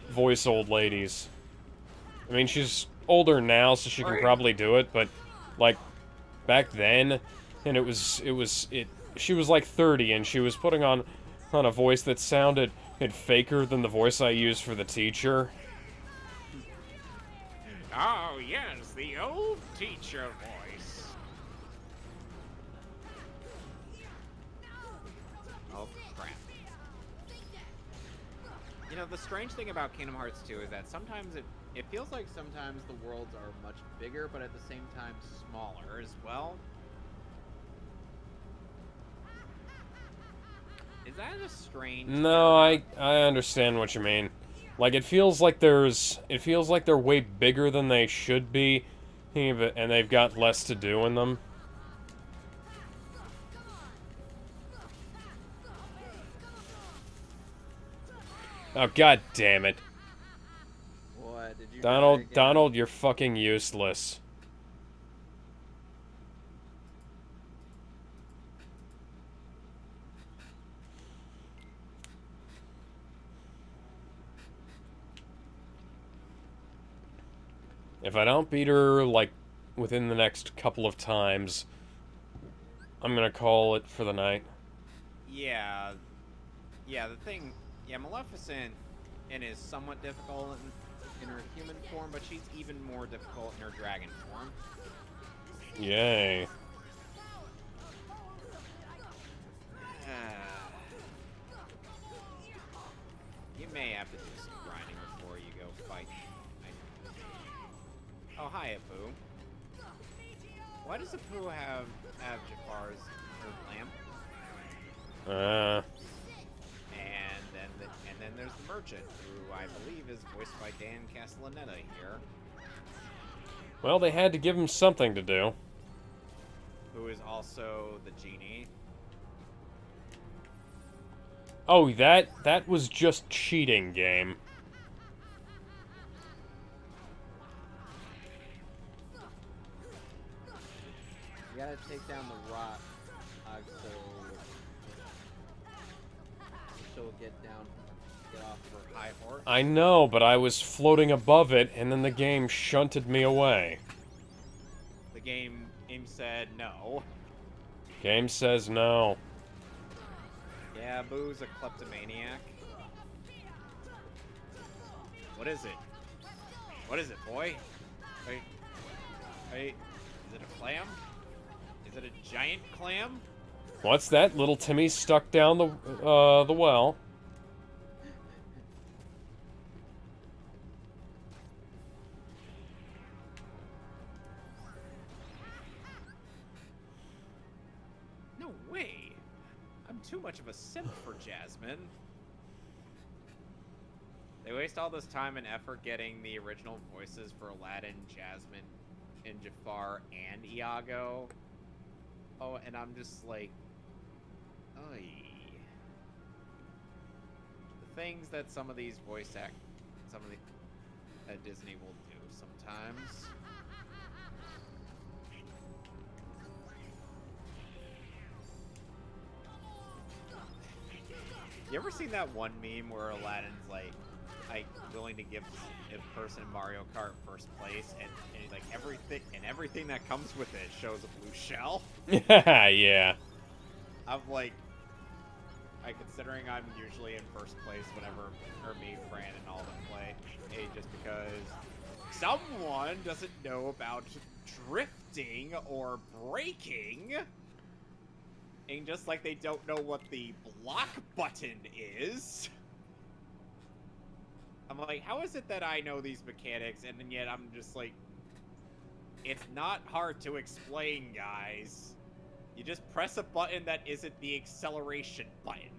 voice old ladies. I mean, she's older now, so she can probably do it, but, like, back then, and she was like 30, and she was putting on a voice that sounded faker than the voice I used for the teacher. Oh yes, the old teacher voice. Oh crap. You know, the strange thing about Kingdom Hearts 2 is that sometimes it feels like sometimes the worlds are much bigger, but at the same time smaller as well. Is that a strange... No, I understand what you mean. Like, it feels like they're way bigger than they should be, and they've got less to do in them. Oh, god damn it. What did you? Donald, you're fucking useless. If I don't beat her, like, within the next couple of times, I'm gonna call it for the night. Yeah, the thing... Yeah, Maleficent is somewhat difficult in her human form, but she's even more difficult in her dragon form. Yay. You may have to do some grinding before you go fight. Oh, hi, Apu. Why does Apu have Jafar's lamp? And then there's the merchant, who I believe is voiced by Dan Castellaneta here, Well, they had to give him something to do. who is also the genie. Oh, that was just cheating, game. You gotta take down the rock, so she'll get off her high horse. I know, but I was floating above it, and then the game shunted me away. The game said no. Game says no. Yeah, Boo's a kleptomaniac. What is it? What is it, boy? Wait, is it a clam? Is it a giant clam? What's that? Little Timmy stuck down the well. No way! I'm too much of a simp for Jasmine. They waste all this time and effort getting the original voices for Aladdin, Jasmine, and Jafar, and Iago. Oh, and I'm just like... Oy. The things that some of these that Disney will do sometimes. You ever seen that one meme where Aladdin's like willing to give a person in Mario Kart first place, and like everything that comes with it shows a blue shell? Yeah. I'm like, considering I'm usually in first place whenever me, Fran, and all that play, just because someone doesn't know about drifting or braking. And just like they don't know what the block button is. I'm like, how is it that I know these mechanics and then yet I'm just like, it's not hard to explain, guys. You just press a button that isn't the acceleration button.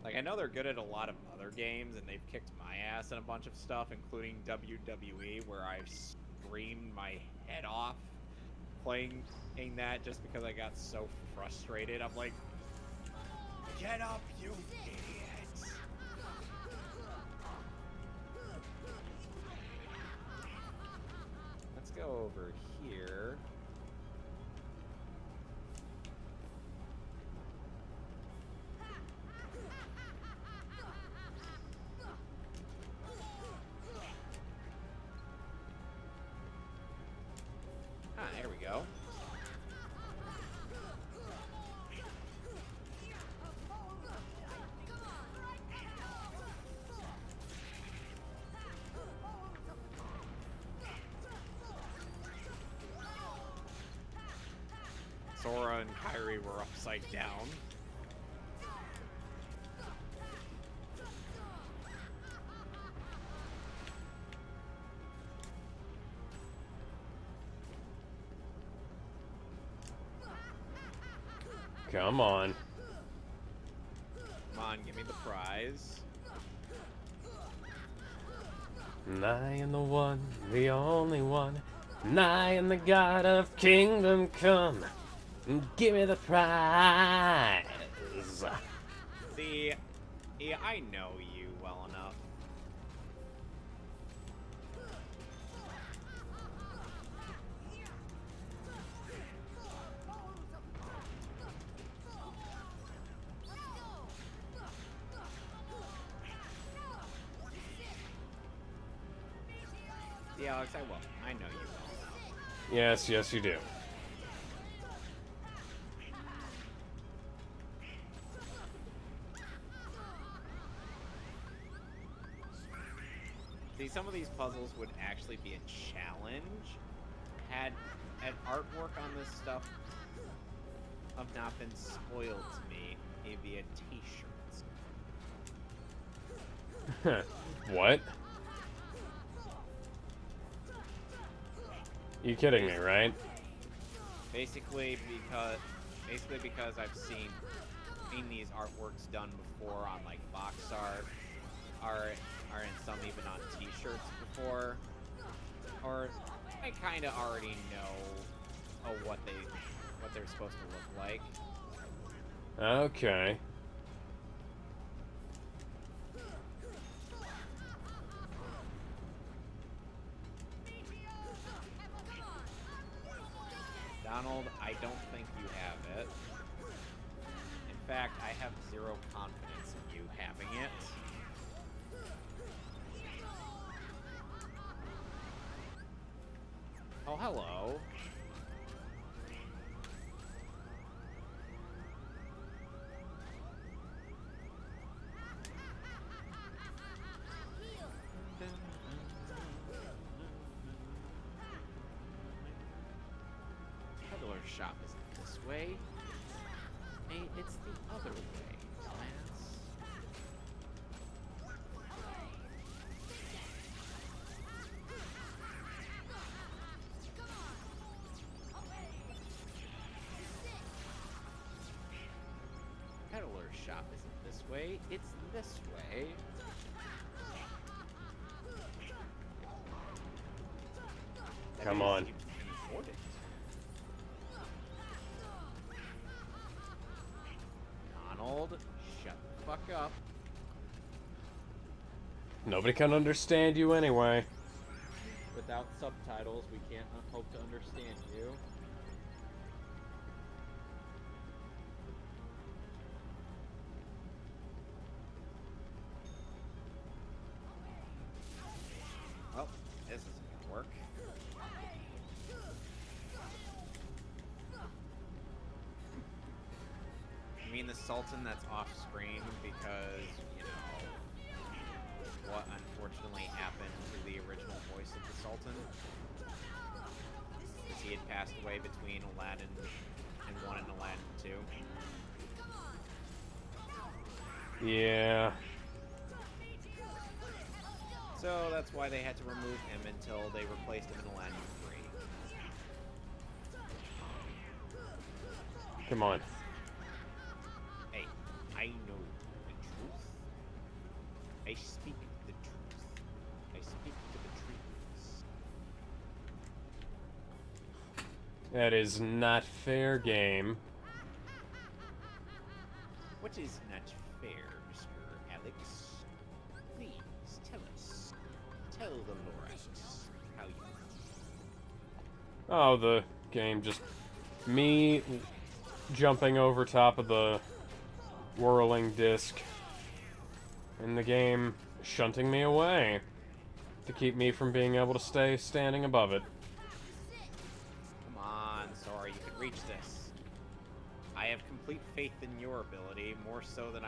Like, I know they're good at a lot of other games, and they've kicked my ass in a bunch of stuff, including WWE, where I've screamed my head off playing that just because I got so frustrated. I'm like, get up, you idiot! Let's go over here. Ah, there we go. Sora and Kyrie were upside down. Come on. Come on, give me the prize. I am the one, the only one. And I am the God of Kingdom Come. Give me the prize. See, yeah, I know you well enough. See, Alex, I know you well enough. Yes, yes, you do. See, some of these puzzles would actually be a challenge had artwork on this stuff have not been spoiled to me via t-shirts. What? You kidding me, right? Basically because I've seen these artworks done before on like box art, are in some even on t-shirts before, or I kind of already know what they're supposed to look like. Okay. Donald, I don't think you have it. In fact, I have zero confidence in you having it. Oh, hello. Peddler shop isn't this way. Hey, it's the other way, Lance. Peddler shop isn't this way, it's this way. That Come means on. you can afford it. Donald, shut the fuck up. Nobody can understand you anyway. Without subtitles, we can't hope to understand you. Well, this isn't gonna work. You mean the Sultan that's off screen because, you know, what unfortunately happened to the original voice of the Sultan? Because he had passed away between Aladdin and 1 and Aladdin 2. Yeah. So that's why they had to remove him until they replaced him in Aladdin 3. Come on. Hey, I know the truth. I speak the truth. I speak to the trees. That is not fair game. What is not fair, Mr. Alex? Please tell us. Tell the Lorax how you feel. Oh, the game just... me jumping over top of the whirling disc. And the game shunting me away to keep me from being able to stay standing above it. Come on, Sora, you can reach this. I have complete faith in your ability, more so than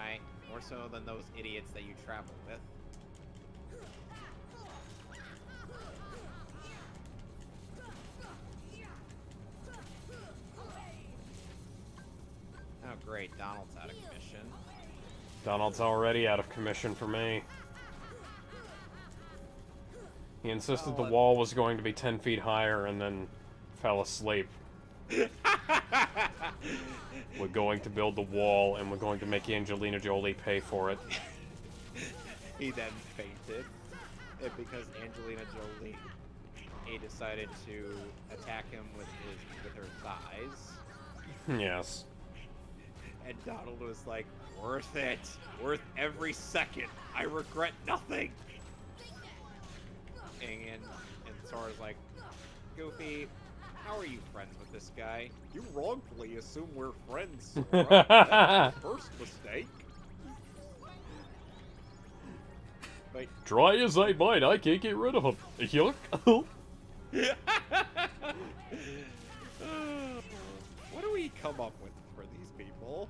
those idiots that you travel with. Oh great, Donald's out of commission. Donald's already out of commission for me. He insisted the wall was going to be 10 feet higher and then fell asleep. We're going to build the wall and we're going to make Angelina Jolie pay for it. He then fainted, and because Angelina Jolie, he decided to attack him with her thighs. Yes. And Donald was like, worth it. Worth every second. I regret nothing. And Sora's like, Goofy, how are you friends with this guy? You wrongfully assume we're friends, Sora. That's the first mistake. But Try as I might, I can't get rid of him. Yuck. what do we come up with for these people?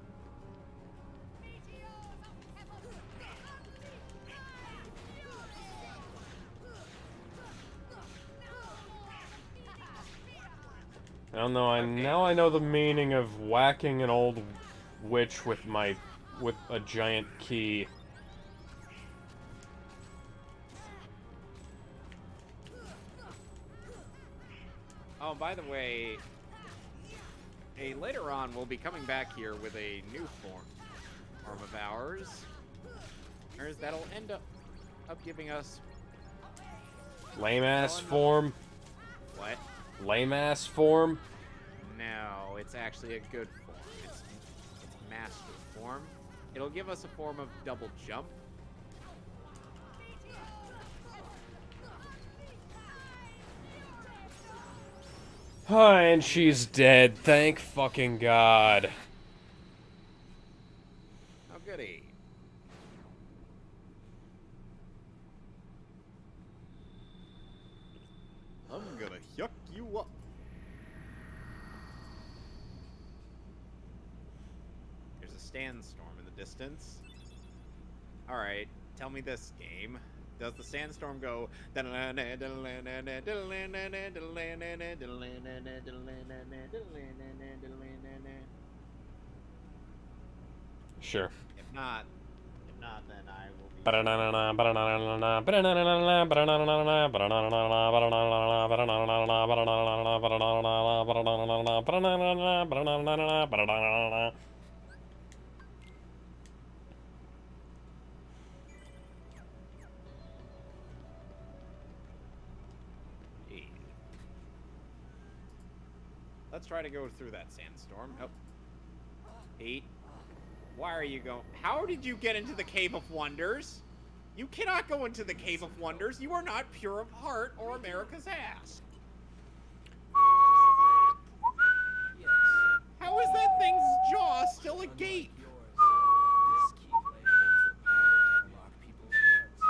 don't know. Now I know the meaning of whacking an old witch with a giant key. Oh, by the way, later on we'll be coming back here with a new form of ours. That'll end up giving us Lame ass form. what? Lame ass form. No, it's actually a good form. It's master form. It'll give us a form of double jump. And she's dead. Thank fucking God. Oh, goody. I'm gonna yuck you up. There's a sandstorm in the distance. Alright, tell me this game. Does the sandstorm go? Sure. If not, then I will be. Let's try to go through that sandstorm. Oh. Pete, why are you going? How did you get into the Cave of Wonders? You cannot go into the Cave of Wonders. You are not pure of heart or America's ass. Yes. How is that thing's jaw still a gate? Yours. This key blade holds the power to unlock people's hearts.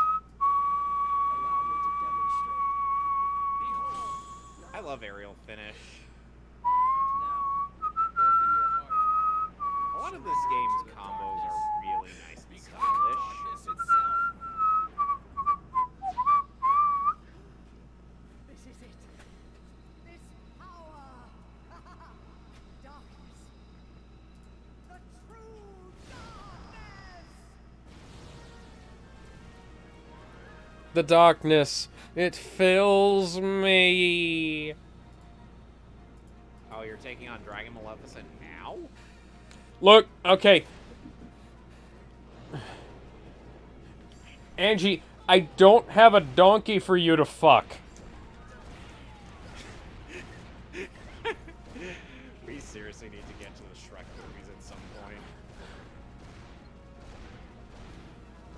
Allow me to demonstrate. Behold. I love aerial finish. Now, open your heart. A lot of this game's combos are really nice and stylish. Darkness itself. This is it. This power. Darkness. The true darkness. The darkness, it fills me. Oh, you're taking on Dragon Maleficent now? Look, okay. Angie, I don't have a donkey for you to fuck. We seriously need to get to the Shrek movies at some point.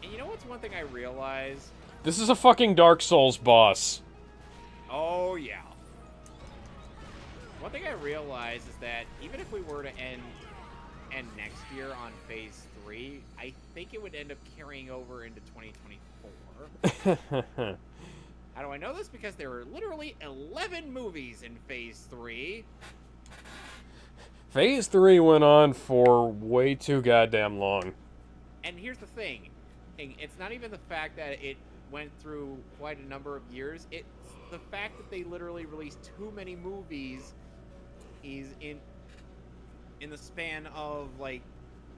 And you know what's one thing I realized? This is a fucking Dark Souls boss. Oh, yeah. One thing I realized is that even if we were to end next year on Phase 3, I think it would end up carrying over into 2024. How do I know this? Because there were literally 11 movies in Phase 3. Phase 3 went on for way too goddamn long. And here's the thing. It's not even the fact that it went through quite a number of years. It's the fact that they literally released too many movies is in the span of, like,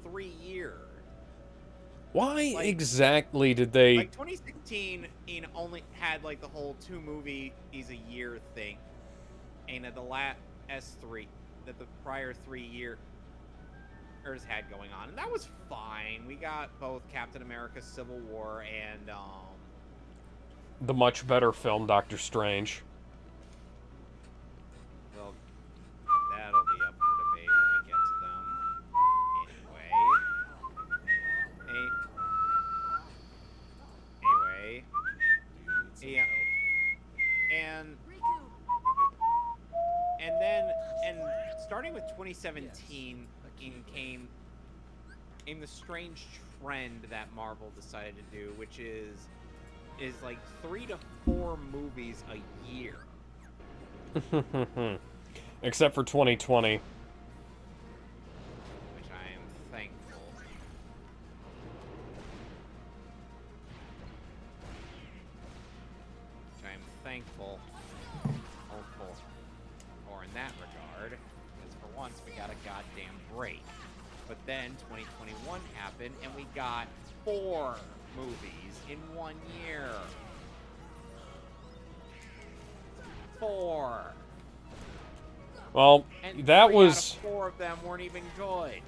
3 years. Why Like- exactly did they... Like, 2016 only had, like, the whole 2 movies a year thing. And the last S3, that the prior 3 years had going on. And that was fine. We got both Captain America Civil War and, the much better film Doctor Strange. well, that'll be up for debate when we get to them. Anyway. Yeah. And starting with 2017 came the strange trend that Marvel decided to do, which is like 3 to 4 movies a year. Except for 2020. Which I am thankful. Hopeful for in that regard, because for once we got a goddamn break. But then 2021 happened, and we got 4 movies in 1 year. 4. Well, And that 3 was... out of 4 of them weren't even good.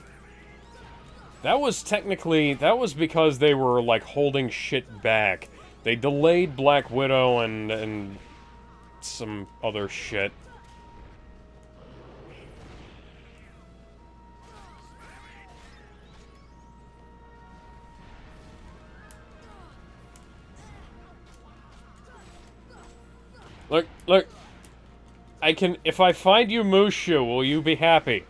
That was because they were, like, holding shit back. They delayed Black Widow and some other shit. Look. If I find you Mushu, will you be happy?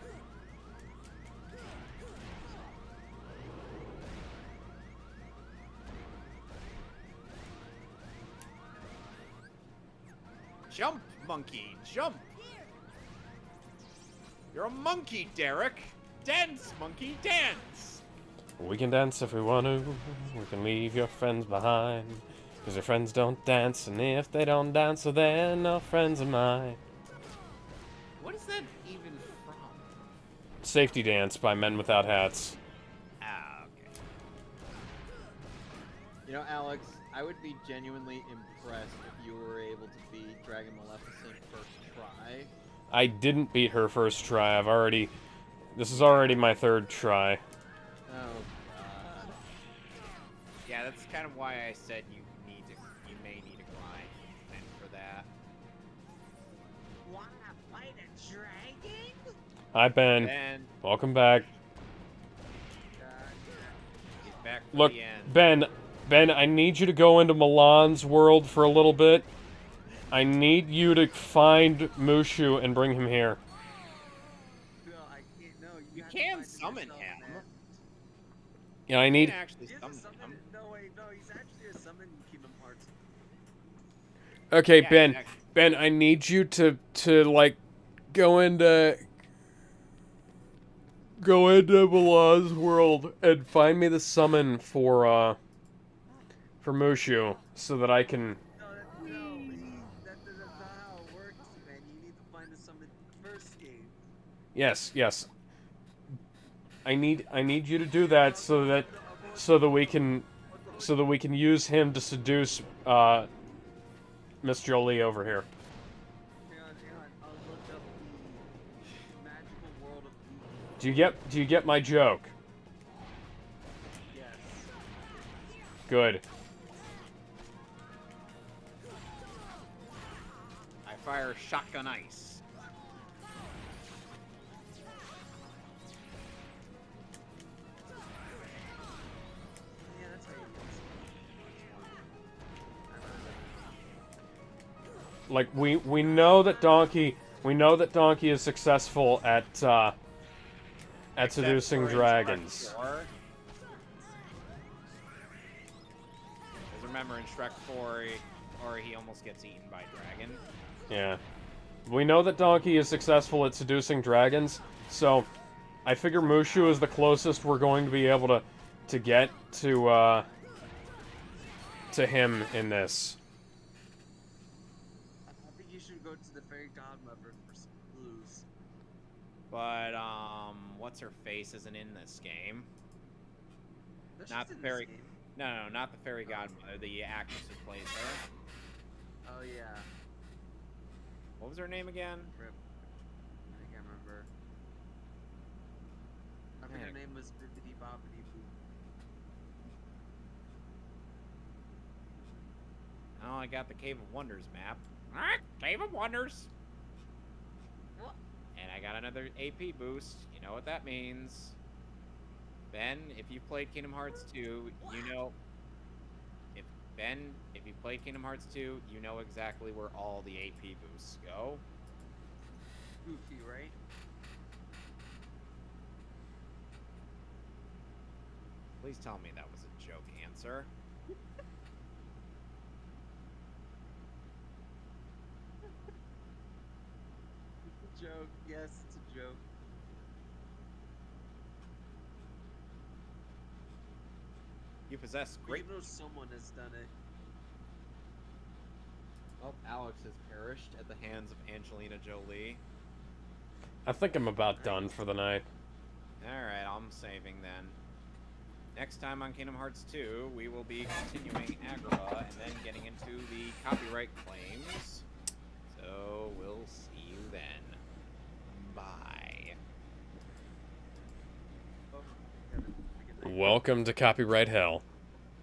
Jump, monkey, jump! You're a monkey, Derek! Dance, monkey, dance! We can dance if we want to. We can leave your friends behind. Because your friends don't dance, and if they don't dance, so they're no friends of mine. What is that even from? Safety Dance by Men Without Hats. Ah, okay. You know, Alex, I would be genuinely impressed if you were able to beat Dragon Maleficent first try. I didn't beat her first try. This is already my 3rd try. Oh, God. Yeah, that's kind of why I said you may need a grind and for that. Wanna fight a dragon? Hi, Ben. Ben, Welcome back. he's back for Look, the end. Ben, I need you to go into Milan's world for a little bit. I need you to find Mushu and bring him here. No, I can't. No, You have to can find it summon yourself, him. man. Yeah, I You need... can actually He is a summon summon. him. No, wait, no, he's actually a summon in Kingdom Hearts. Okay, Yeah, Ben. exactly. Ben, I need you to like go into Milan's world and find me the summon for Mushu so that I can... That's not how it works, man. You need to find a summon first game. Yes. I need you to do that so that we can use him to seduce Miss Jolie over here. Hang on. I'll look up the magical world of Do you get my joke? Yes. Good. I fire shotgun ice. Yeah, that's how you use it. Like we know that Donkey is successful at seducing Except for in dragons. Shrek 4. Because remember in Shrek 4, he almost gets eaten by a dragon. Yeah. We know that Donkey is successful at seducing dragons, so I figure Mushu is the closest we're going to be able to get to him in this. I think you should go to the fairy godmother for some clues. But, what's her face isn't in this game. No, she's Not the in this fairy- game. No, not the fairy godmother, the actress who plays her. Oh yeah. What was her name again? Rip. I can't remember. I think her Yeah. name was Bibbidi Bobbidi Boo. Oh, I got the Cave of Wonders map. Alright, Cave of Wonders! What? And I got another AP boost. You know what that means. Ben, if you played Kingdom Hearts 2, you know... If you played Kingdom Hearts 2, you know exactly where all the AP boosts go. Goofy, right? Please tell me that was a joke answer. It's a joke. Yes, it's a joke. You possess But you great... know someone has done it. Well, Alex has perished at the hands of Angelina Jolie. I think I'm about done for the night. Alright, I'm saving then. Next time on Kingdom Hearts 2, we will be continuing Agrabah and then getting into the copyright claims. So we'll see you then. Bye. Welcome to Copyright Hell.